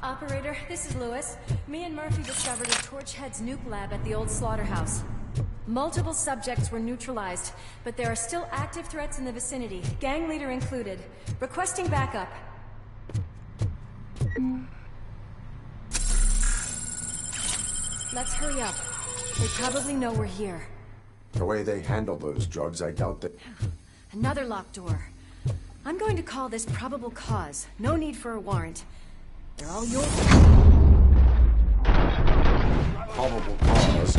Speaker 9: Operator, this is Lewis. Me and Murphy discovered a Torchhead's nuke lab at the old slaughterhouse. Multiple subjects were neutralized, but there are still active threats in the vicinity, gang leader included. Requesting backup. Let's hurry up. They probably know we're here.
Speaker 10: The way they handle those drugs, I doubt that...
Speaker 9: Another locked door. I'm going to call this probable cause. No need for a warrant. They're all yours.
Speaker 10: Probable cause.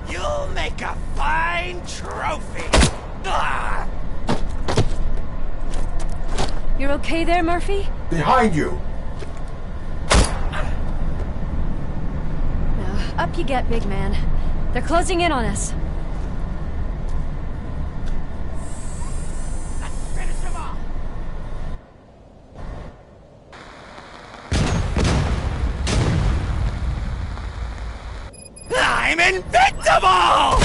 Speaker 11: You'll make a fine trophy. Ah!
Speaker 9: You're okay there, Murphy?
Speaker 10: Behind you!
Speaker 9: Up you get, big man. They're closing in on us.
Speaker 11: I'm invincible!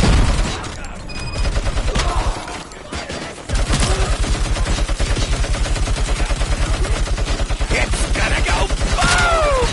Speaker 11: It's gonna go boom!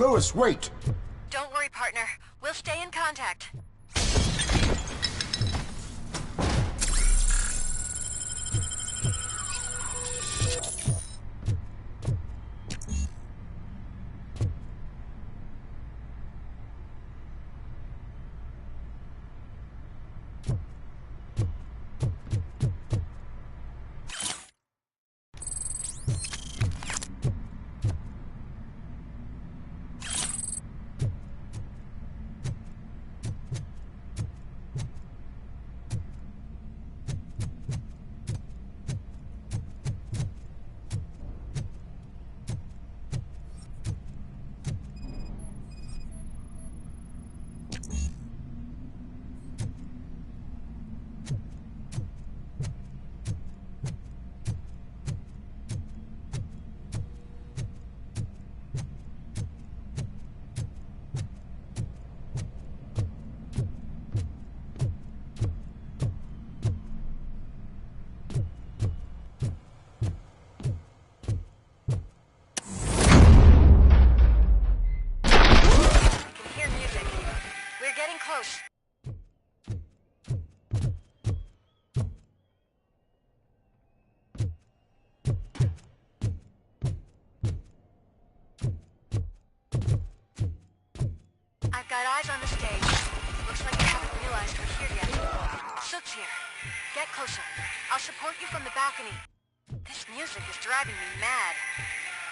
Speaker 10: Lewis, wait!
Speaker 9: Don't worry, partner. We'll stay in contact. I've got eyes on the stage. Looks like you haven't realized we're here yet. Sook's here. Get closer. I'll support you from the balcony. This music is driving me mad.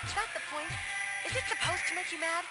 Speaker 9: Is that the point? Is it supposed to make you mad?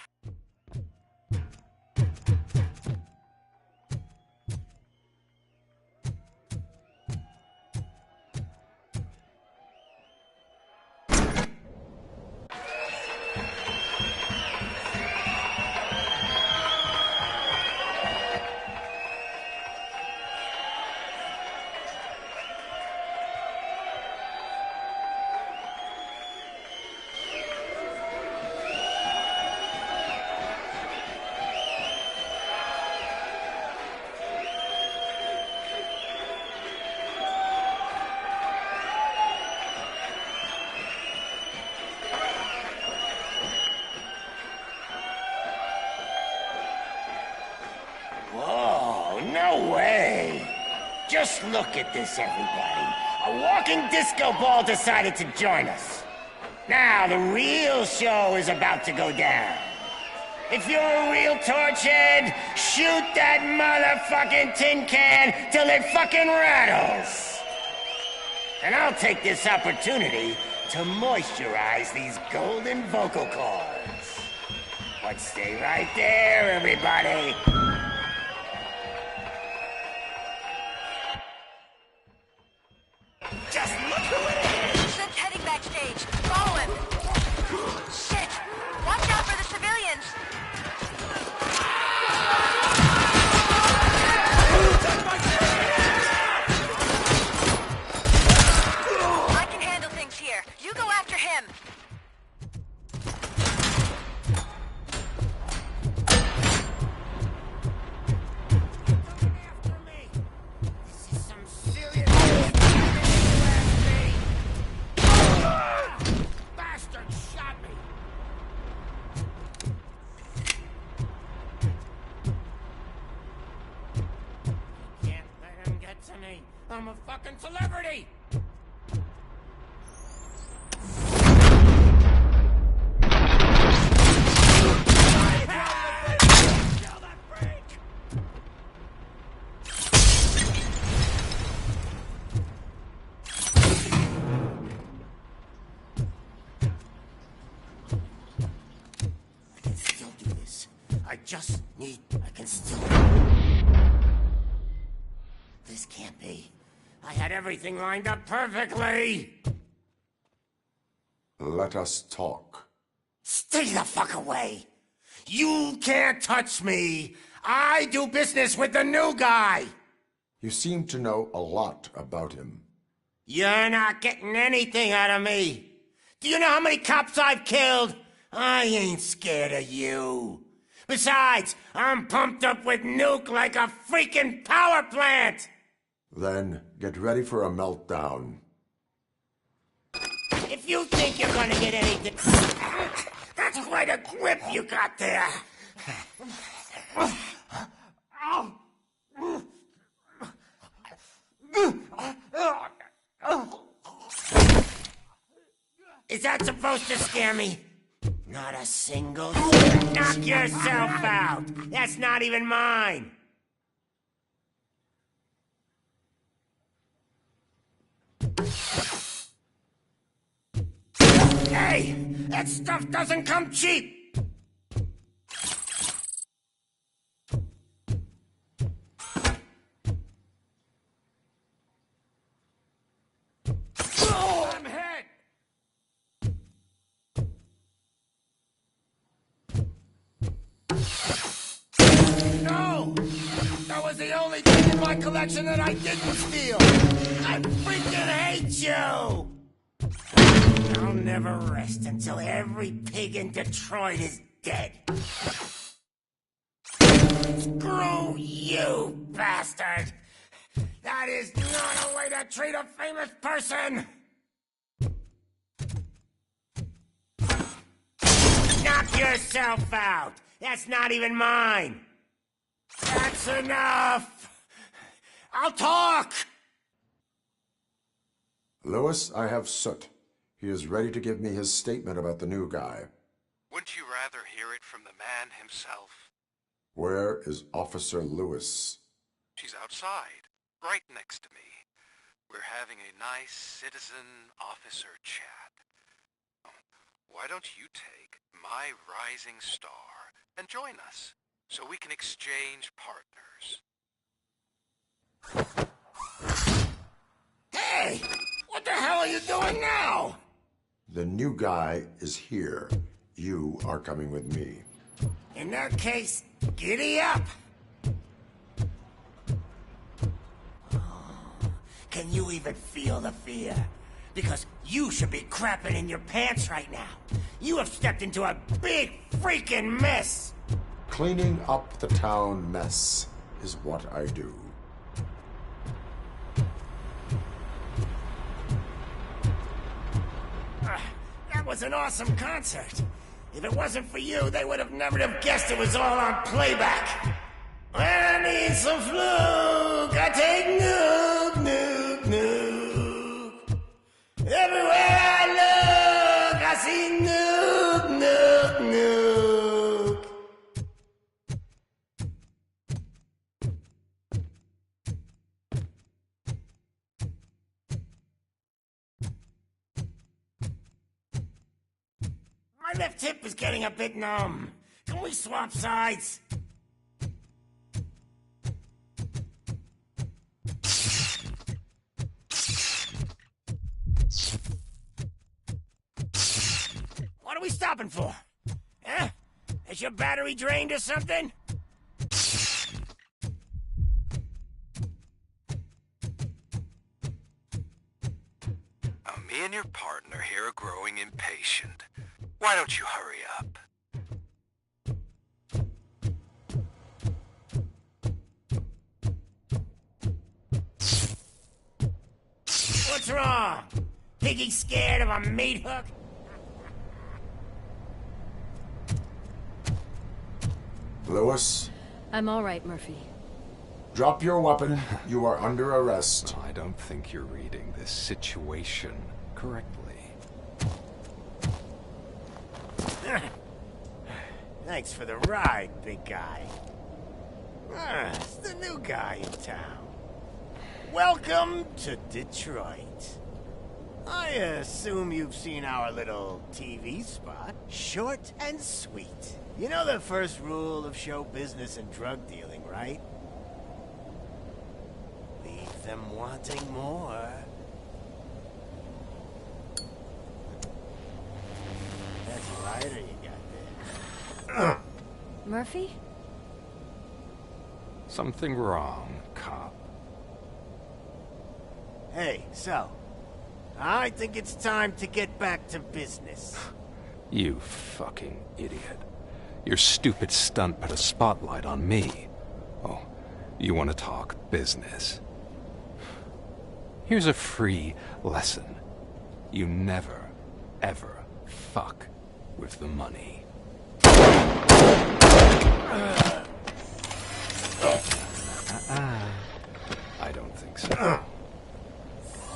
Speaker 11: Whoa, no way! Just look at this, everybody. A walking disco ball decided to join us. Now, the real show is about to go down. If you're a real torchhead, shoot that motherfucking tin can till it fucking rattles. And I'll take this opportunity to moisturize these golden vocal cords. But stay right there, everybody. Just look who it is!
Speaker 9: Sook's heading backstage. Follow him. Shit! Watch out for the civilians! I can handle things here. You go after him.
Speaker 11: I'm a fucking celebrity! I can still... This can't be. I had everything lined up perfectly!
Speaker 10: Let us talk.
Speaker 11: Stay the fuck away! You can't touch me! I do business with the new guy!
Speaker 10: You seem to know a lot about him.
Speaker 11: You're not getting anything out of me! Do you know how many cops I've killed? I ain't scared of you. Besides, I'm pumped up with nuke like a freaking power plant!
Speaker 10: Then get ready for a meltdown.
Speaker 11: If you think you're gonna get anything... That's quite a grip you got there. Is that supposed to scare me? Not a single... Knock yourself out! That's not even mine! Hey! That stuff doesn't come cheap! I'm hit! No! That was the only thing in my collection that I didn't steal! I freaking hate you! I'll never rest until every pig in Detroit is dead. Screw you, bastard! That is not a way to treat a famous person! Knock yourself out! That's not even mine! That's enough! I'll talk!
Speaker 10: Lewis, I have Soot. He is ready to give me his statement about the new guy.
Speaker 16: Wouldn't you rather hear it from the man himself?
Speaker 10: Where is Officer Lewis?
Speaker 16: She's outside, right next to me. We're having a nice citizen-officer chat. Why don't you take my rising star and join us, so we can exchange partners?
Speaker 11: Hey! What the hell are you doing now?
Speaker 10: The new guy is here. You are coming with me.
Speaker 11: In that case, giddy up! Can you even feel the fear? Because you should be crapping in your pants right now. You have stepped into a big freaking mess!
Speaker 10: Cleaning up the town mess is what I do.
Speaker 11: That was an awesome concert. If it wasn't for you, they would have never have guessed it was all on playback. When I need some fluke, I take nuke, nuke, nuke. Everywhere I look, I see nuke, nuke, nuke. My left hip is getting a bit numb. Can we swap sides? What are we stopping for? Huh? Is your battery drained or something?
Speaker 16: Me and your partner here are growing impatient. Why don't you hurry up?
Speaker 11: What's wrong? Piggy scared of a meat hook?
Speaker 10: Lewis?
Speaker 22: I'm all right, Murphy.
Speaker 10: Drop your weapon. You are under arrest.
Speaker 21: I don't think you're reading this situation correctly.
Speaker 11: Thanks for the ride, big guy. It's the new guy in town. Welcome to Detroit. I assume you've seen our little TV spot. Short and sweet. You know the first rule of show business and drug dealing, right? Leave them wanting more. That's a lighter you got there.
Speaker 22: Murphy?
Speaker 21: Something wrong, cop.
Speaker 11: Hey, so, I think it's time to get back to business.
Speaker 21: You fucking idiot. Your stupid stunt put a spotlight on me. Oh, you want to talk business? Here's a free lesson. You never, ever fuck with the money. I don't think so.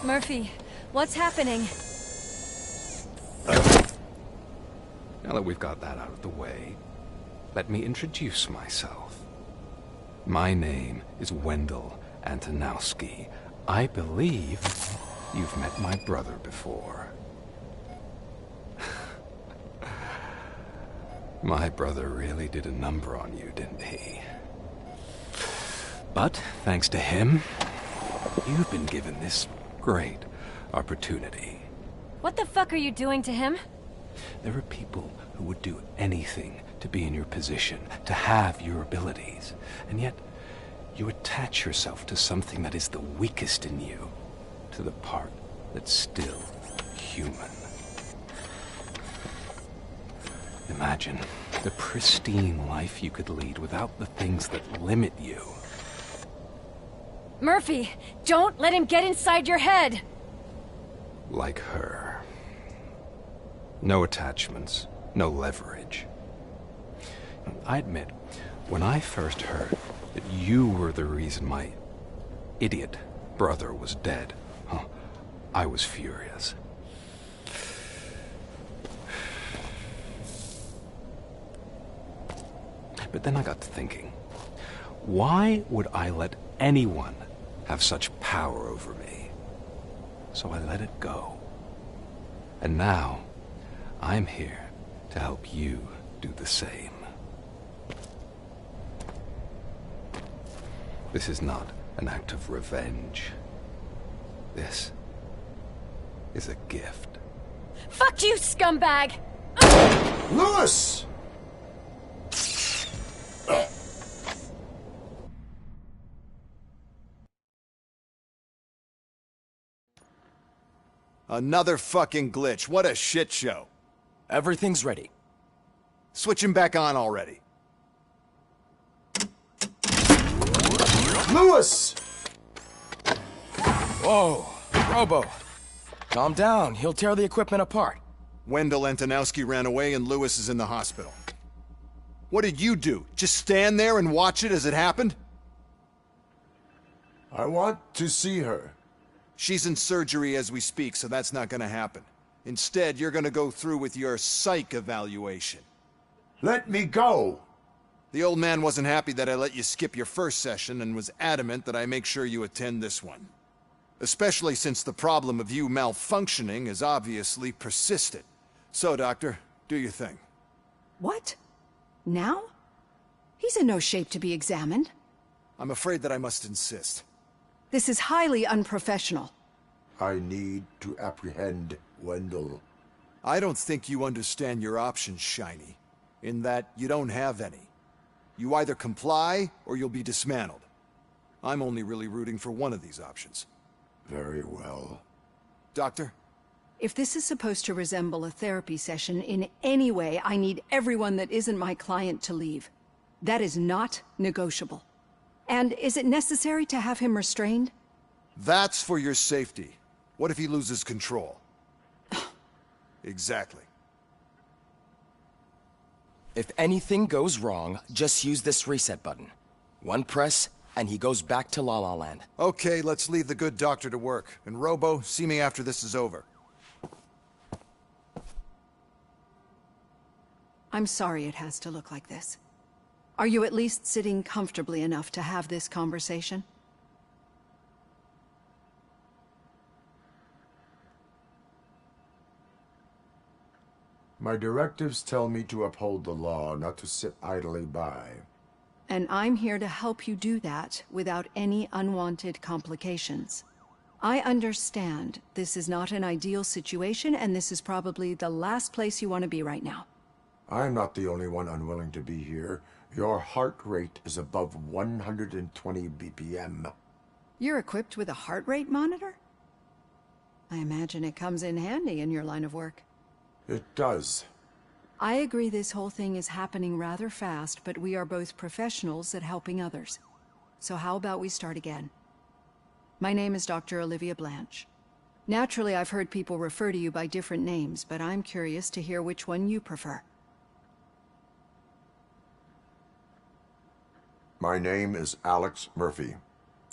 Speaker 6: Murphy, what's happening?
Speaker 21: Now that we've got that out of the way, let me introduce myself. My name is Wendell Antonowski. I believe you've met my brother before. My brother really did a number on you, didn't he? But, thanks to him, you've been given this great opportunity.
Speaker 6: What the fuck are you doing to him?
Speaker 21: There are people who would do anything to be in your position, to have your abilities, and yet you attach yourself to something that is the weakest in you, to the part that's still human. Imagine the pristine life you could lead without the things that limit you.
Speaker 6: Murphy, don't let him get inside your head!
Speaker 21: Like her. No attachments, no leverage. I admit, when I first heard that you were the reason my idiot brother was dead, I was furious. But then I got to thinking, why would I let anyone have such power over me? So I let it go. And now, I'm here to help you do the same. This is not an act of revenge. This is a gift.
Speaker 6: Fuck you, scumbag!
Speaker 10: Lewis!
Speaker 7: Another fucking glitch. What a shit show.
Speaker 3: Everything's ready.
Speaker 7: Switch him back on already.
Speaker 10: Lewis!
Speaker 3: Whoa, Robo. Calm down. He'll tear the equipment apart.
Speaker 7: Wendell Antonowski ran away and Lewis is in the hospital. What did you do? Just stand there and watch it as it happened?
Speaker 10: I want to see her.
Speaker 7: She's in surgery as we speak, so that's not gonna happen. Instead, you're gonna go through with your psych evaluation.
Speaker 10: Let me go!
Speaker 7: The old man wasn't happy that I let you skip your first session and was adamant that I make sure you attend this one. Especially since the problem of you malfunctioning is obviously persistent. So, Doctor, do your thing.
Speaker 8: What? Now? He's in no shape to be examined.
Speaker 7: I'm afraid that I must insist.
Speaker 8: This is highly unprofessional.
Speaker 10: I need to apprehend Wendell.
Speaker 7: I don't think you understand your options, Shiny. In that you don't have any. You either comply, or you'll be dismantled. I'm only really rooting for one of these options.
Speaker 10: Very well.
Speaker 7: Doctor?
Speaker 8: If this is supposed to resemble a therapy session in any way, I need everyone that isn't my client to leave. That is not negotiable. And is it necessary to have him restrained?
Speaker 7: That's for your safety. What if he loses control? Exactly.
Speaker 3: If anything goes wrong, just use this reset button. One press, and he goes back to La La Land.
Speaker 7: Okay, let's leave the good doctor to work. And Robo, see me after this is over.
Speaker 8: I'm sorry it has to look like this. Are you at least sitting comfortably enough to have this conversation?
Speaker 10: My directives tell me to uphold the law, not to sit idly by.
Speaker 8: And I'm here to help you do that without any unwanted complications. I understand this is not an ideal situation, and this is probably the last place you want to be right now.
Speaker 10: I'm not the only one unwilling to be here. Your heart rate is above 120 BPM.
Speaker 8: You're equipped with a heart rate monitor? I imagine it comes in handy in your line of work.
Speaker 10: It does.
Speaker 8: I agree this whole thing is happening rather fast, but we are both professionals at helping others. So how about we start again? My name is Dr. Olivia Blanche. Naturally, I've heard people refer to you by different names, but I'm curious to hear which one you prefer.
Speaker 10: My name is Alex Murphy.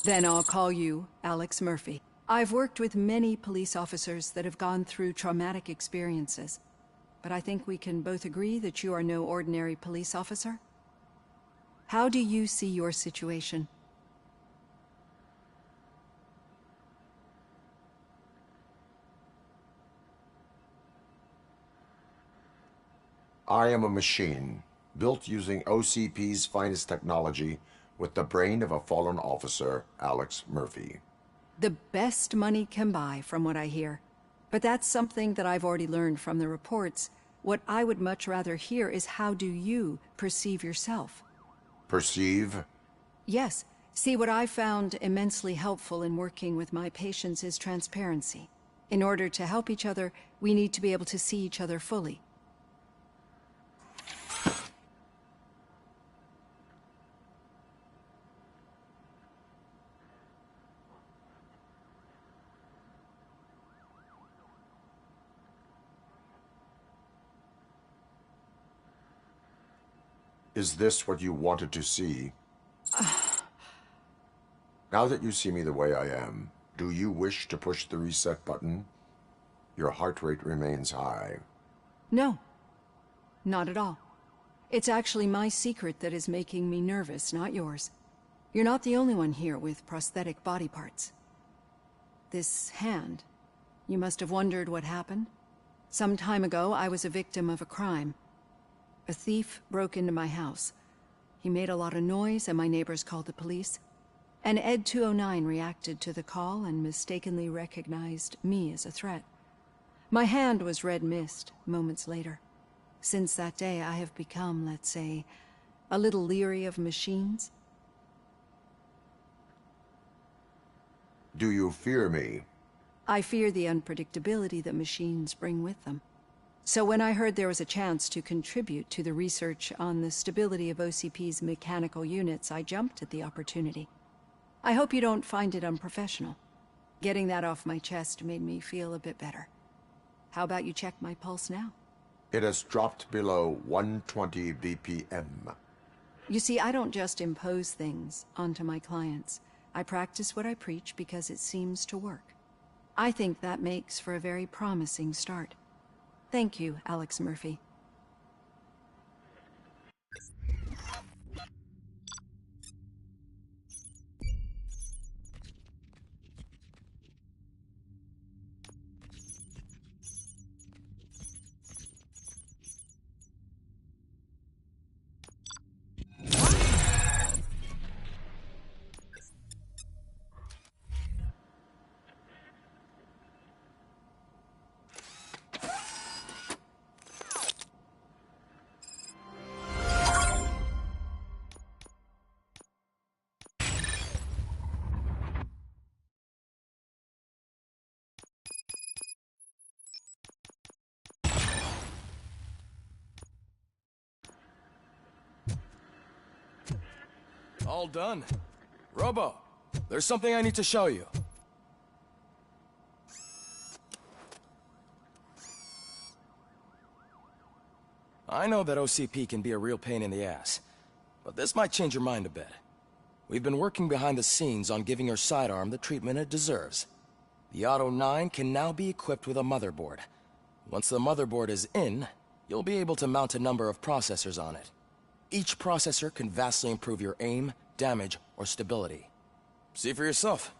Speaker 8: Then I'll call you Alex Murphy. I've worked with many police officers that have gone through traumatic experiences, but I think we can both agree that you are no ordinary police officer. How do you see your situation?
Speaker 10: I am a machine, built using OCP's finest technology with the brain of a fallen officer, Alex Murphy.
Speaker 8: The best money can buy, from what I hear. But that's something that I've already learned from the reports. What I would much rather hear is how do you perceive yourself?
Speaker 10: Perceive?
Speaker 8: Yes. See, what I found immensely helpful in working with my patients is transparency. In order to help each other, we need to be able to see each other fully.
Speaker 10: Is this what you wanted to see? Now that you see me the way I am, do you wish to push the reset button? Your heart rate remains high.
Speaker 8: No. Not at all. It's actually my secret that is making me nervous, not yours. You're not the only one here with prosthetic body parts. This hand, you must have wondered what happened. Some time ago, I was a victim of a crime. A thief broke into my house. He made a lot of noise and my neighbors called the police. And Ed 209 reacted to the call and mistakenly recognized me as a threat. My hand was red mist moments later. Since that day, I have become, let's say, a little leery of machines.
Speaker 10: Do you fear me?
Speaker 8: I fear the unpredictability that machines bring with them. So when I heard there was a chance to contribute to the research on the stability of OCP's mechanical units, I jumped at the opportunity. I hope you don't find it unprofessional. Getting that off my chest made me feel a bit better. How about you check my pulse now?
Speaker 10: It has dropped below 120 BPM.
Speaker 8: You see, I don't just impose things onto my clients. I practice what I preach because it seems to work. I think that makes for a very promising start. Thank you, Alex Murphy.
Speaker 3: All done. Robo, there's something I need to show you. I know that OCP can be a real pain in the ass, but this might change your mind a bit. We've been working behind the scenes on giving your sidearm the treatment it deserves. The Auto 9 can now be equipped with a motherboard. Once the motherboard is in, you'll be able to mount a number of processors on it. Each processor can vastly improve your aim, damage, or stability. See for yourself.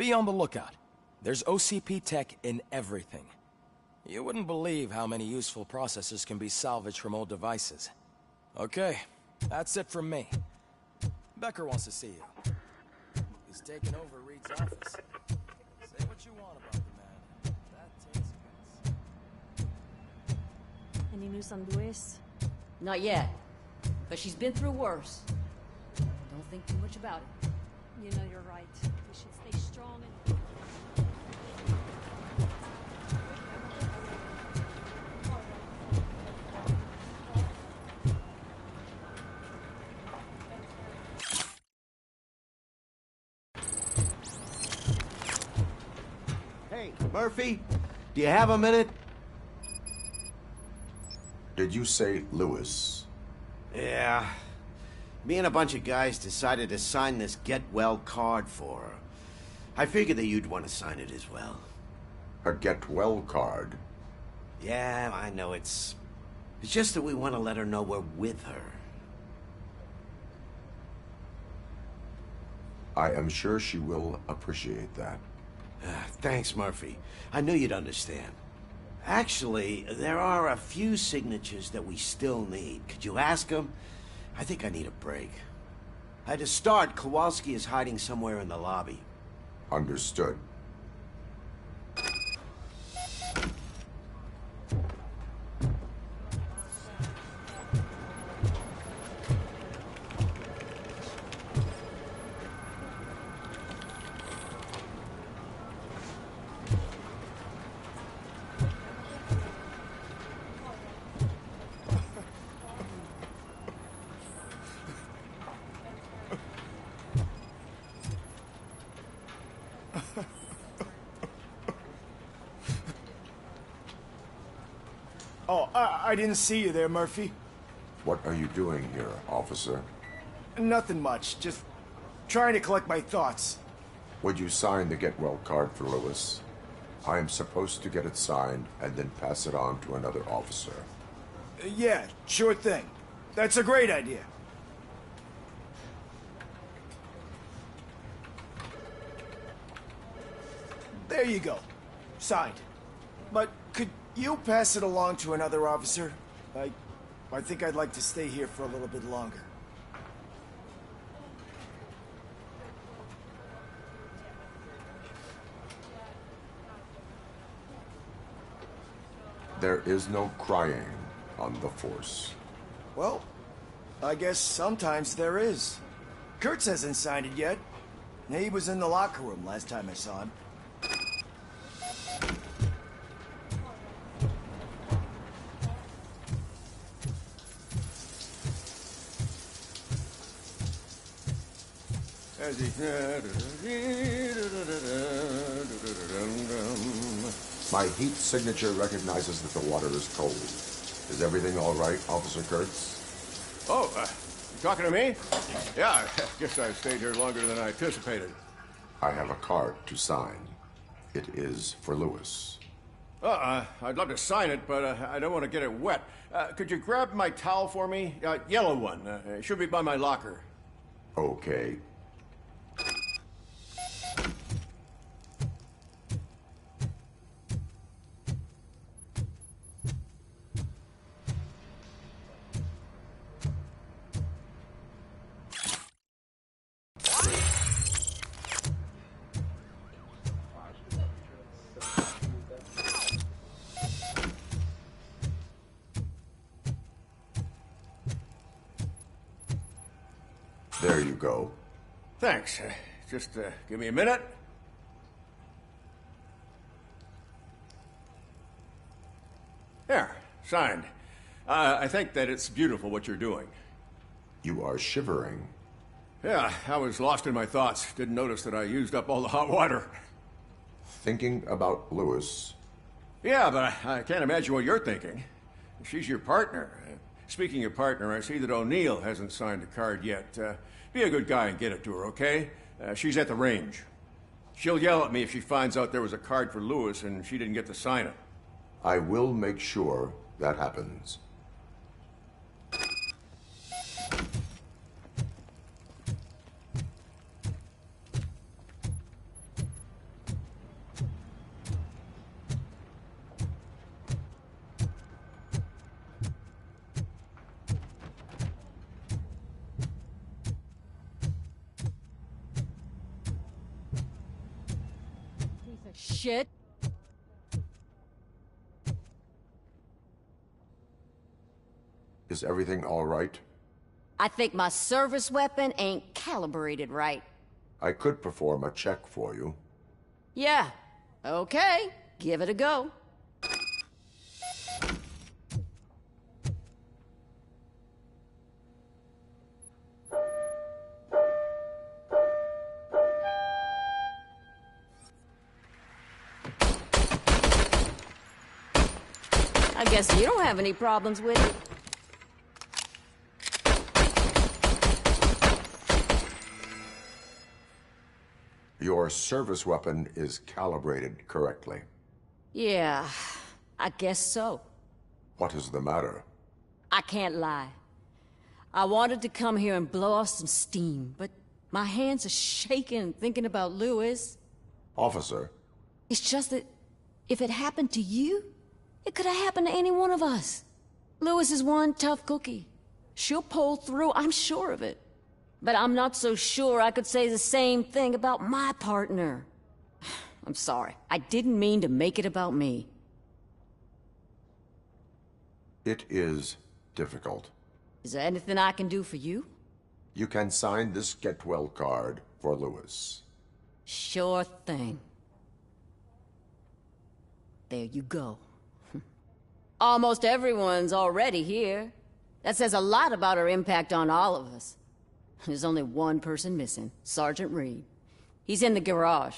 Speaker 3: Be on the lookout. There's OCP tech in everything. You wouldn't believe how many useful processors can be salvaged from old devices. Okay, that's it from me. Becker wants to see you. He's taking over Reed's office. Say what you want about the man. That takes guts.
Speaker 6: Any news on Luis?
Speaker 22: Not yet. But she's been through worse. Don't think too much about it.
Speaker 6: You know you're right. We should stay strong and...
Speaker 5: Hey, Murphy, do you have a minute?
Speaker 10: Did you say Lewis?
Speaker 5: Yeah. Me and a bunch of guys decided to sign this get well card for her. I figured that you'd want to sign it as well.
Speaker 10: A get well card?
Speaker 5: Yeah, I know it's just that we want to let her know we're with her.
Speaker 10: I am sure she will appreciate that.
Speaker 5: Thanks, Murphy. I knew you'd understand. Actually, there are a few signatures that we still need. Could you ask them? I think I need a break. To start, Kowalski is hiding somewhere in the lobby.
Speaker 10: Understood.
Speaker 11: Oh, I didn't see you there, Murphy.
Speaker 10: What are you doing here, officer?
Speaker 11: Nothing much, just trying to collect my thoughts.
Speaker 10: Would you sign the get well card for Lewis? I am supposed to get it signed and then pass it on to another officer.
Speaker 11: Yeah, sure thing. That's a great idea. There you go. Signed. But could you pass it along to another officer? I think I'd like to stay here for a little bit longer.
Speaker 10: There is no crying on the Force.
Speaker 11: Well, I guess sometimes there is. Kurtz hasn't signed it yet. He was in the locker room last time I saw him.
Speaker 10: My heat signature recognizes that the water is cold. Is everything all right, Officer Kurtz?
Speaker 18: Oh, you talking to me? Yeah, I guess I stayed here longer than I anticipated.
Speaker 10: I have a card to sign. It is for Lewis.
Speaker 18: I'd love to sign it, but I don't want to get it wet. Could you grab my towel for me? Yellow one. It should be by my locker.
Speaker 10: Okay. There you go.
Speaker 18: Thanks. Just give me a minute. There, signed. I think that it's beautiful what you're doing.
Speaker 10: You are shivering.
Speaker 18: Yeah, I was lost in my thoughts. Didn't notice that I used up all the hot water.
Speaker 10: Thinking about Lewis.
Speaker 18: Yeah, but I can't imagine what you're thinking. She's your partner. Speaking of partner, I see that O'Neill hasn't signed a card yet. Be a good guy and get it to her, okay? She's at the range. She'll yell at me if she finds out there was a card for Lewis and she didn't get to sign it.
Speaker 10: I will make sure that happens.
Speaker 22: shit.
Speaker 10: Is everything all right?
Speaker 22: I think my service weapon ain't calibrated right.
Speaker 10: I could perform a check for you.
Speaker 22: Yeah. Okay. Give it a go. I guess you don't have any problems with it.
Speaker 10: Your service weapon is calibrated correctly.
Speaker 22: Yeah, I guess so.
Speaker 10: What is the matter?
Speaker 22: I can't lie. I wanted to come here and blow off some steam, but my hands are shaking thinking about Lewis.
Speaker 10: Officer.
Speaker 22: It's just that if it happened to you, it could have happened to any one of us. Lewis is one tough cookie. She'll pull through, I'm sure of it. But I'm not so sure I could say the same thing about my partner. I'm sorry. I didn't mean to make it about me.
Speaker 10: It is difficult.
Speaker 22: Is there anything I can do for you?
Speaker 10: You can sign this Get Well card for Lewis.
Speaker 22: Sure thing. There you go. Almost everyone's already here. That says a lot about her impact on all of us. There's only one person missing, Sergeant Reed. He's in the garage.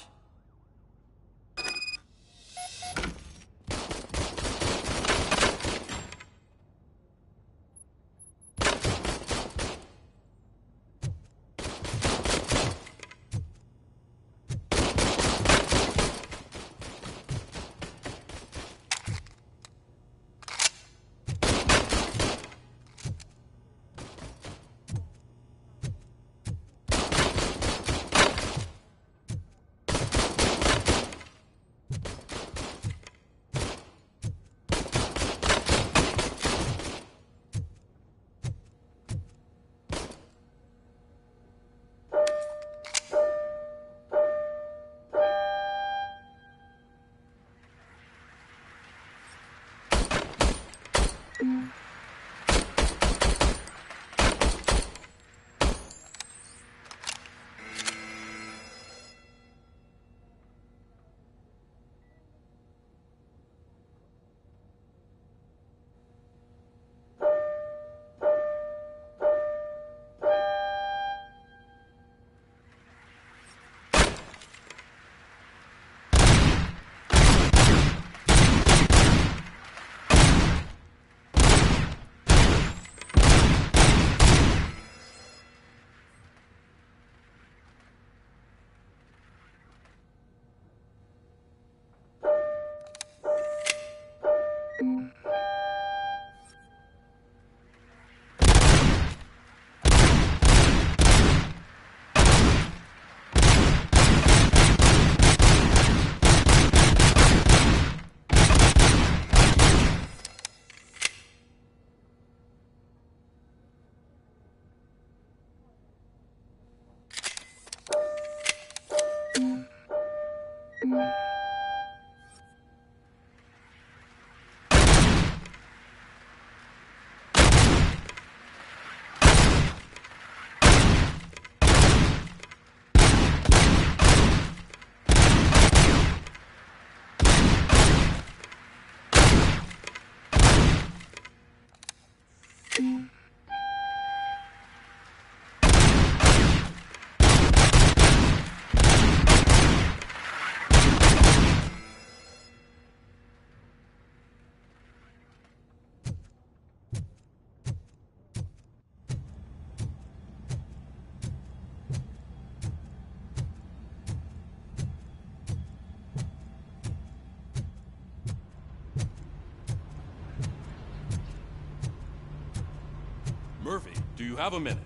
Speaker 19: Murphy, do you have a minute?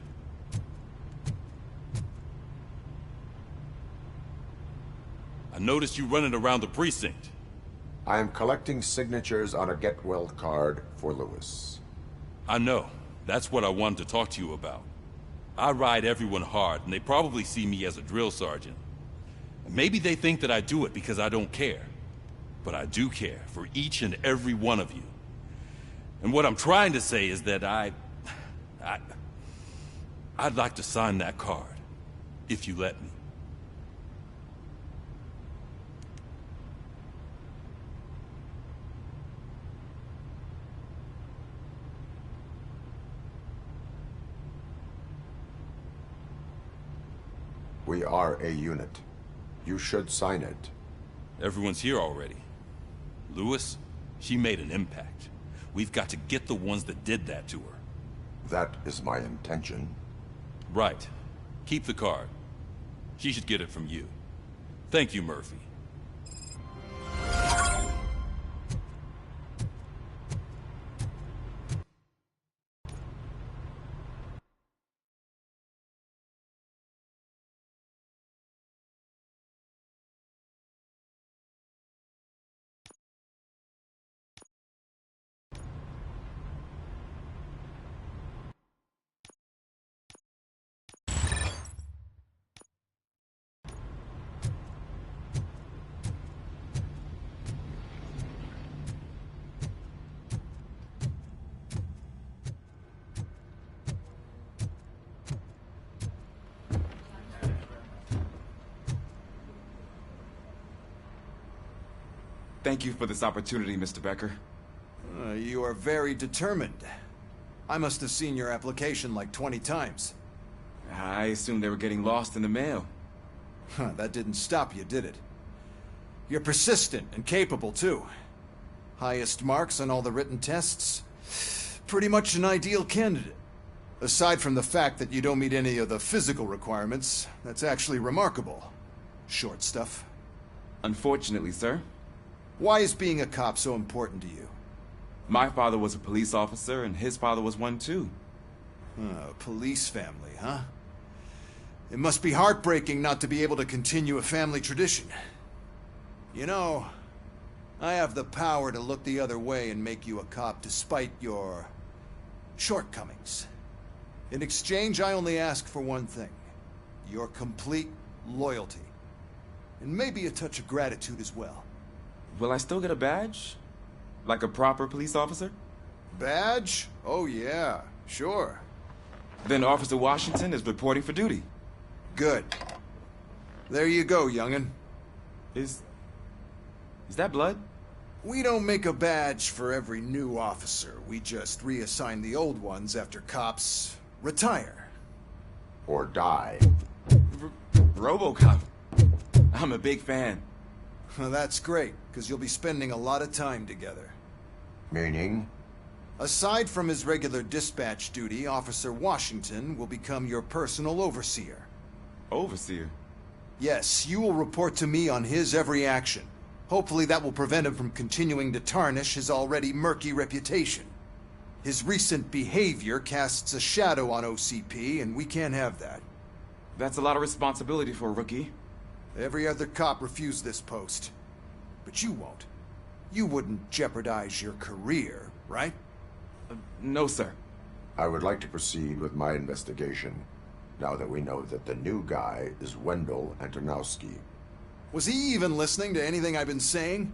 Speaker 19: I noticed you running around the precinct.
Speaker 10: I am collecting signatures on a Get Well card for Lewis.
Speaker 19: I know. That's what I wanted to talk to you about. I ride everyone hard, and they probably see me as a drill sergeant. Maybe they think that I do it because I don't care. but I do care for each and every one of you. And what I'm trying to say is that I'd like to sign that card, if you let me.
Speaker 10: We are a unit. You should sign it.
Speaker 19: Everyone's here already. Lewis, she made an impact. We've got to get the ones that did that to her.
Speaker 10: That is my intention.
Speaker 19: Right. Keep the card. She should get it from you. Thank you, Murphy.
Speaker 1: Thank you for this opportunity, Mr. Becker.
Speaker 20: You are very determined. I must have seen your application like 20 times.
Speaker 1: I assumed they were getting lost in the mail.
Speaker 20: That didn't stop you, did it? You're persistent and capable, too. Highest marks on all the written tests. Pretty much an ideal candidate. Aside from the fact that you don't meet any of the physical requirements, that's actually remarkable. Short stuff.
Speaker 1: Unfortunately, sir.
Speaker 20: Why is being a cop so important to you?
Speaker 1: My father was a police officer, and his father was one, too.
Speaker 20: Police family, huh? It must be heartbreaking not to be able to continue a family tradition. You know, I have the power to look the other way and make you a cop despite your shortcomings. In exchange, I only ask for one thing. Your complete loyalty. And maybe a touch of gratitude as well.
Speaker 1: Will I still get a badge? Like a proper police officer?
Speaker 20: Badge? Oh yeah, sure.
Speaker 1: Then Officer Washington is reporting for duty.
Speaker 20: Good. There you go, young'un.
Speaker 1: Is that blood?
Speaker 20: We don't make a badge for every new officer. We just reassign the old ones after cops retire.
Speaker 10: Or die.
Speaker 1: Robocop. I'm a big fan.
Speaker 20: Well, that's great, because you'll be spending a lot of time together.
Speaker 10: Meaning?
Speaker 20: Aside from his regular dispatch duty, Officer Washington will become your personal overseer.
Speaker 1: Overseer?
Speaker 20: Yes, you will report to me on his every action. Hopefully that will prevent him from continuing to tarnish his already murky reputation. His recent behavior casts a shadow on OCP, and we can't have that.
Speaker 1: That's a lot of responsibility for a rookie.
Speaker 20: Every other cop refused this post. But you won't. You wouldn't jeopardize your career, right?
Speaker 1: No, sir.
Speaker 10: I would like to proceed with my investigation, now that we know that the new guy is Wendell Antonowski.
Speaker 20: Was he even listening to anything I've been saying?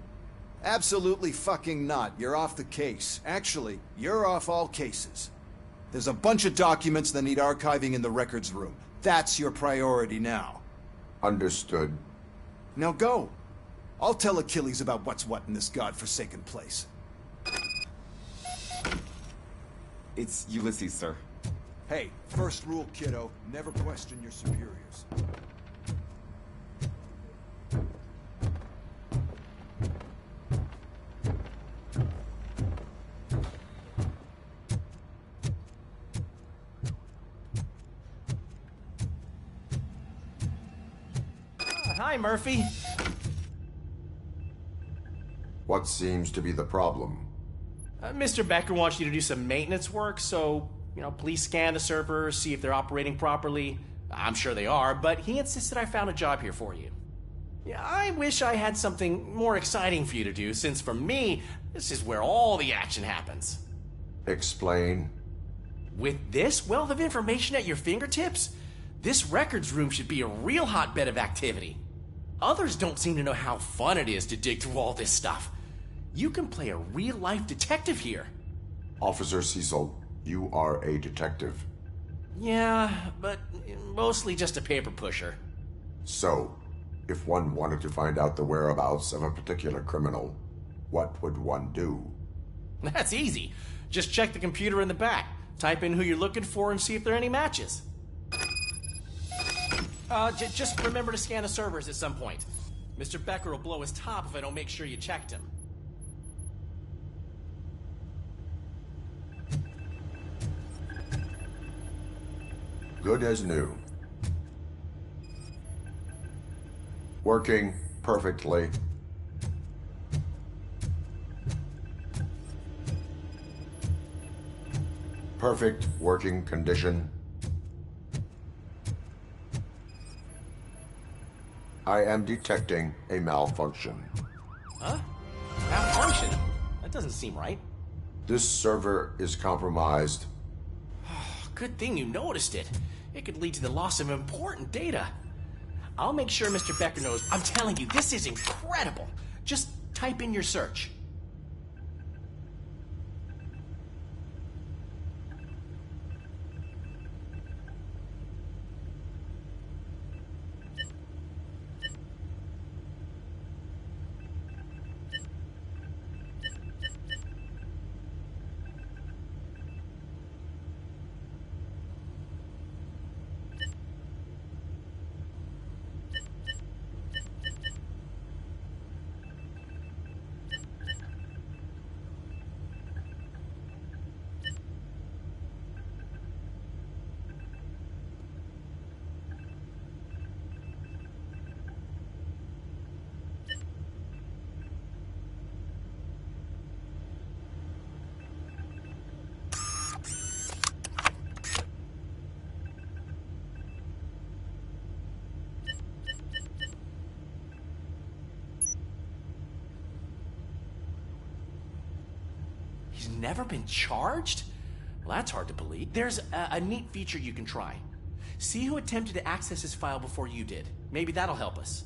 Speaker 20: Absolutely fucking not. You're off the case. Actually, you're off all cases. There's a bunch of documents that need archiving in the records room. That's your priority now.
Speaker 10: Understood.
Speaker 20: Now go. I'll tell Achilles about what's what in this godforsaken place.
Speaker 1: It's Ulysses, sir.
Speaker 20: Hey, first rule, kiddo. Never question your superiors.
Speaker 3: Hi, Murphy.
Speaker 10: What seems to be the problem?
Speaker 3: Mr. Becker wants you to do some maintenance work, so, please scan the servers, see if they're operating properly. I'm sure they are, but he insisted I found a job here for you. Yeah, I wish I had something more exciting for you to do, since for me, this is where all the action happens.
Speaker 10: Explain.
Speaker 3: With this wealth of information at your fingertips, this records room should be a real hotbed of activity. Others don't seem to know how fun it is to dig through all this stuff. You can play a real-life detective here.
Speaker 10: Officer Cecil, you are a detective.
Speaker 3: Yeah, but mostly just a paper pusher.
Speaker 10: So, if one wanted to find out the whereabouts of a particular criminal, what would one do?
Speaker 3: That's easy. Just check the computer in the back. Type in who you're looking for and see if there are any matches. Just remember to scan the servers at some point. Mr. Becker will blow his top if I don't make sure you checked him.
Speaker 10: Good as new. Working perfectly. Perfect working condition. I am detecting a malfunction.
Speaker 3: Huh? Malfunction? That doesn't seem right.
Speaker 10: This server is compromised.
Speaker 3: Good thing you noticed it. It could lead to the loss of important data. I'll make sure Mr. Becker knows. I'm telling you, this is incredible. Just type in your search. He's never been charged? Well, that's hard to believe. There's a neat feature you can try. See who attempted to access his file before you did. Maybe that'll help us.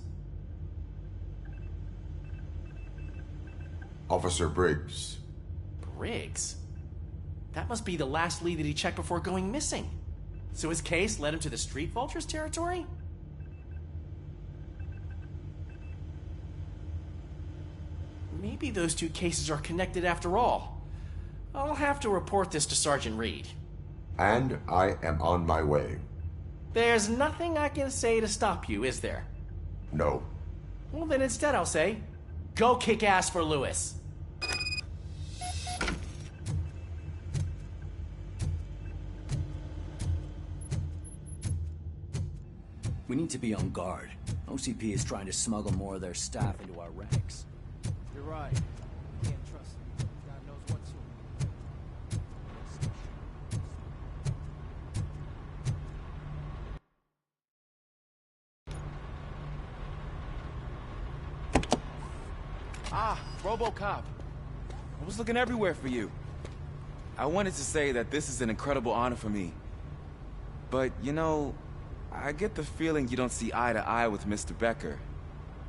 Speaker 10: Officer Briggs.
Speaker 3: Briggs? That must be the last lead that he checked before going missing. So his case led him to the Street Vultures territory? Maybe those two cases are connected after all. I'll have to report this to Sergeant Reed.
Speaker 10: And I am on my way.
Speaker 3: There's nothing I can say to stop you, is there?
Speaker 10: No.
Speaker 3: Well, then instead I'll say, go kick ass for Lewis.
Speaker 2: We need to be on guard. OCP is trying to smuggle more of their staff into our ranks.
Speaker 12: You're right. Can't trust them. God knows what sort.
Speaker 1: Ah, Robocop. I was looking everywhere for you. I wanted to say that this is an incredible honor for me. But, you know, I get the feeling you don't see eye to eye with Mr. Becker.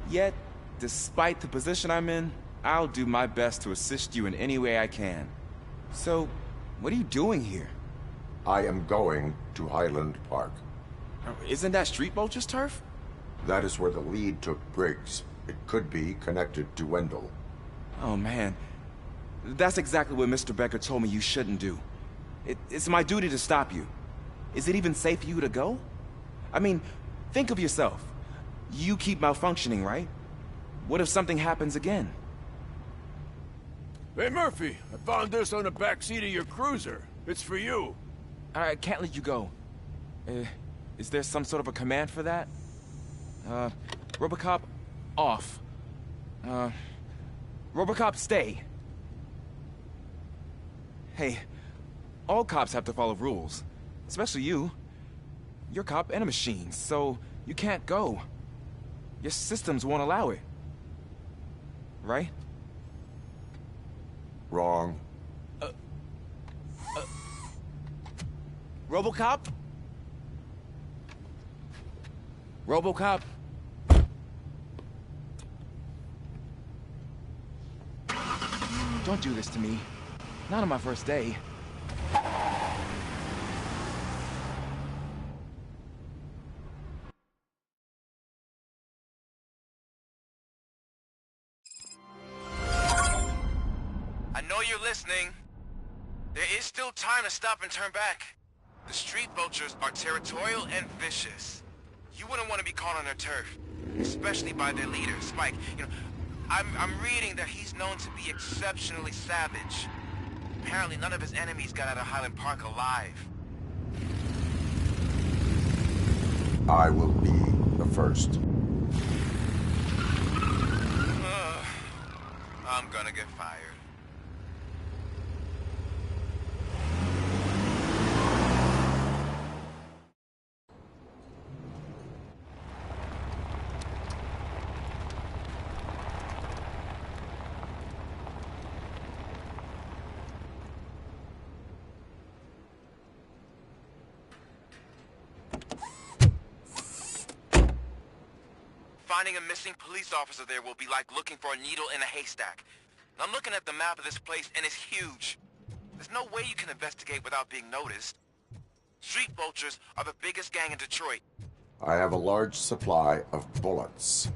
Speaker 1: Yet, despite the position I'm in, I'll do my best to assist you in any way I can. So, what are you doing here?
Speaker 10: I am going to Highland Park.
Speaker 1: Isn't that Street Vulture's turf?
Speaker 10: That is where the lead took Briggs. It could be connected to Wendell.
Speaker 1: Oh, man. That's exactly what Mr. Becker told me you shouldn't do. It's my duty to stop you. Is it even safe for you to go? I mean, think of yourself. You keep malfunctioning, right? What if something happens again?
Speaker 17: Hey, Murphy, I found this on the back seat of your cruiser. It's for you.
Speaker 1: I can't let you go. Is there some sort of a command for that? Robocop, off. Robocop, stay. Hey, all cops have to follow rules. Especially you. You're a cop and a machine, so you can't go. Your systems won't allow it. Right?
Speaker 10: Wrong.
Speaker 1: Robocop? Robocop? Don't do this to me. Not on my first day. I know you're listening. There is still time to stop and turn back. The street vultures are territorial and vicious. You wouldn't want to be caught on their turf, especially by their leader, Spike. You know, I'm reading that he's known to be exceptionally savage. Apparently none of his enemies got out of Highland Park alive.
Speaker 10: I will be the first.
Speaker 1: I'm gonna get fired. Finding a missing police officer there will be like looking for a needle in a haystack. I'm looking at the map of this place, and it's huge. There's no way you can investigate without being noticed. Street vultures are the biggest gang in Detroit.
Speaker 10: I have a large supply of bullets.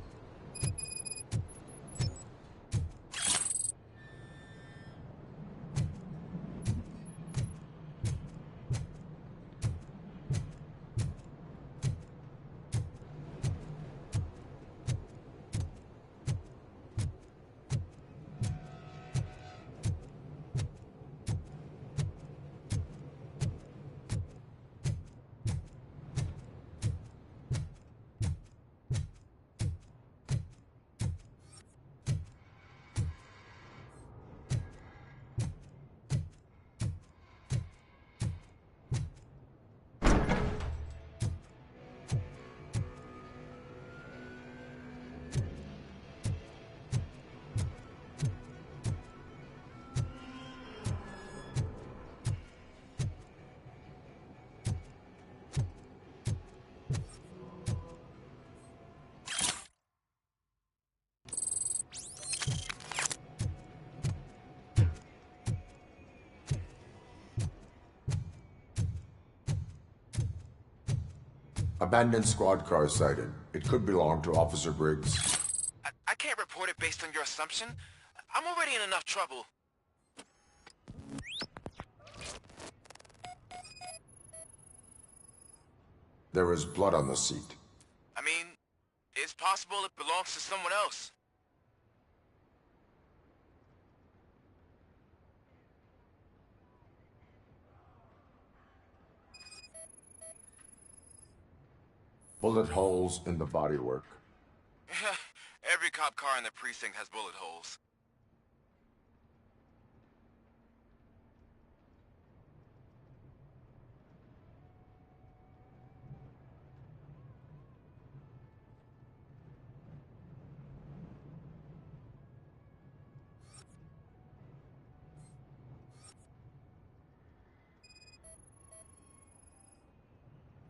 Speaker 10: Abandoned squad car sighted. It could belong to Officer Briggs.
Speaker 1: I can't report it based on your assumption. I'm already in enough trouble.
Speaker 10: There is blood on the seat.
Speaker 1: I mean, it's possible it belongs to someone else.
Speaker 10: Bullet holes in the bodywork.
Speaker 1: Every cop car in the precinct has bullet holes.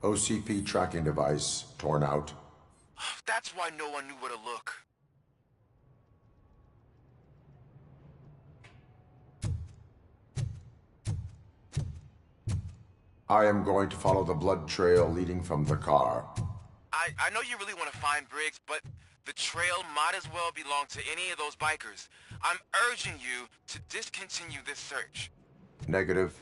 Speaker 10: OCP tracking device torn out.
Speaker 1: That's why no one knew where to look.
Speaker 10: I am going to follow the blood trail leading from the car.
Speaker 1: I know you really want to find Briggs, but the trail might as well belong to any of those bikers. I'm urging you to discontinue this search.
Speaker 10: Negative.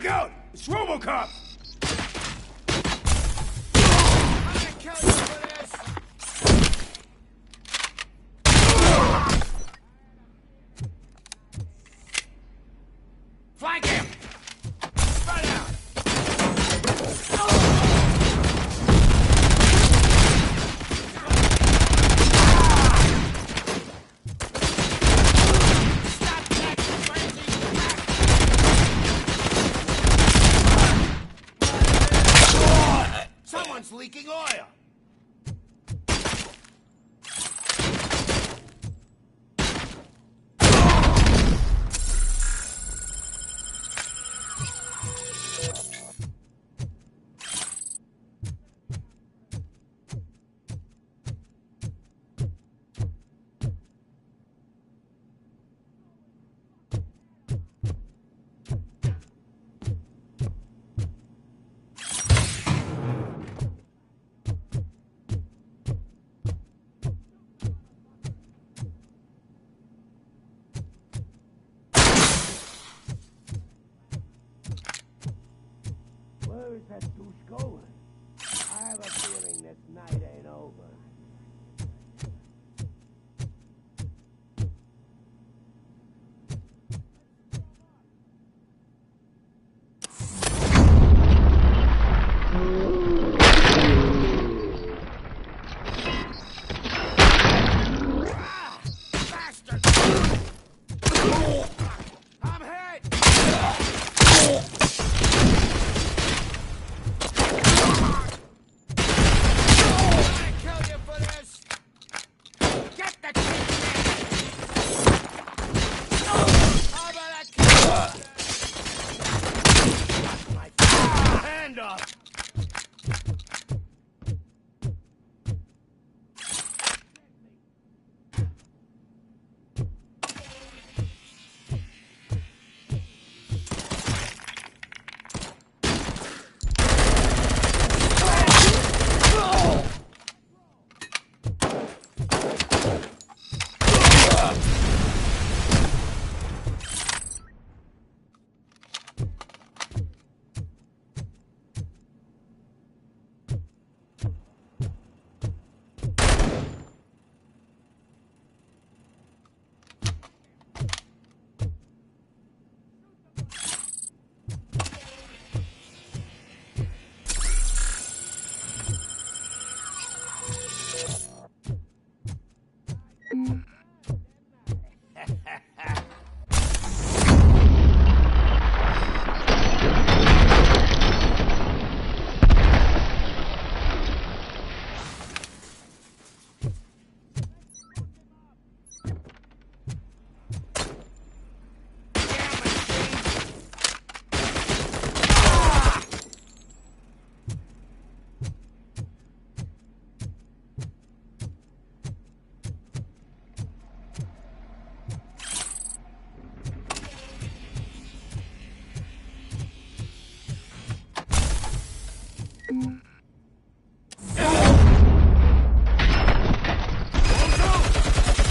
Speaker 11: Look out! It's Robocop!
Speaker 5: Flank him! Spread out! Someone's leaking oil!
Speaker 13: Where is that douche going? I have a feeling this night ain't over.
Speaker 5: I'm hit! I kill you for this! Get the chick How about I kill you? My hand up!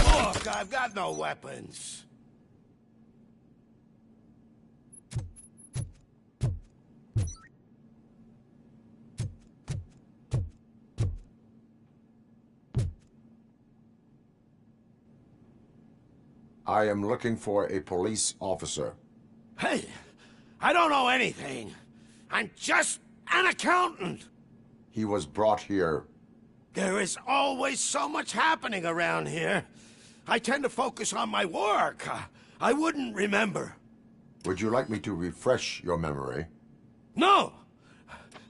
Speaker 5: Look, I've got no weapons.
Speaker 10: I am looking for a police officer.
Speaker 5: Hey, I don't know anything. I'm just an accountant.
Speaker 10: He was brought here.
Speaker 5: There is always so much happening around here. I tend to focus on my work. I wouldn't remember.
Speaker 10: Would you like me to refresh your memory?
Speaker 5: No!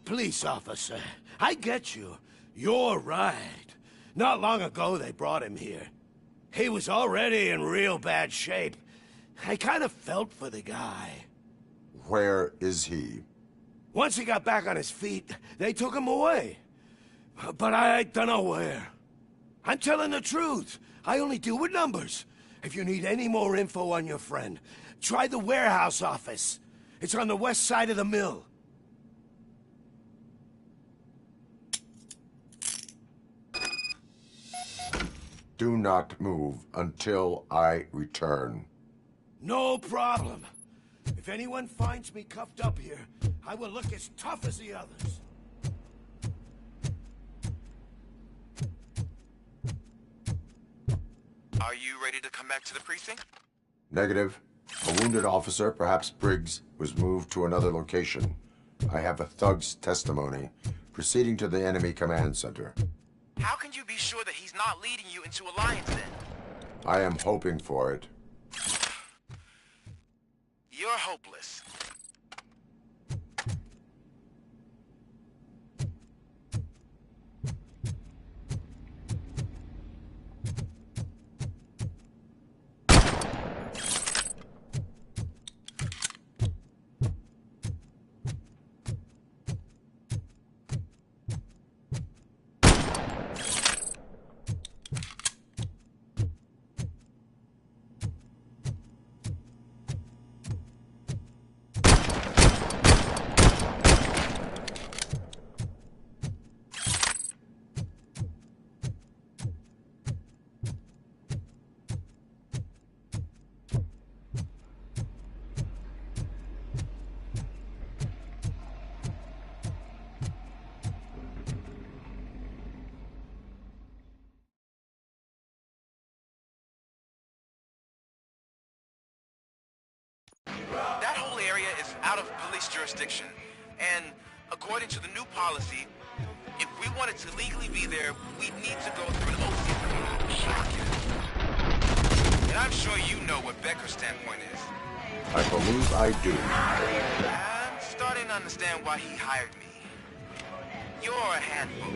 Speaker 5: Police officer, I get you. You're right. Not long ago they brought him here. He was already in real bad shape. I kind of felt for the guy.
Speaker 10: Where is he?
Speaker 5: Once he got back on his feet, they took him away. But I don't know where. I'm telling the truth. I only deal with numbers. If you need any more info on your friend, try the warehouse office. It's on the west side of the mill.
Speaker 10: Do not move until I return.
Speaker 5: No problem. If anyone finds me cuffed up here, I will look as tough as the others.
Speaker 16: Are you ready to come back to the precinct?
Speaker 10: Negative. A wounded officer, perhaps Briggs, was moved to another location. I have a thug's testimony, proceeding to the enemy command center.
Speaker 16: How can you be sure that he's not leading you into Alliance then?
Speaker 10: I am hoping for it.
Speaker 16: You're hopeless. That whole area is out of police jurisdiction, and according to the new policy, if we wanted to legally be there, we'd need to go through an OC approval. And I'm sure you know what Becker's standpoint is.
Speaker 10: I believe I do.
Speaker 16: I'm starting to understand why he hired me. You're a handful.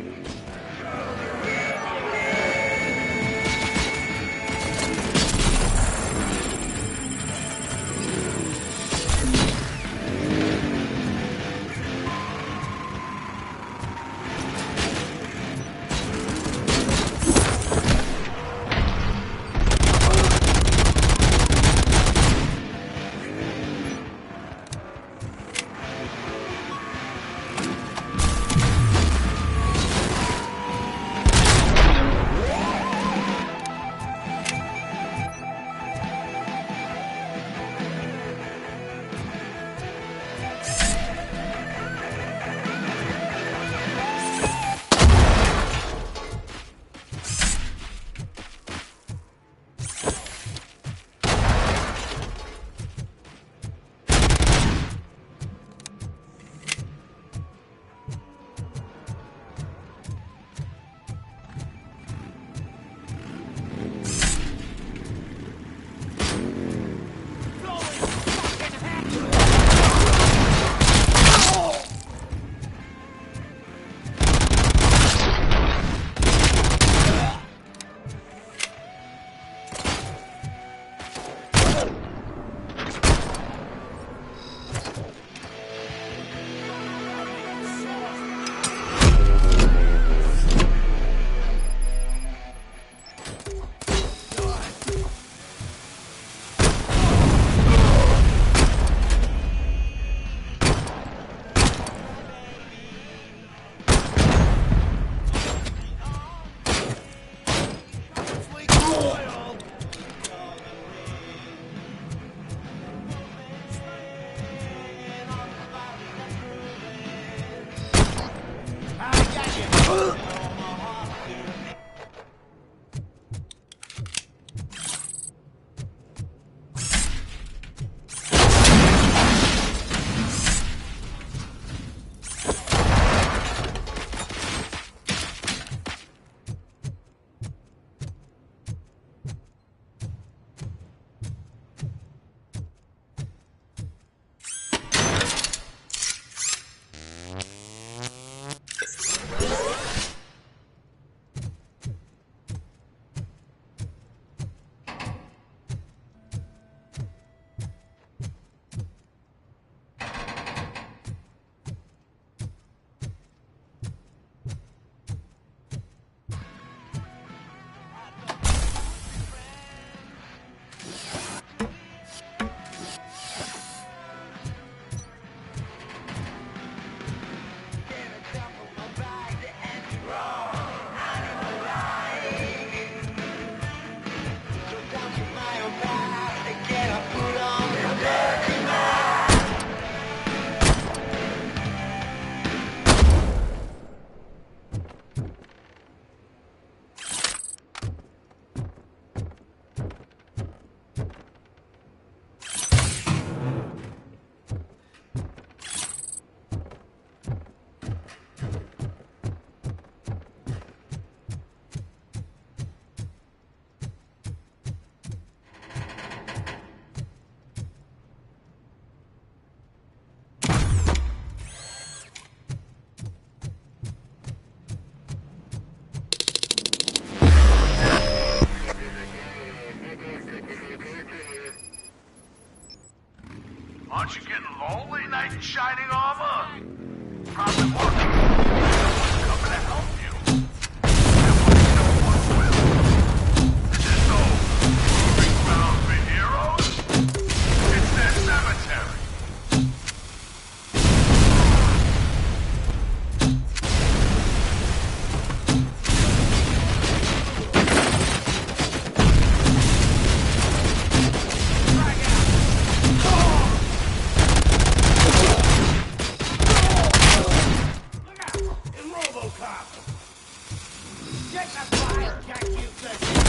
Speaker 17: Holy knight in shining armor. Probably working. Coming to help you. And what you know what will. This is no proving ground for heroes. It's their cemetery.
Speaker 13: Robocop! Get the fire, Jack, you thing!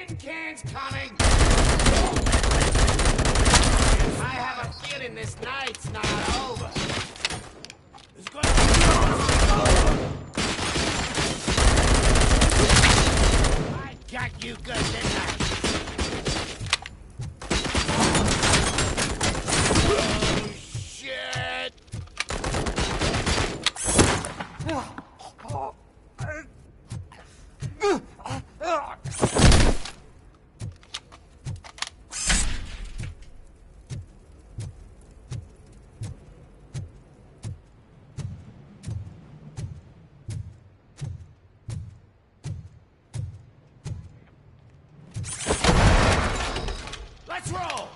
Speaker 5: tin cans coming! I have a feeling this night's not over. It's gonna I got you good, didn't I? Oh, shit! Let's roll!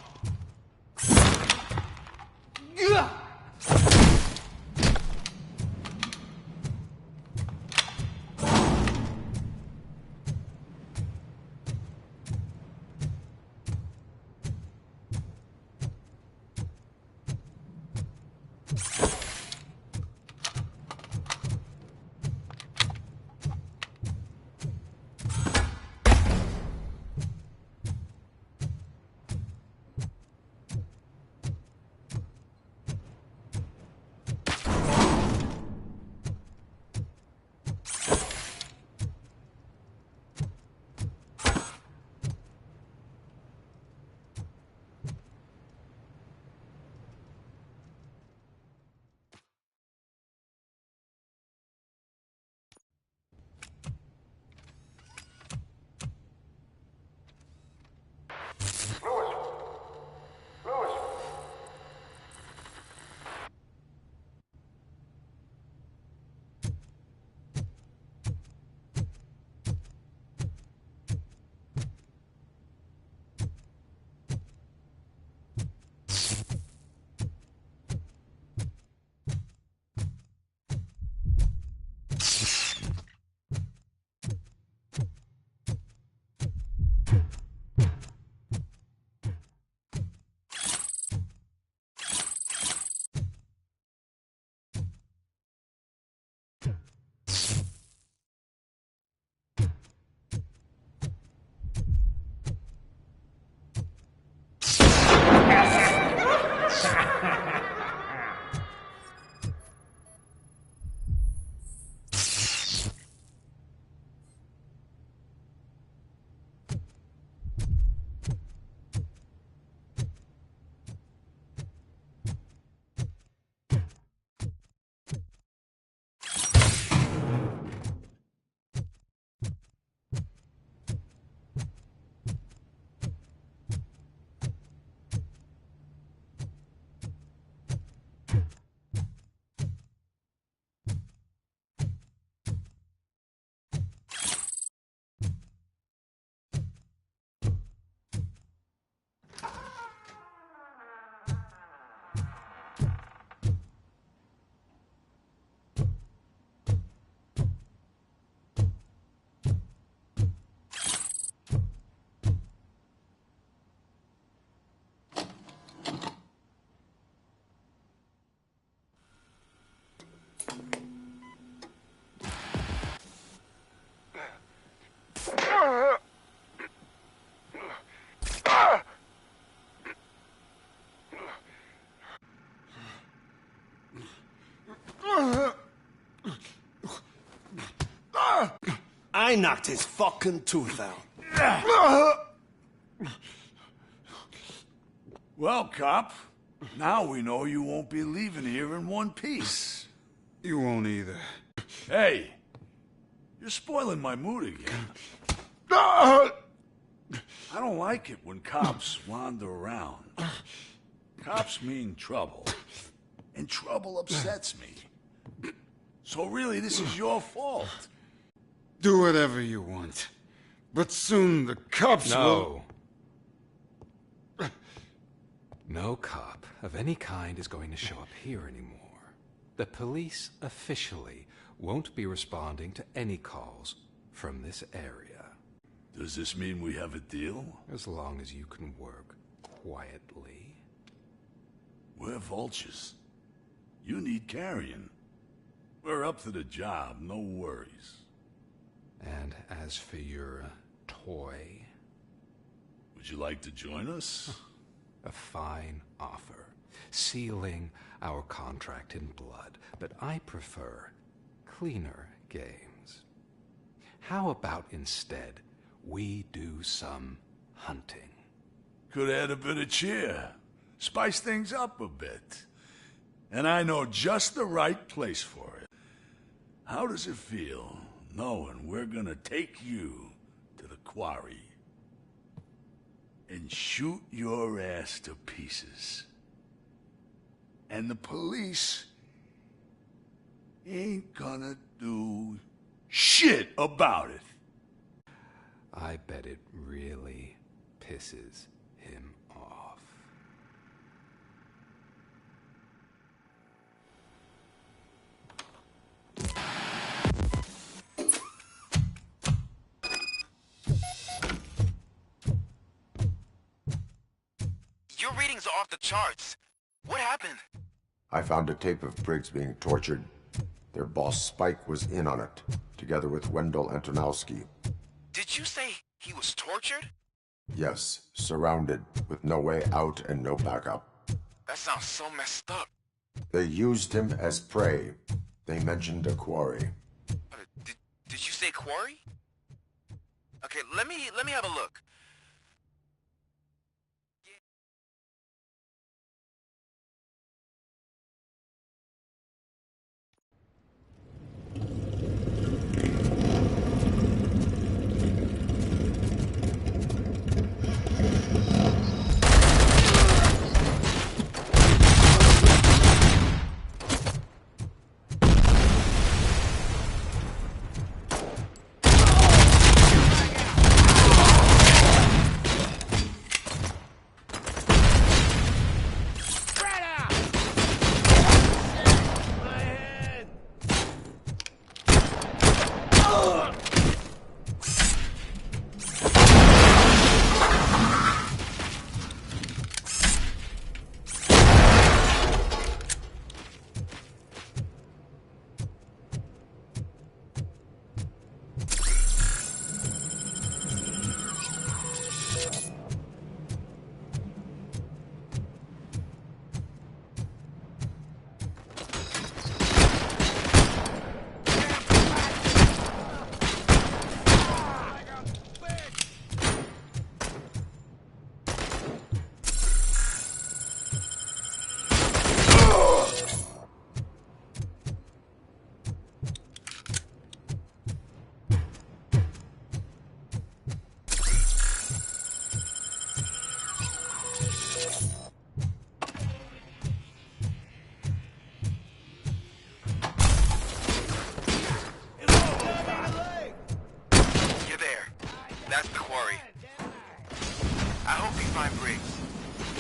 Speaker 4: I knocked his fucking tooth out.
Speaker 17: Well, cop, now we know you won't be leaving here in one piece.
Speaker 15: You won't either.
Speaker 17: Hey, you're spoiling my mood again. I don't like it when cops wander around. Cops mean trouble, and trouble upsets me. So really, this is your fault.
Speaker 15: Do whatever you want. But soon the cops will...
Speaker 21: No cop of any kind is going to show up here anymore. The police officially won't be responding to any calls from this area.
Speaker 17: Does this mean we have a deal?
Speaker 21: As long as you can work quietly.
Speaker 17: We're vultures. You need carrion. We're up to the job, no worries.
Speaker 21: And as for your toy,
Speaker 17: Would you like to join us?
Speaker 21: A fine offer, sealing our contract in blood, but I prefer cleaner games. How about instead we do some hunting?
Speaker 17: Could add a bit of cheer. Spice things up a bit. And I know just the right place for it. How does it feel knowing we're gonna take you to the quarry and shoot your ass to pieces? And the police ain't gonna do shit about it.
Speaker 21: I bet it really pisses him off.
Speaker 1: Your readings are off the charts. What happened?
Speaker 10: I found a tape of Briggs being tortured. Their boss Spike was in on it, together with Wendell Antonowski.
Speaker 1: Did you say he was tortured?
Speaker 10: Yes, surrounded, with no way out and no backup.
Speaker 1: That sounds so messed up.
Speaker 10: They used him as prey. They mentioned a quarry.
Speaker 1: Did you say quarry? Okay, let me have a look.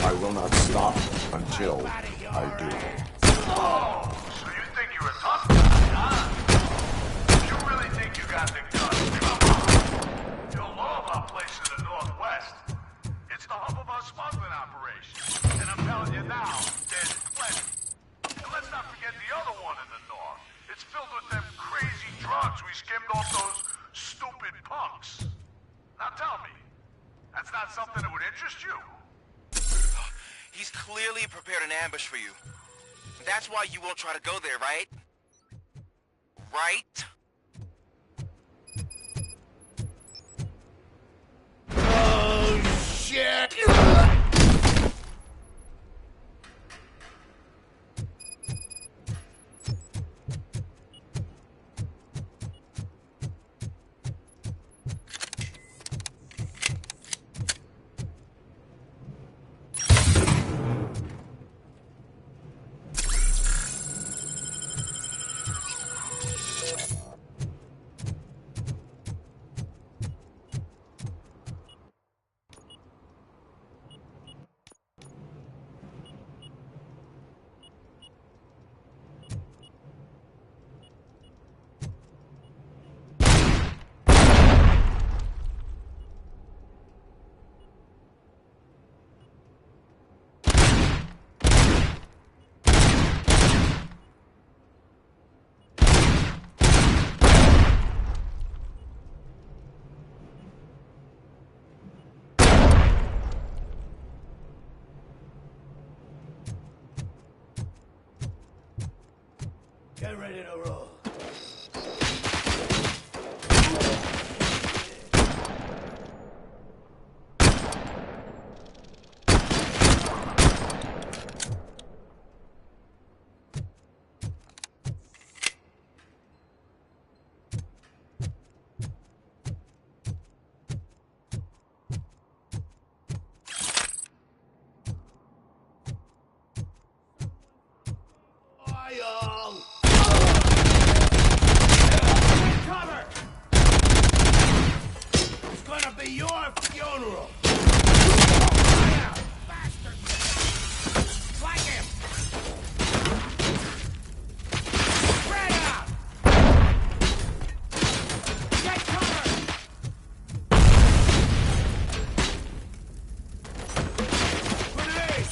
Speaker 10: I will not stop until I do.
Speaker 17: Oh, so you think you're a tough guy, huh? You really think you got the guts? Come on. You'll know about places in the Northwest. It's the hub of our smuggling operation. And I'm telling you now, there's plenty. And let's not forget the other one in the north. It's filled with them crazy drugs we skimmed off those stupid punks. Now tell me, that's not something that would interest you?
Speaker 1: He's clearly prepared an ambush for you. That's why you won't try to go there, right? Right?
Speaker 5: Oh, shit! Get ready to roll.
Speaker 11: Cover! It's gonna be your funeral! Bastard! Flank him! Spread out! Get cover! Grenade!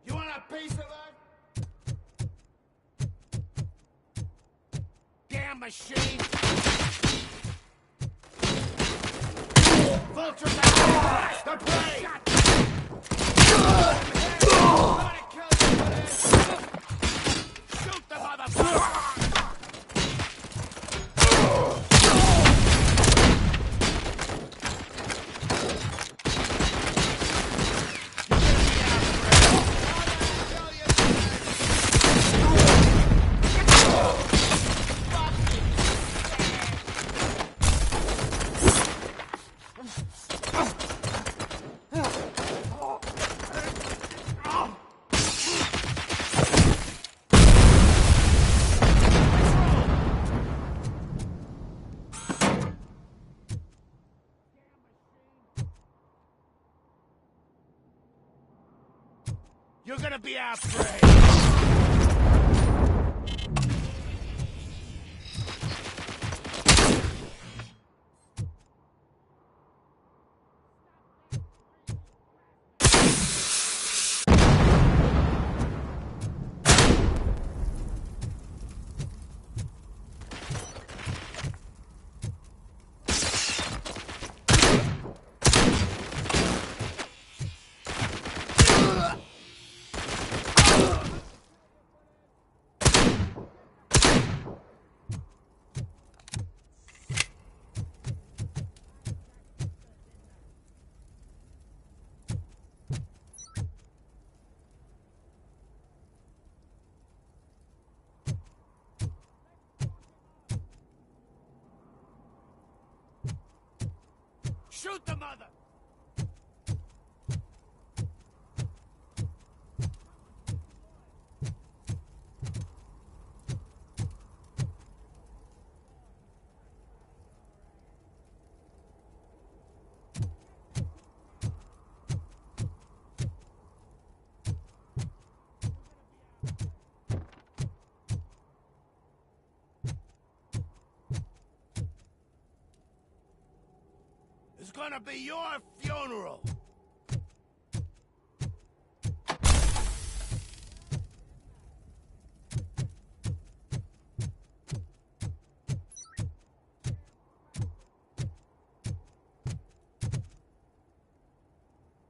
Speaker 11: You want a piece of that? Damn machine! Vultures are the prey! Shoot the motherfucker! You're gonna be our prey! Shoot the mother! It's gonna be your funeral!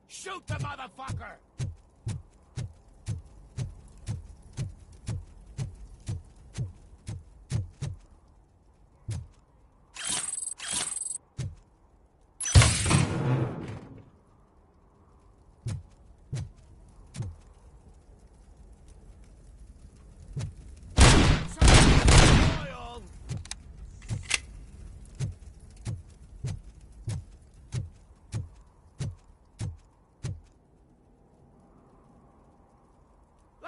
Speaker 11: Shoot the motherfucker!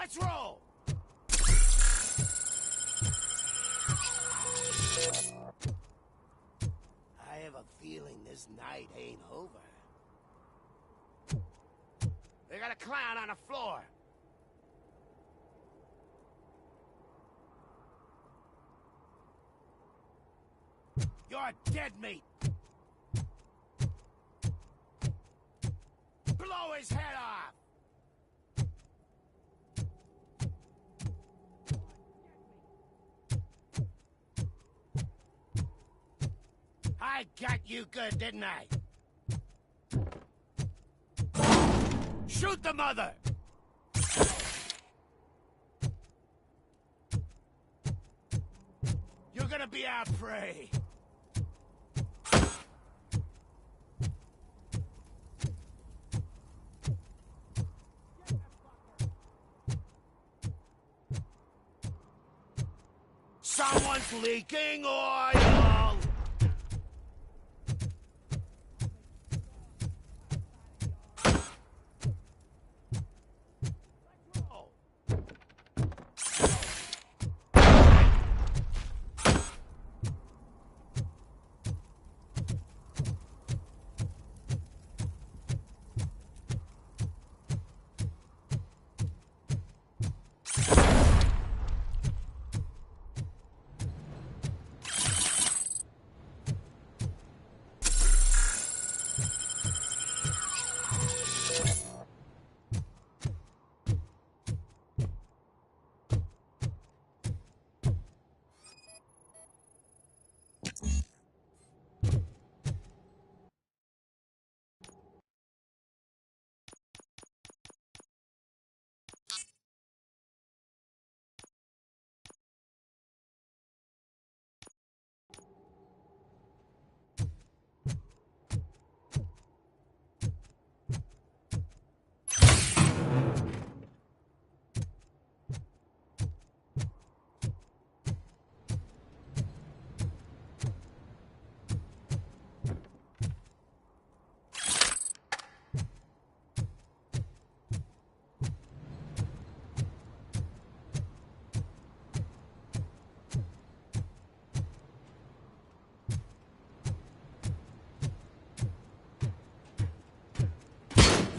Speaker 5: Let's roll! I have a feeling this night ain't over. They got a clown on the floor. You're dead, mate. Blow his head off. I got you good, didn't I? Shoot the mother! You're gonna be our prey. Someone's leaking oil!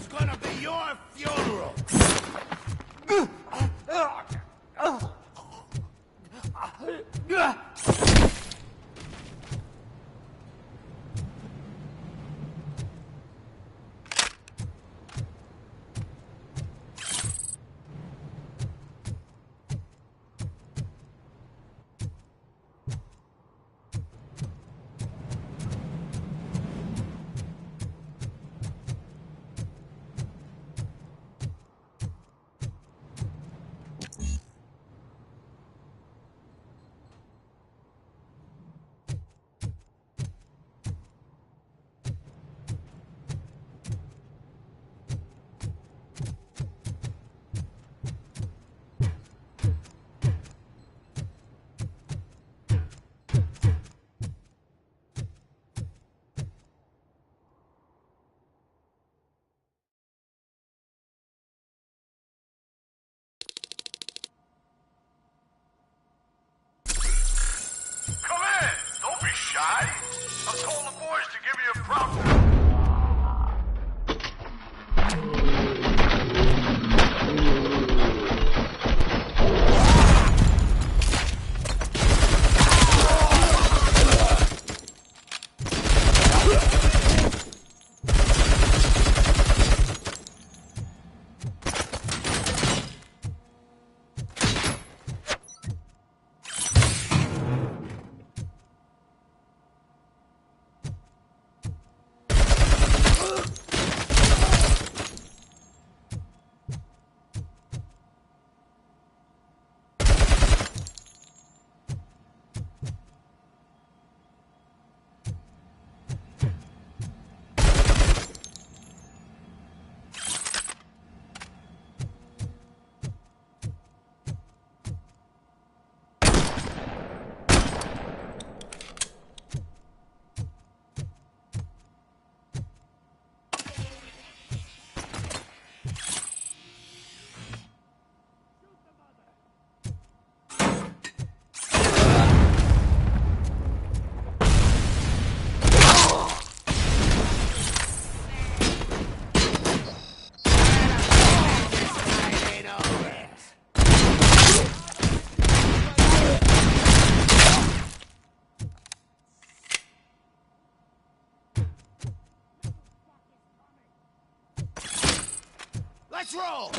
Speaker 5: Gonna be your funeral! Let's roll!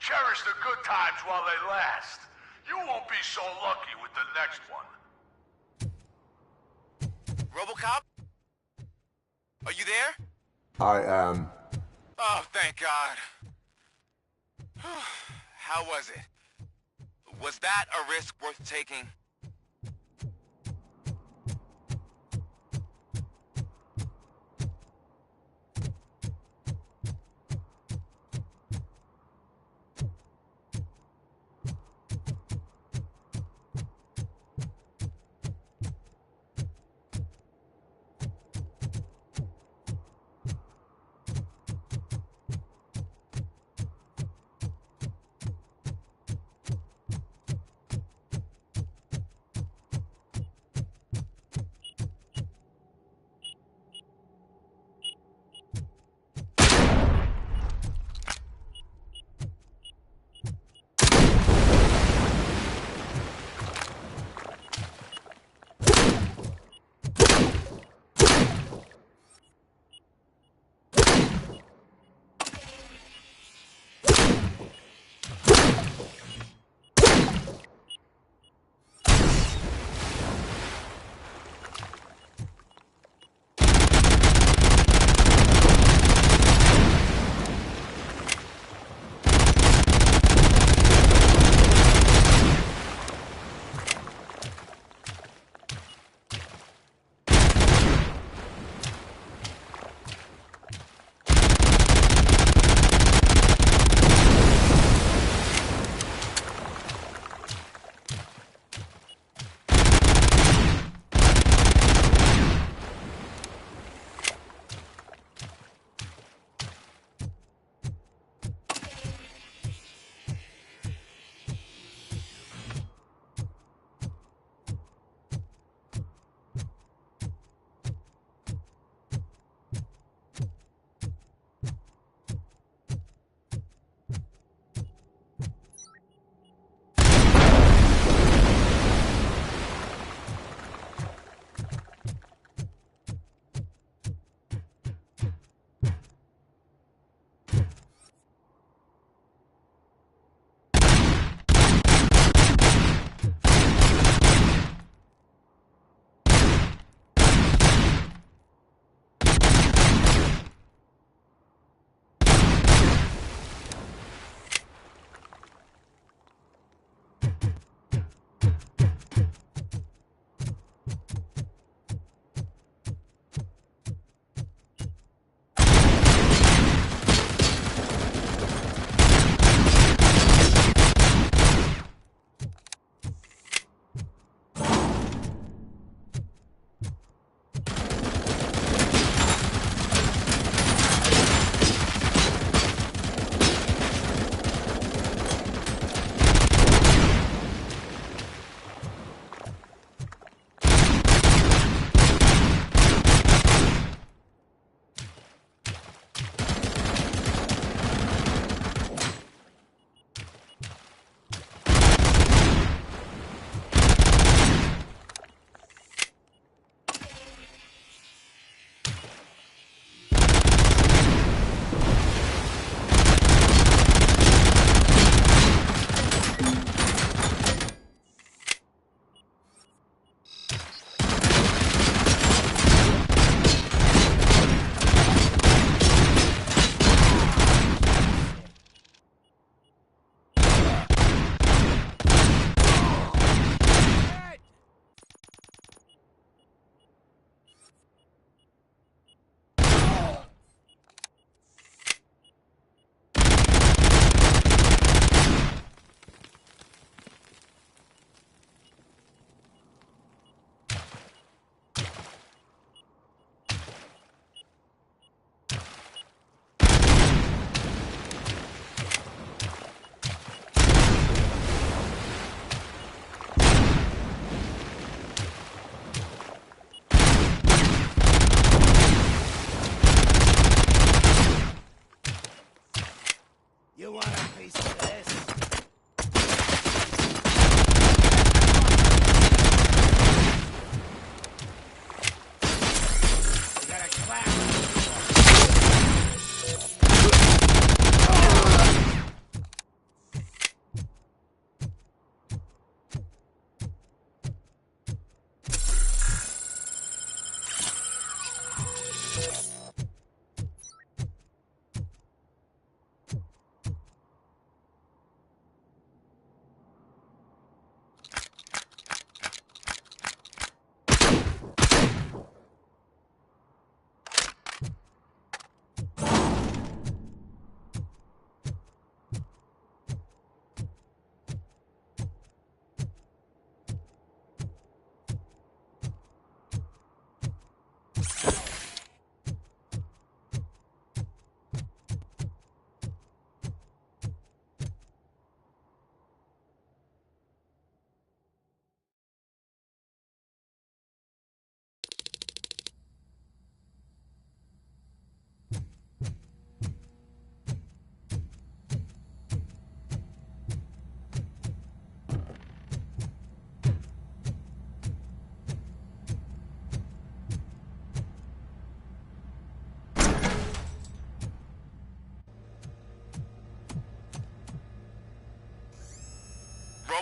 Speaker 17: Cherish the good times while they last. You won't be so lucky with the next one.
Speaker 1: Robocop? Are you there?
Speaker 10: I am.
Speaker 1: Oh, thank God. How was it? Was that a risk worth taking?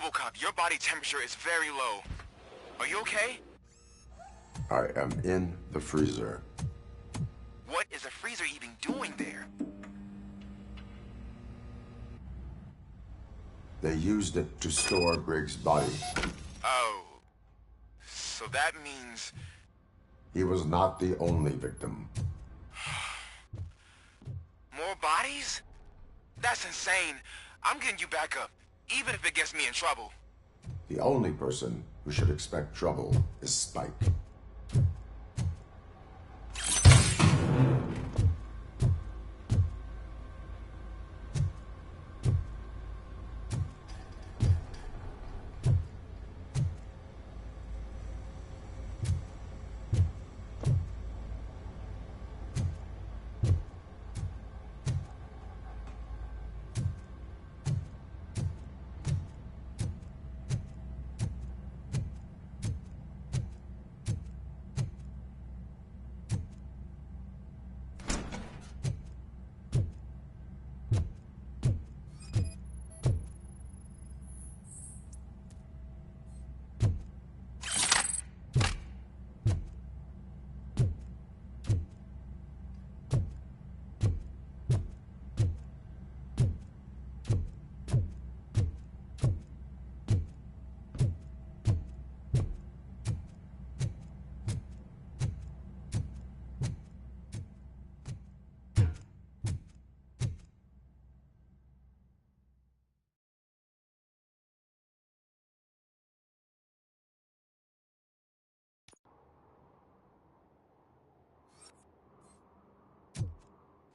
Speaker 9: Robocop, your body temperature is very low. Are you okay?
Speaker 10: I am in the freezer.
Speaker 9: What is a freezer even doing there?
Speaker 10: They used it to store Briggs' body.
Speaker 9: Oh. So that means...
Speaker 10: He was not the only victim.
Speaker 9: More bodies? That's insane. I'm getting you back up, even if it gets me in trouble.
Speaker 10: The only person who should expect trouble is Spike.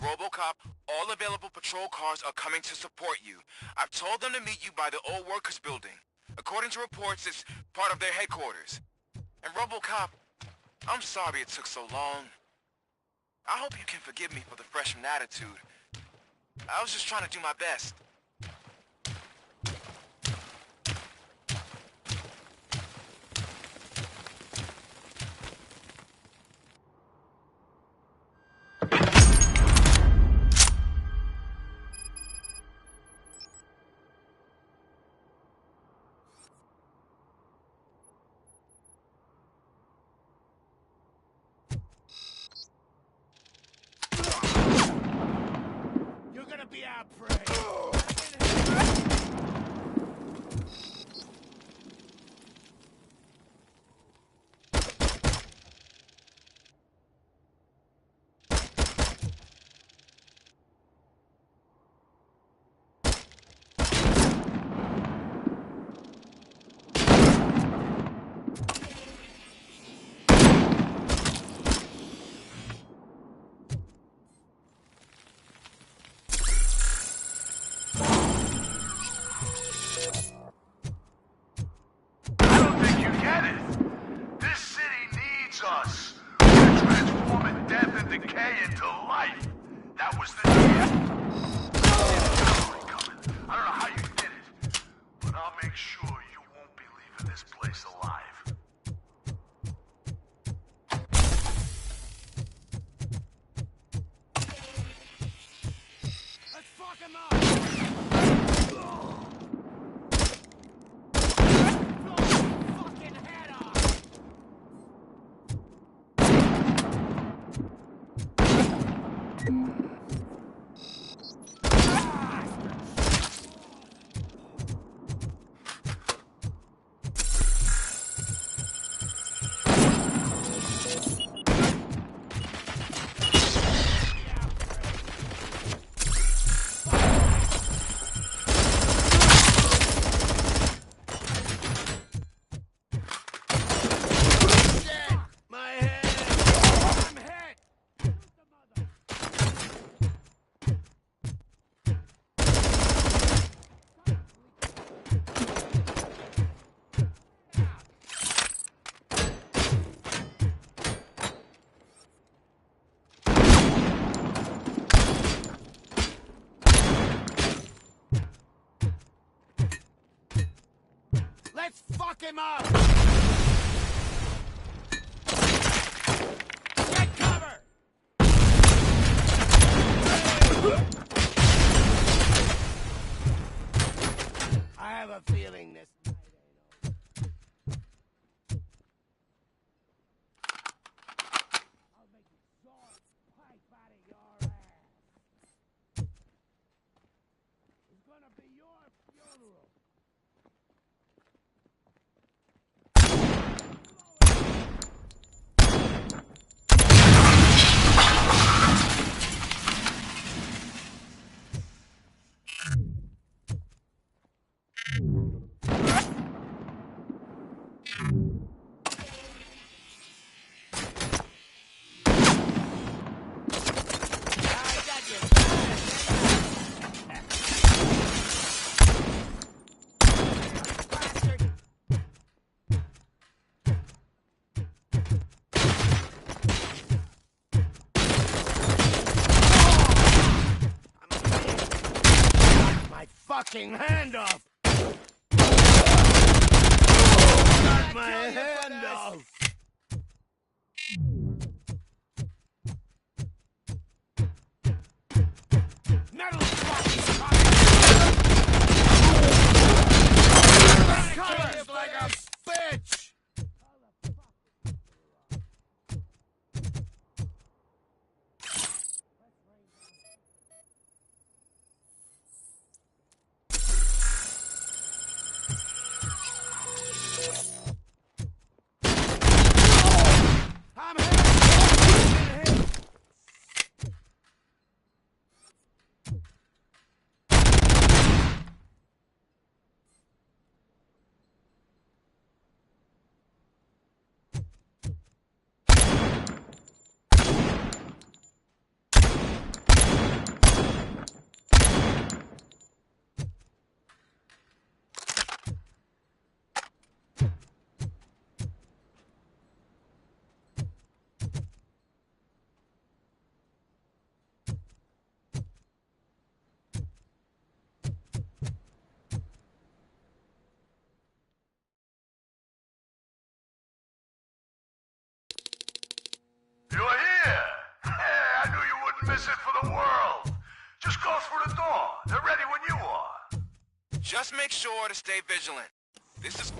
Speaker 9: Robocop, all available patrol cars are coming to support you. I've told them to meet you by the old workers building. According to reports, it's part of their headquarters. And Robocop, I'm sorry it took so long. I hope you can forgive me for the freshman attitude. I was just trying to do my best.
Speaker 11: You're gonna be our prey.
Speaker 17: Us. We're transforming death and decay into life. That was the deal. I don't know how you did it, but I'll make sure you won't be leaving this place alive.
Speaker 11: Let's fuck him up! Let's fuck him up! Get cover! I have a feeling this
Speaker 4: fucking hand off! Got my hand off! Metal fucking colors like a bitch!
Speaker 17: You're here! Hey, I knew you wouldn't miss it for the world. Just go through the door. They're ready when you are.
Speaker 9: Just make sure to stay vigilant. This is...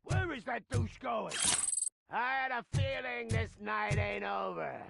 Speaker 13: Where's that douche going? I had a feeling this night ain't over.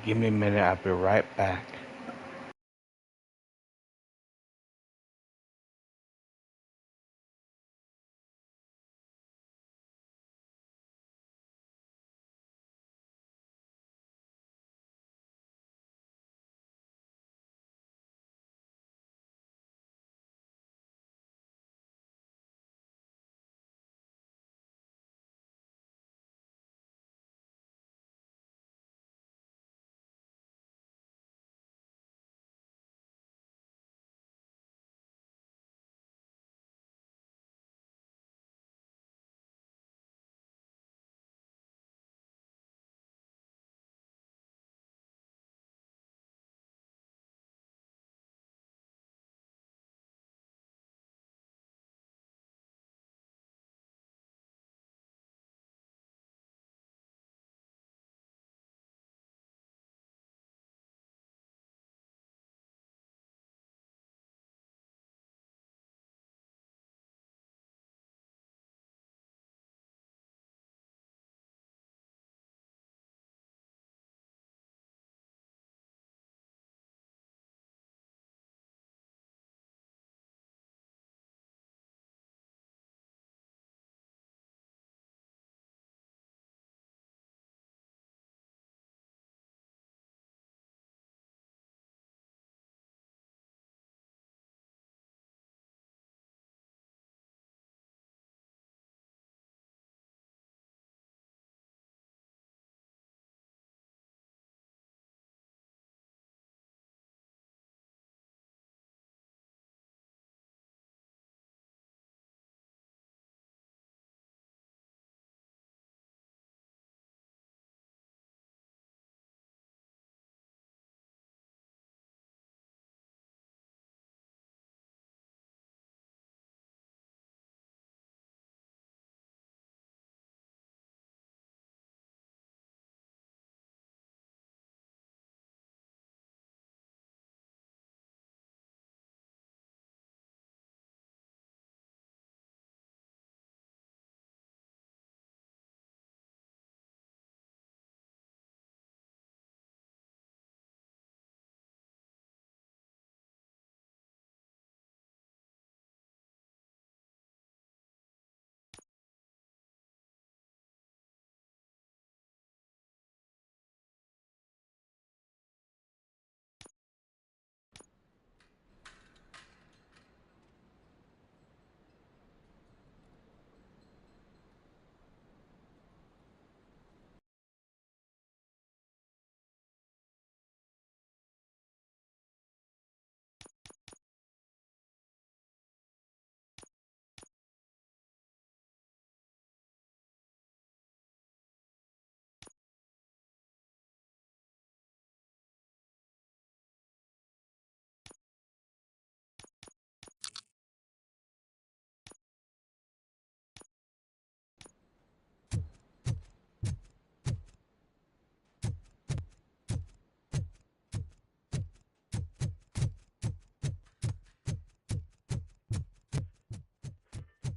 Speaker 7: Give me a minute, I'll be right back.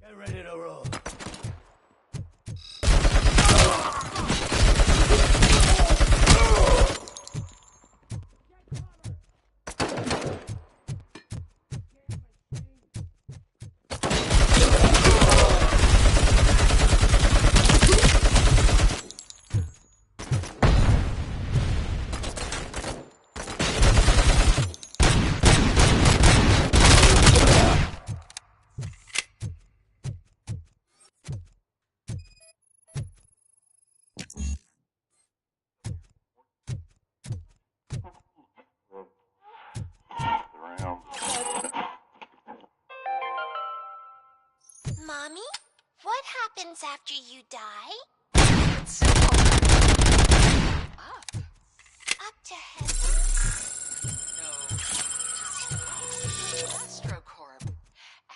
Speaker 13: Get ready to roll.
Speaker 14: Mommy, what happens after you die? Up to heaven?
Speaker 23: Astrocorp.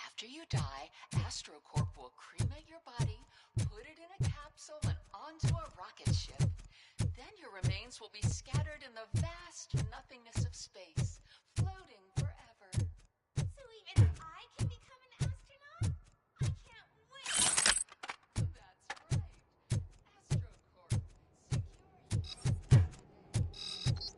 Speaker 23: After you die, Astrocorp will cremate your body, put it in a capsule and onto a rocket ship. Then your remains will be scattered in the vast nothingness of space, floating forever.
Speaker 14: So even I can become an astronaut? I can't wait!
Speaker 23: That's right. Astrocorp. Secure you.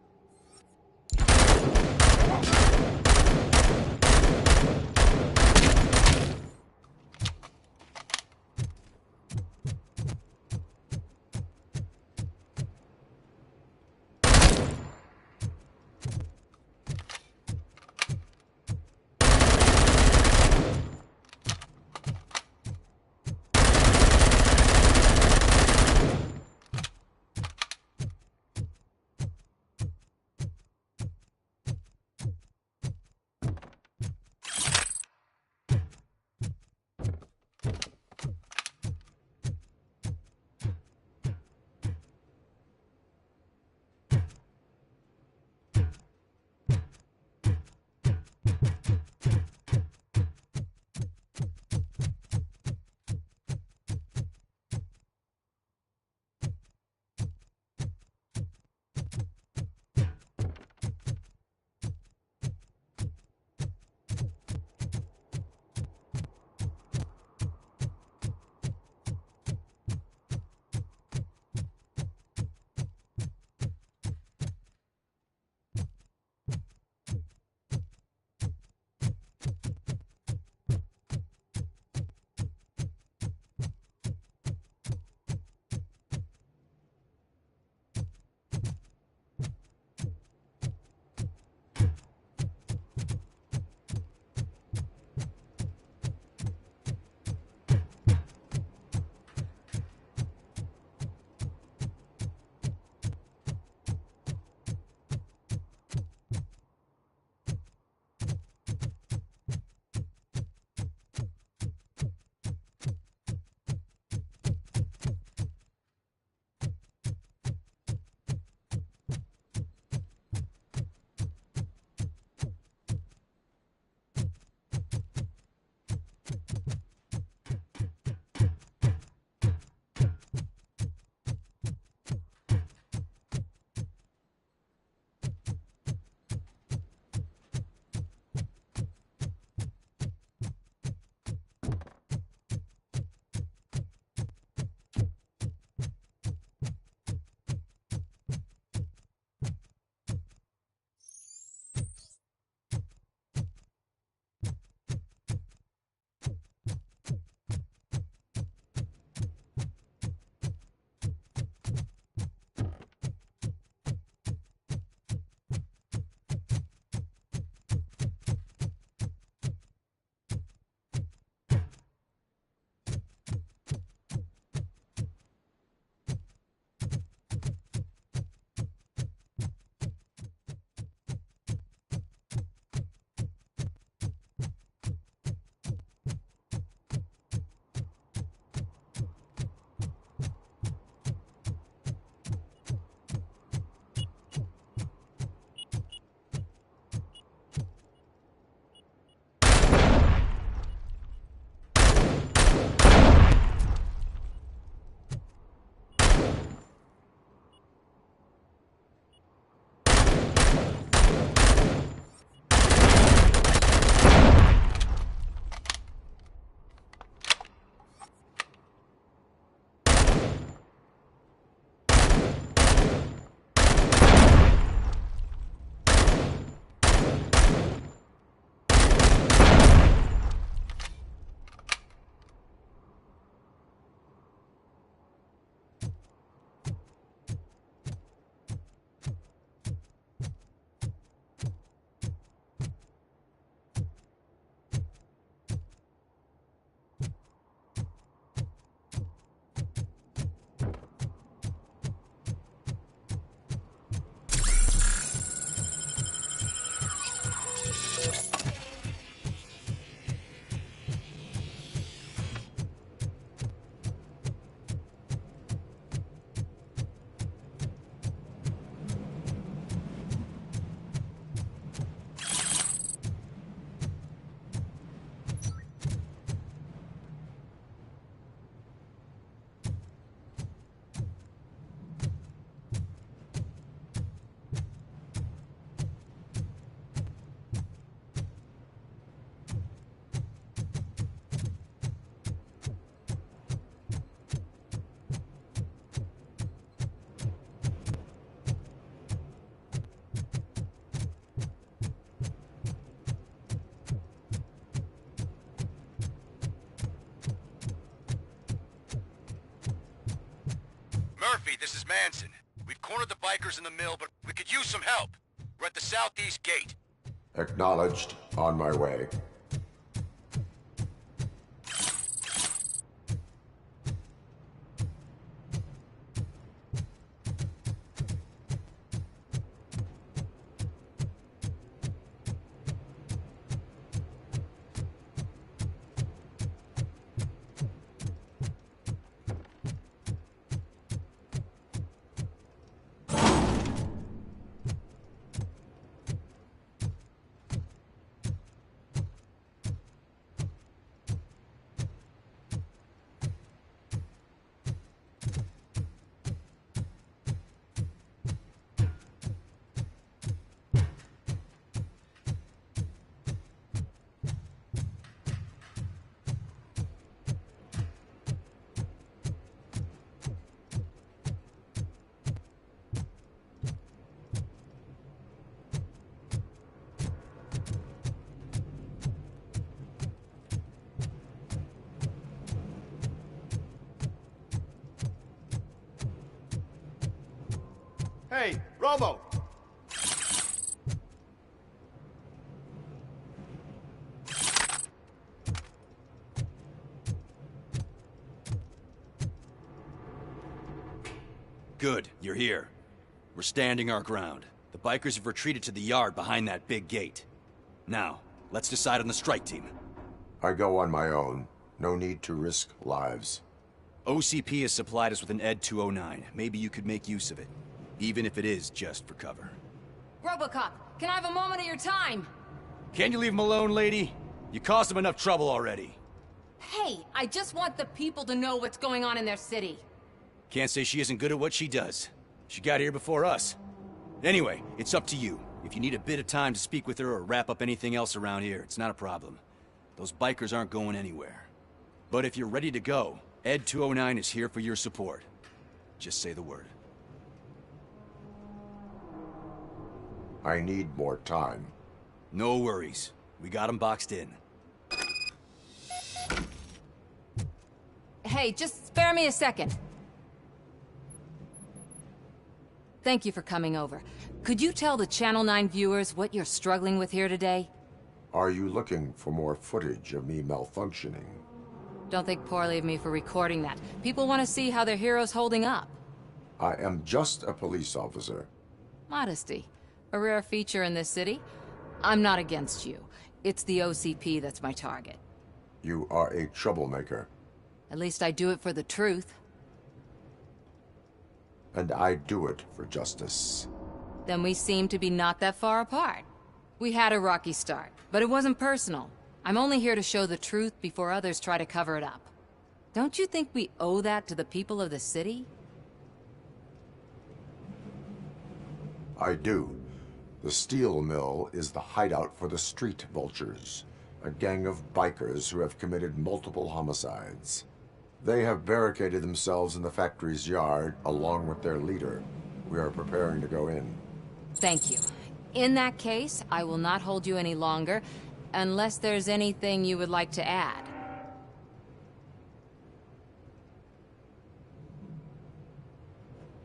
Speaker 16: Murphy, this is Manson. We've cornered the bikers in the mill, but we could use some help. We're at the southeast gate.
Speaker 10: Acknowledged. On my way.
Speaker 11: Hey, Robo!
Speaker 2: Good, you're here. We're standing our ground. The bikers have retreated to the yard behind that big gate. Now, let's decide on the strike team.
Speaker 10: I go on my own. No need to risk lives.
Speaker 2: OCP has supplied us with an ED 209. Maybe you could make use of it. Even if it is just for cover.
Speaker 6: Robocop, can I have a moment of your time?
Speaker 2: Can you leave him alone, lady? You caused him enough trouble already.
Speaker 6: Hey, I just want the people to know what's going on in their city.
Speaker 2: Can't say she isn't good at what she does. She got here before us. Anyway, it's up to you. If you need a bit of time to speak with her or wrap up anything else around here, it's not a problem. Those bikers aren't going anywhere. But if you're ready to go, ED 209 is here for your support. Just say the word.
Speaker 10: I need more time.
Speaker 2: No worries. We got him boxed in.
Speaker 6: Hey, just spare me a second. Thank you for coming over. Could you tell the Channel 9 viewers what you're struggling with here today?
Speaker 10: Are you looking for more footage of me malfunctioning?
Speaker 6: Don't think poorly of me for recording that. People want to see how their hero's holding up.
Speaker 10: I am just a police officer.
Speaker 6: Modesty. A rare feature in this city. I'm not against you. It's the OCP that's my target.
Speaker 10: You are a troublemaker.
Speaker 6: At least I do it for the truth.
Speaker 10: And I do it for justice.
Speaker 6: Then we seem to be not that far apart. We had a rocky start, but it wasn't personal. I'm only here to show the truth before others try to cover it up. Don't you think we owe that to the people of the city?
Speaker 10: I do. The steel mill is the hideout for the street vultures, a gang of bikers who have committed multiple homicides. They have barricaded themselves in the factory's yard, along with their leader. We are preparing to go in.
Speaker 6: Thank you. In that case, I will not hold you any longer, unless there's anything you would like to add.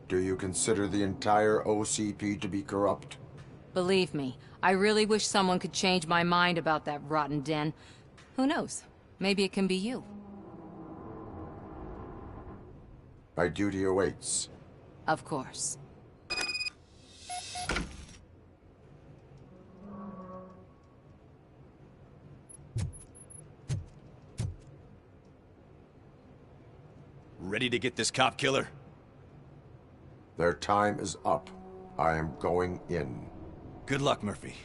Speaker 10: Do you consider the entire OCP to be corrupt?
Speaker 6: Believe me, I really wish someone could change my mind about that rotten den. Who knows? Maybe it can be you.
Speaker 10: My duty awaits.
Speaker 6: Of course.
Speaker 2: Ready to get this cop killer?
Speaker 10: Their time is up. I am going in.
Speaker 2: Good luck, Murphy.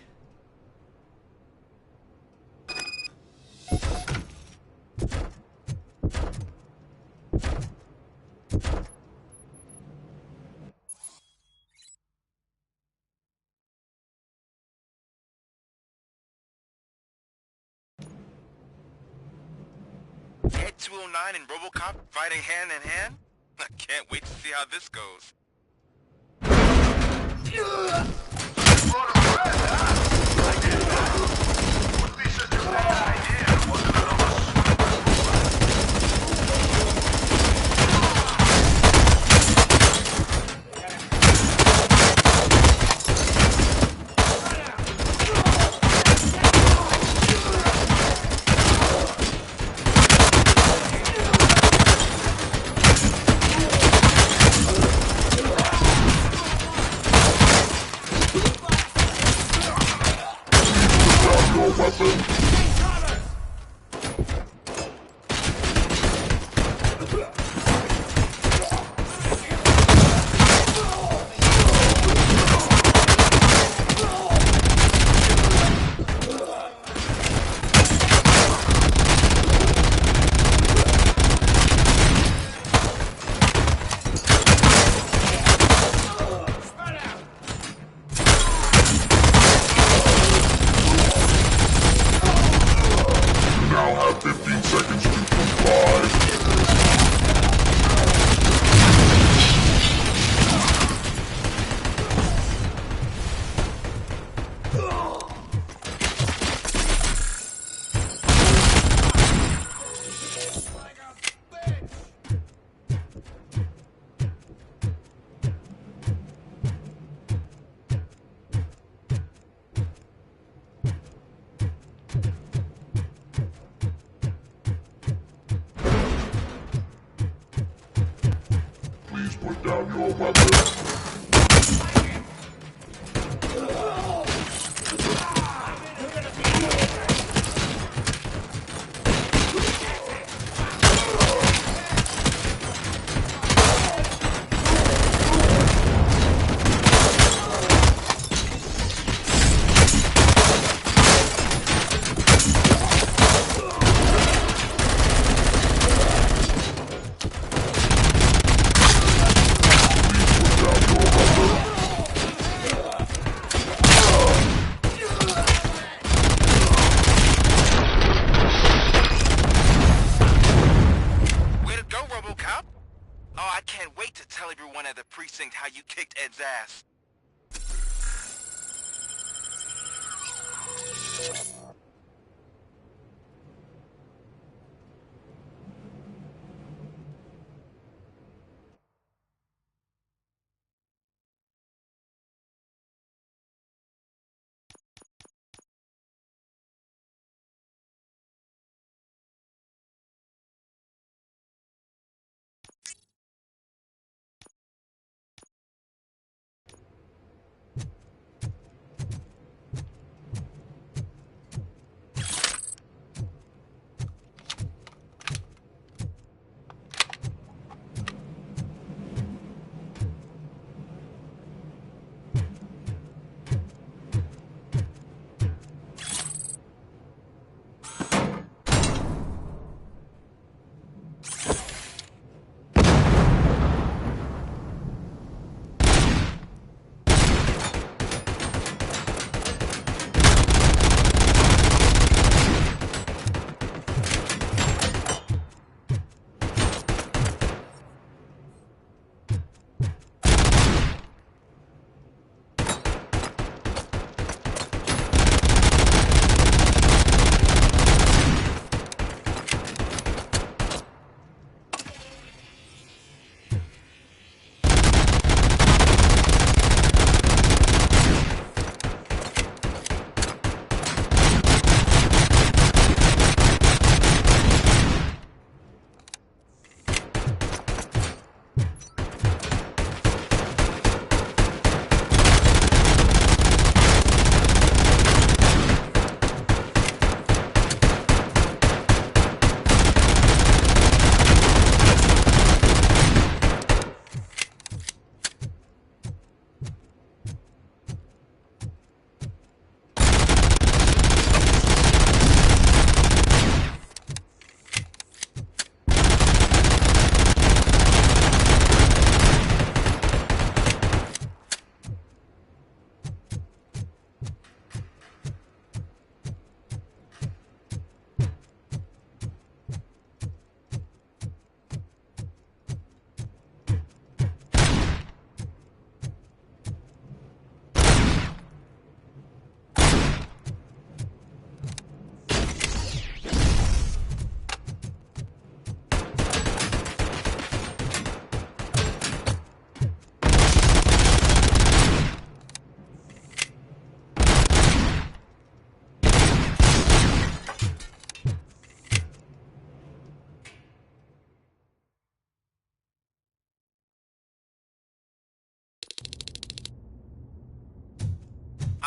Speaker 9: Ed 209 and Robocop fighting hand in hand? I can't wait to see how this goes. Way to go, Robocop! Oh, I can't wait to tell everyone at the precinct how you kicked Ed's ass.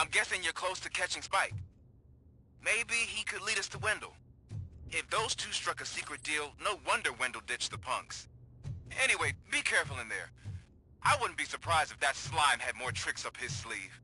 Speaker 9: I'm guessing you're close to catching Spike. Maybe he could lead us to Wendell. If those two struck a secret deal, no wonder Wendell ditched the punks. Anyway, be careful in there. I wouldn't be surprised if that slime had more tricks up his sleeve.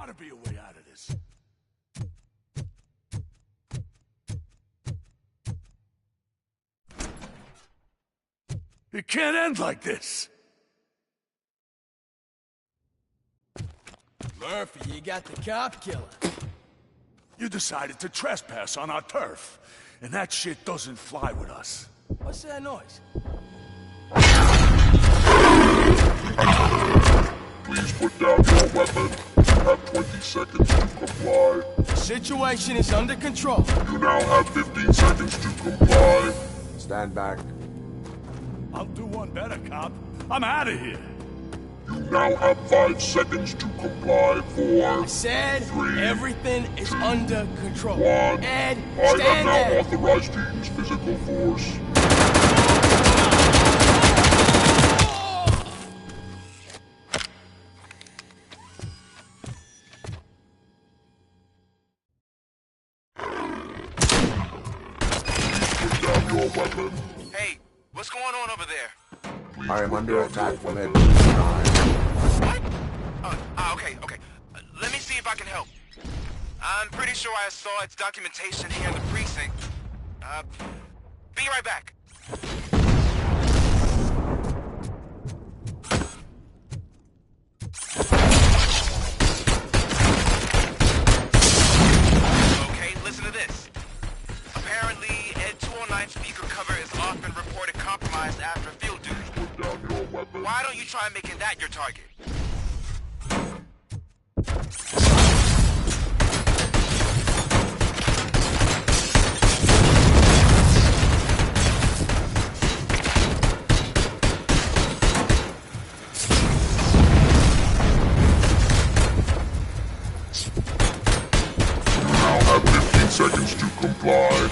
Speaker 17: gotta be a way out of this. It can't end like this.
Speaker 11: Murphy, you got the cop killer.
Speaker 17: You decided to trespass on our turf, and that shit doesn't fly with us.
Speaker 11: What's that noise?
Speaker 10: Please put down your weapon. You have 20 seconds to comply.
Speaker 11: The situation is under control.
Speaker 10: You now have 15 seconds to comply. Stand back.
Speaker 17: I'll do one better, cop. I'm out of here.
Speaker 10: You now have 5 seconds to comply. 4.
Speaker 11: I said
Speaker 10: 3,
Speaker 11: everything is under control.
Speaker 10: 1.
Speaker 11: Ed,
Speaker 10: I
Speaker 11: stand
Speaker 10: am now
Speaker 11: there.
Speaker 10: authorized to use physical force. Please put down your weapon.
Speaker 9: Hey, what's going on over there?
Speaker 10: I am under attack from Ed 9.
Speaker 9: What? Okay. Let me see if I can help. I'm pretty sure I saw its documentation here in the precinct. Be right back. Okay, listen to this. Apparently, Ed 209 speaker cover is often reported compromised after field duty. Why don't you try making that your target?
Speaker 10: You now have 15 seconds to comply.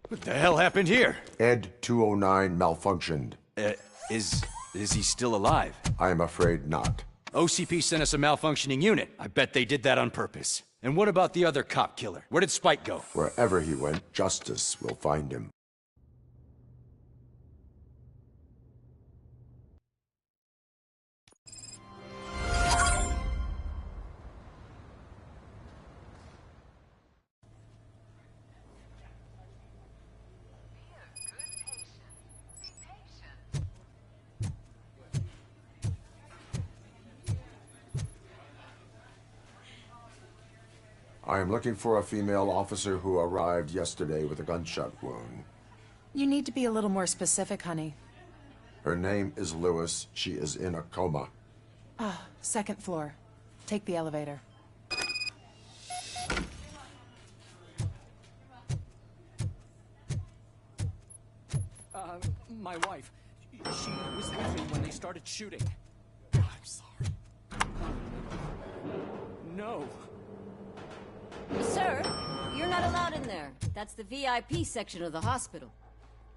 Speaker 2: What the hell happened here?
Speaker 10: Ed 209 malfunctioned.
Speaker 2: Is he still alive?
Speaker 10: I am afraid not.
Speaker 2: OCP sent us a malfunctioning unit. I bet they did that on purpose. And what about the other cop killer? Where did Spike go?
Speaker 10: Wherever he went, justice will find him. I am looking for a female officer who arrived yesterday with a gunshot wound.
Speaker 8: You need to be a little more specific, honey.
Speaker 10: Her name is Lewis. She is in a coma.
Speaker 8: Ah, second floor. Take the elevator.
Speaker 18: My wife. She was with me when they started shooting. I'm sorry. No.
Speaker 22: Sir, you're not allowed in there. That's the VIP section of the hospital.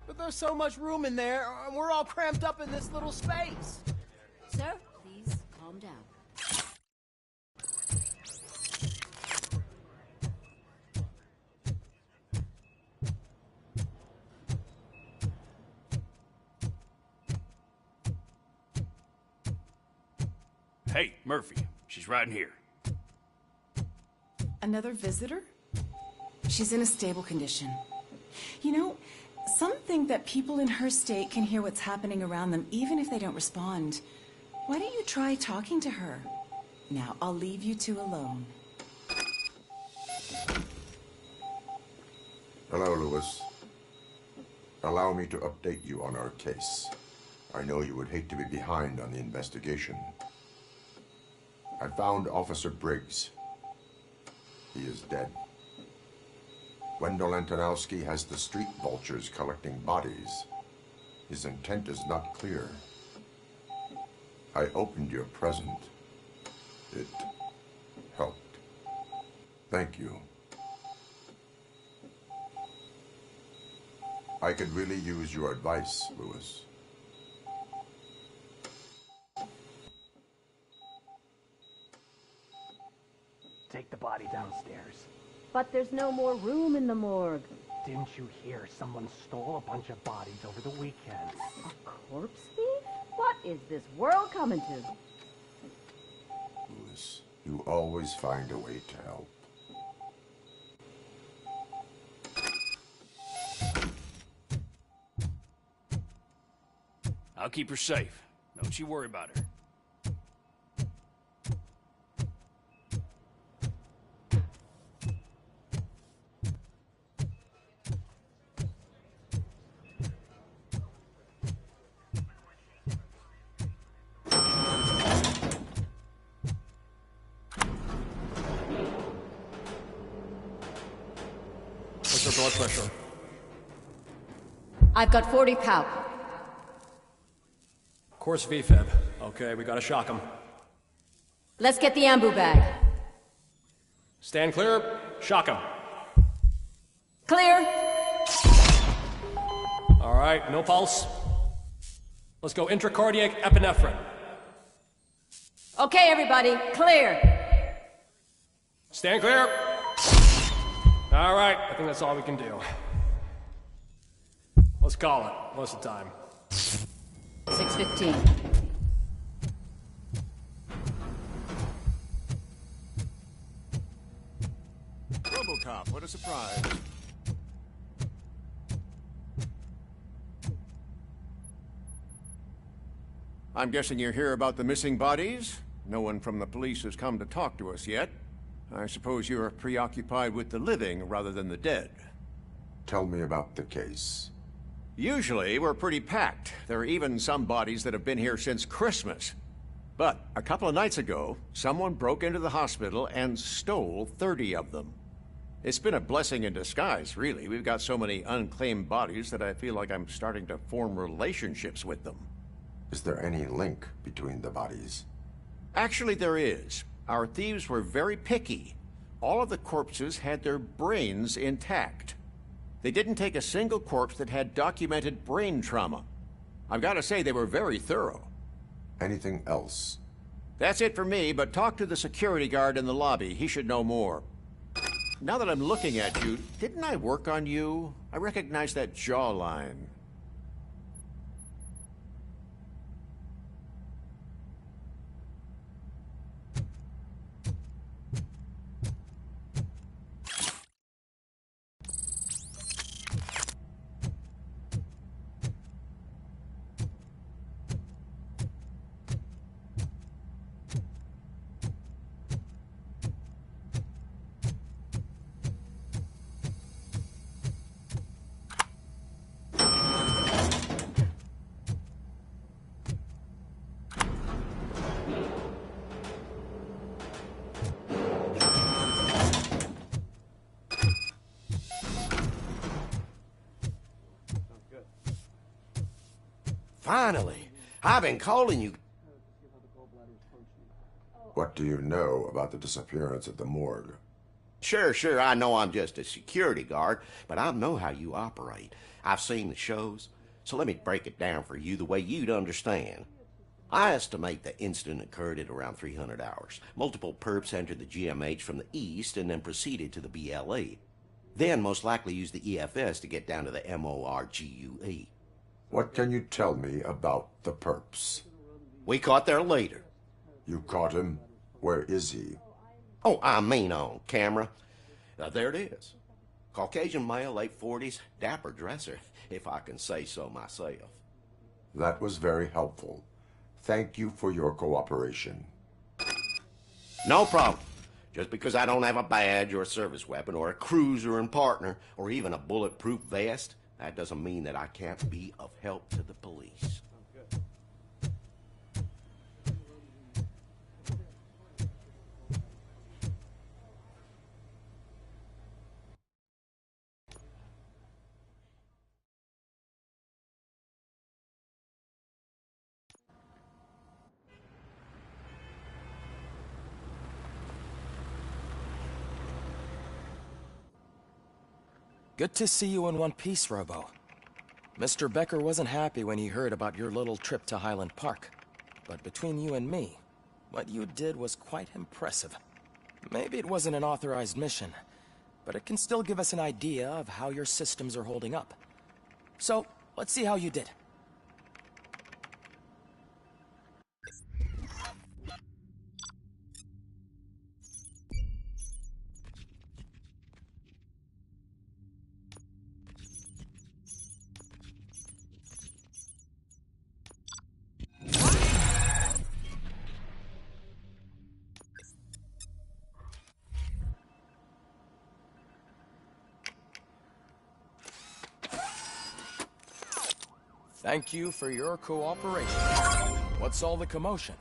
Speaker 12: But there's so much room in there, and we're all cramped up in this little space.
Speaker 22: Sir, please calm down.
Speaker 17: Hey, Murphy. She's right in here.
Speaker 8: Another visitor? She's in a stable condition. You know, some think that people in her state can hear what's happening around them even if they don't respond. Why don't you try talking to her? Now, I'll leave you two alone.
Speaker 10: Hello, Lewis. Allow me to update you on our case. I know you would hate to be behind on the investigation. I found Officer Briggs. He is dead. Wendell Antonowski has the street vultures collecting bodies. His intent is not clear. I opened your present. It helped. Thank you. I could really use your advice, Lewis.
Speaker 18: Take the body downstairs.
Speaker 22: But there's no more room in the morgue.
Speaker 18: Didn't you hear someone stole a bunch of bodies over the weekend?
Speaker 22: A corpse thief? What is this world coming to?
Speaker 10: Lewis, you always find a way to help.
Speaker 17: I'll keep her safe. Don't you worry about her.
Speaker 18: What's her blood pressure?
Speaker 22: I've got 40 pow.
Speaker 18: Course VFib. Okay, we gotta shock him.
Speaker 22: Let's get the ambu bag.
Speaker 18: Stand clear. Shock him.
Speaker 22: Clear.
Speaker 18: All right, no pulse. Let's go intracardiac epinephrine.
Speaker 22: Okay, everybody, clear.
Speaker 18: Stand clear. All right, I think that's all we can do. Let's call it. What's the time?
Speaker 22: 6:15.
Speaker 5: Robocop, what a surprise. I'm guessing you're here about the missing bodies? No one from the police has come to talk to us yet. I suppose you're preoccupied with the living rather than the dead.
Speaker 10: Tell me about the case.
Speaker 5: Usually, we're pretty packed. There are even some bodies that have been here since Christmas. But a couple of nights ago, someone broke into the hospital and stole 30 of them. It's been a blessing in disguise, really. We've got so many unclaimed bodies that I feel like I'm starting to form relationships with them.
Speaker 10: Is there any link between the bodies?
Speaker 5: Actually, there is. Our thieves were very picky. All of the corpses had their brains intact. They didn't take a single corpse that had documented brain trauma. I've got to say, they were very thorough.
Speaker 10: Anything else?
Speaker 5: That's it for me, but talk to the security guard in the lobby. He should know more. Now that I'm looking at you, didn't I work on you? I recognize that jawline. Finally! I've been calling you.
Speaker 10: What do you know about the disappearance at the morgue?
Speaker 5: Sure, I know I'm just a security guard, but I know how you operate. I've seen the shows, so let me break it down for you the way you'd understand. I estimate the incident occurred at around 300 hours. Multiple perps entered the GMH from the east and then proceeded to the BLE. Then most likely used the EFS to get down to the MORGUE.
Speaker 10: What can you tell me about the perps?
Speaker 5: We caught their leader.
Speaker 10: You caught him? Where is he?
Speaker 5: Oh, I mean on camera. There it is. Caucasian male, late 40s, dapper dresser, if I can say so myself.
Speaker 10: That was very helpful. Thank you for your cooperation.
Speaker 5: No problem. Just because I don't have a badge or a service weapon or a cruiser and partner or even a bulletproof vest, that doesn't mean that I can't be of help to the police.
Speaker 18: Good to see you in one piece, Robo. Mr. Becker wasn't happy when he heard about your little trip to Highland Park. But between you and me, what you did was quite impressive. Maybe it wasn't an authorized mission, but it can still give us an idea of how your systems are holding up. So, let's see how you did. Thank you for your cooperation. What's all the commotion?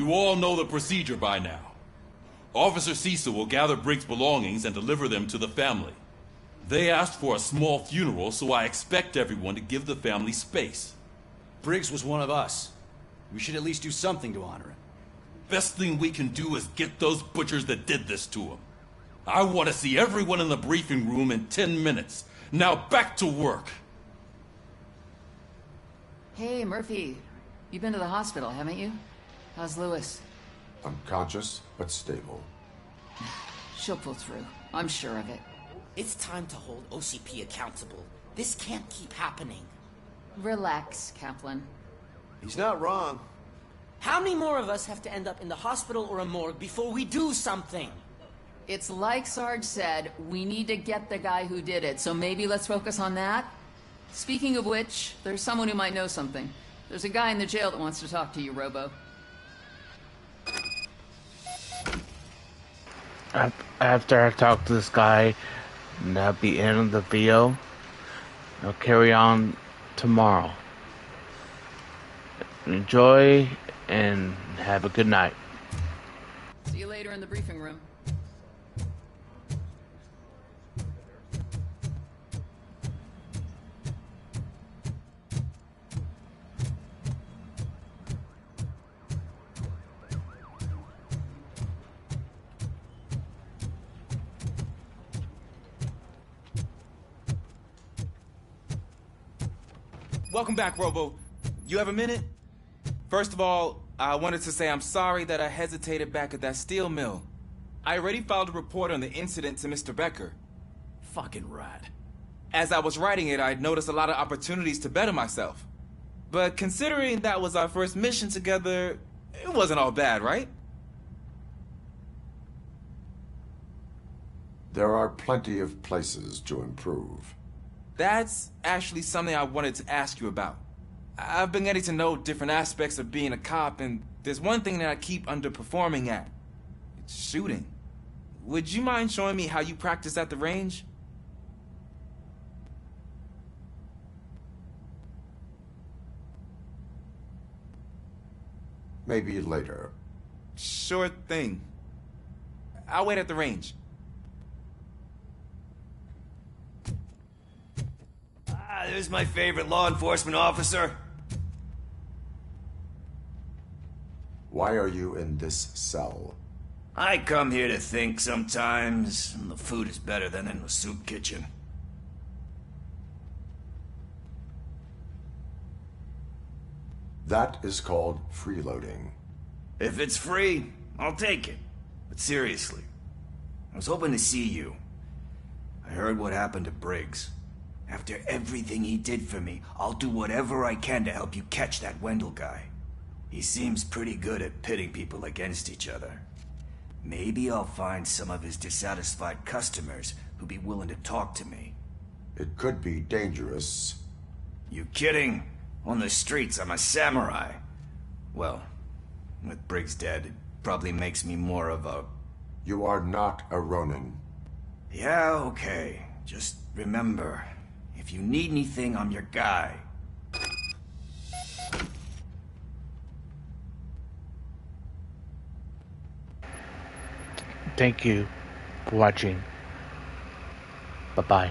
Speaker 3: You all know the procedure by now. Officer Cecil will gather Briggs' belongings and deliver them to the family. They asked for a small funeral, so I expect everyone to give the family space.
Speaker 2: Briggs was one of us. We should at least do something to honor him.
Speaker 3: Best thing we can do is get those butchers that did this to him. I want to see everyone in the briefing room in 10 minutes. Now back to work.
Speaker 23: Hey, Murphy. You've been to the hospital, haven't you? How's Lewis?
Speaker 10: Unconscious, but stable.
Speaker 23: She'll pull through. I'm sure of it.
Speaker 19: It's time to hold OCP accountable. This can't keep happening.
Speaker 23: Relax, Kaplan.
Speaker 5: He's not wrong.
Speaker 19: How many more of us have to end up in the hospital or a morgue before we do something?
Speaker 23: It's like Sarge said, we need to get the guy who did it, so maybe let's focus on that? Speaking of which, there's someone who might know something. There's a guy in the jail that wants to talk to you, Robo.
Speaker 7: After I talk to this guy, and that'll be the end of the video. I'll carry on tomorrow. Enjoy and have a good night.
Speaker 23: See you later in the briefing room.
Speaker 1: Welcome back, Robo. You have a minute? First of all, I wanted to say I'm sorry that I hesitated back at that steel mill. I already filed a report on the incident to Mr. Becker.
Speaker 17: Fucking rat.
Speaker 1: As I was writing it, I'd noticed a lot of opportunities to better myself. But considering that was our first mission together, it wasn't all bad, right?
Speaker 10: There are plenty of places to improve.
Speaker 1: That's actually something I wanted to ask you about. I've been getting to know different aspects of being a cop, and there's one thing that I keep underperforming at. It's shooting. Would you mind showing me how you practice at the range?
Speaker 10: Maybe later.
Speaker 1: Sure thing. I'll wait at the range.
Speaker 11: There's my favorite law enforcement officer.
Speaker 10: Why are you in this cell?
Speaker 11: I come here to think sometimes, and the food is better than in the soup kitchen.
Speaker 10: That is called freeloading.
Speaker 11: If it's free, I'll take it. But seriously, I was hoping to see you. I heard what happened to Briggs. After everything he did for me, I'll do whatever I can to help you catch that Wendell guy. He seems pretty good at pitting people against each other. Maybe I'll find some of his dissatisfied customers who'd be willing to talk to me.
Speaker 10: It could be dangerous.
Speaker 11: You kidding? On the streets, I'm a samurai. Well, with Briggs dead, it probably makes me more of a...
Speaker 10: You are not a Ronin.
Speaker 11: Yeah, okay. Just remember, if you need anything, I'm your guy.
Speaker 7: Thank you for watching. Bye-bye.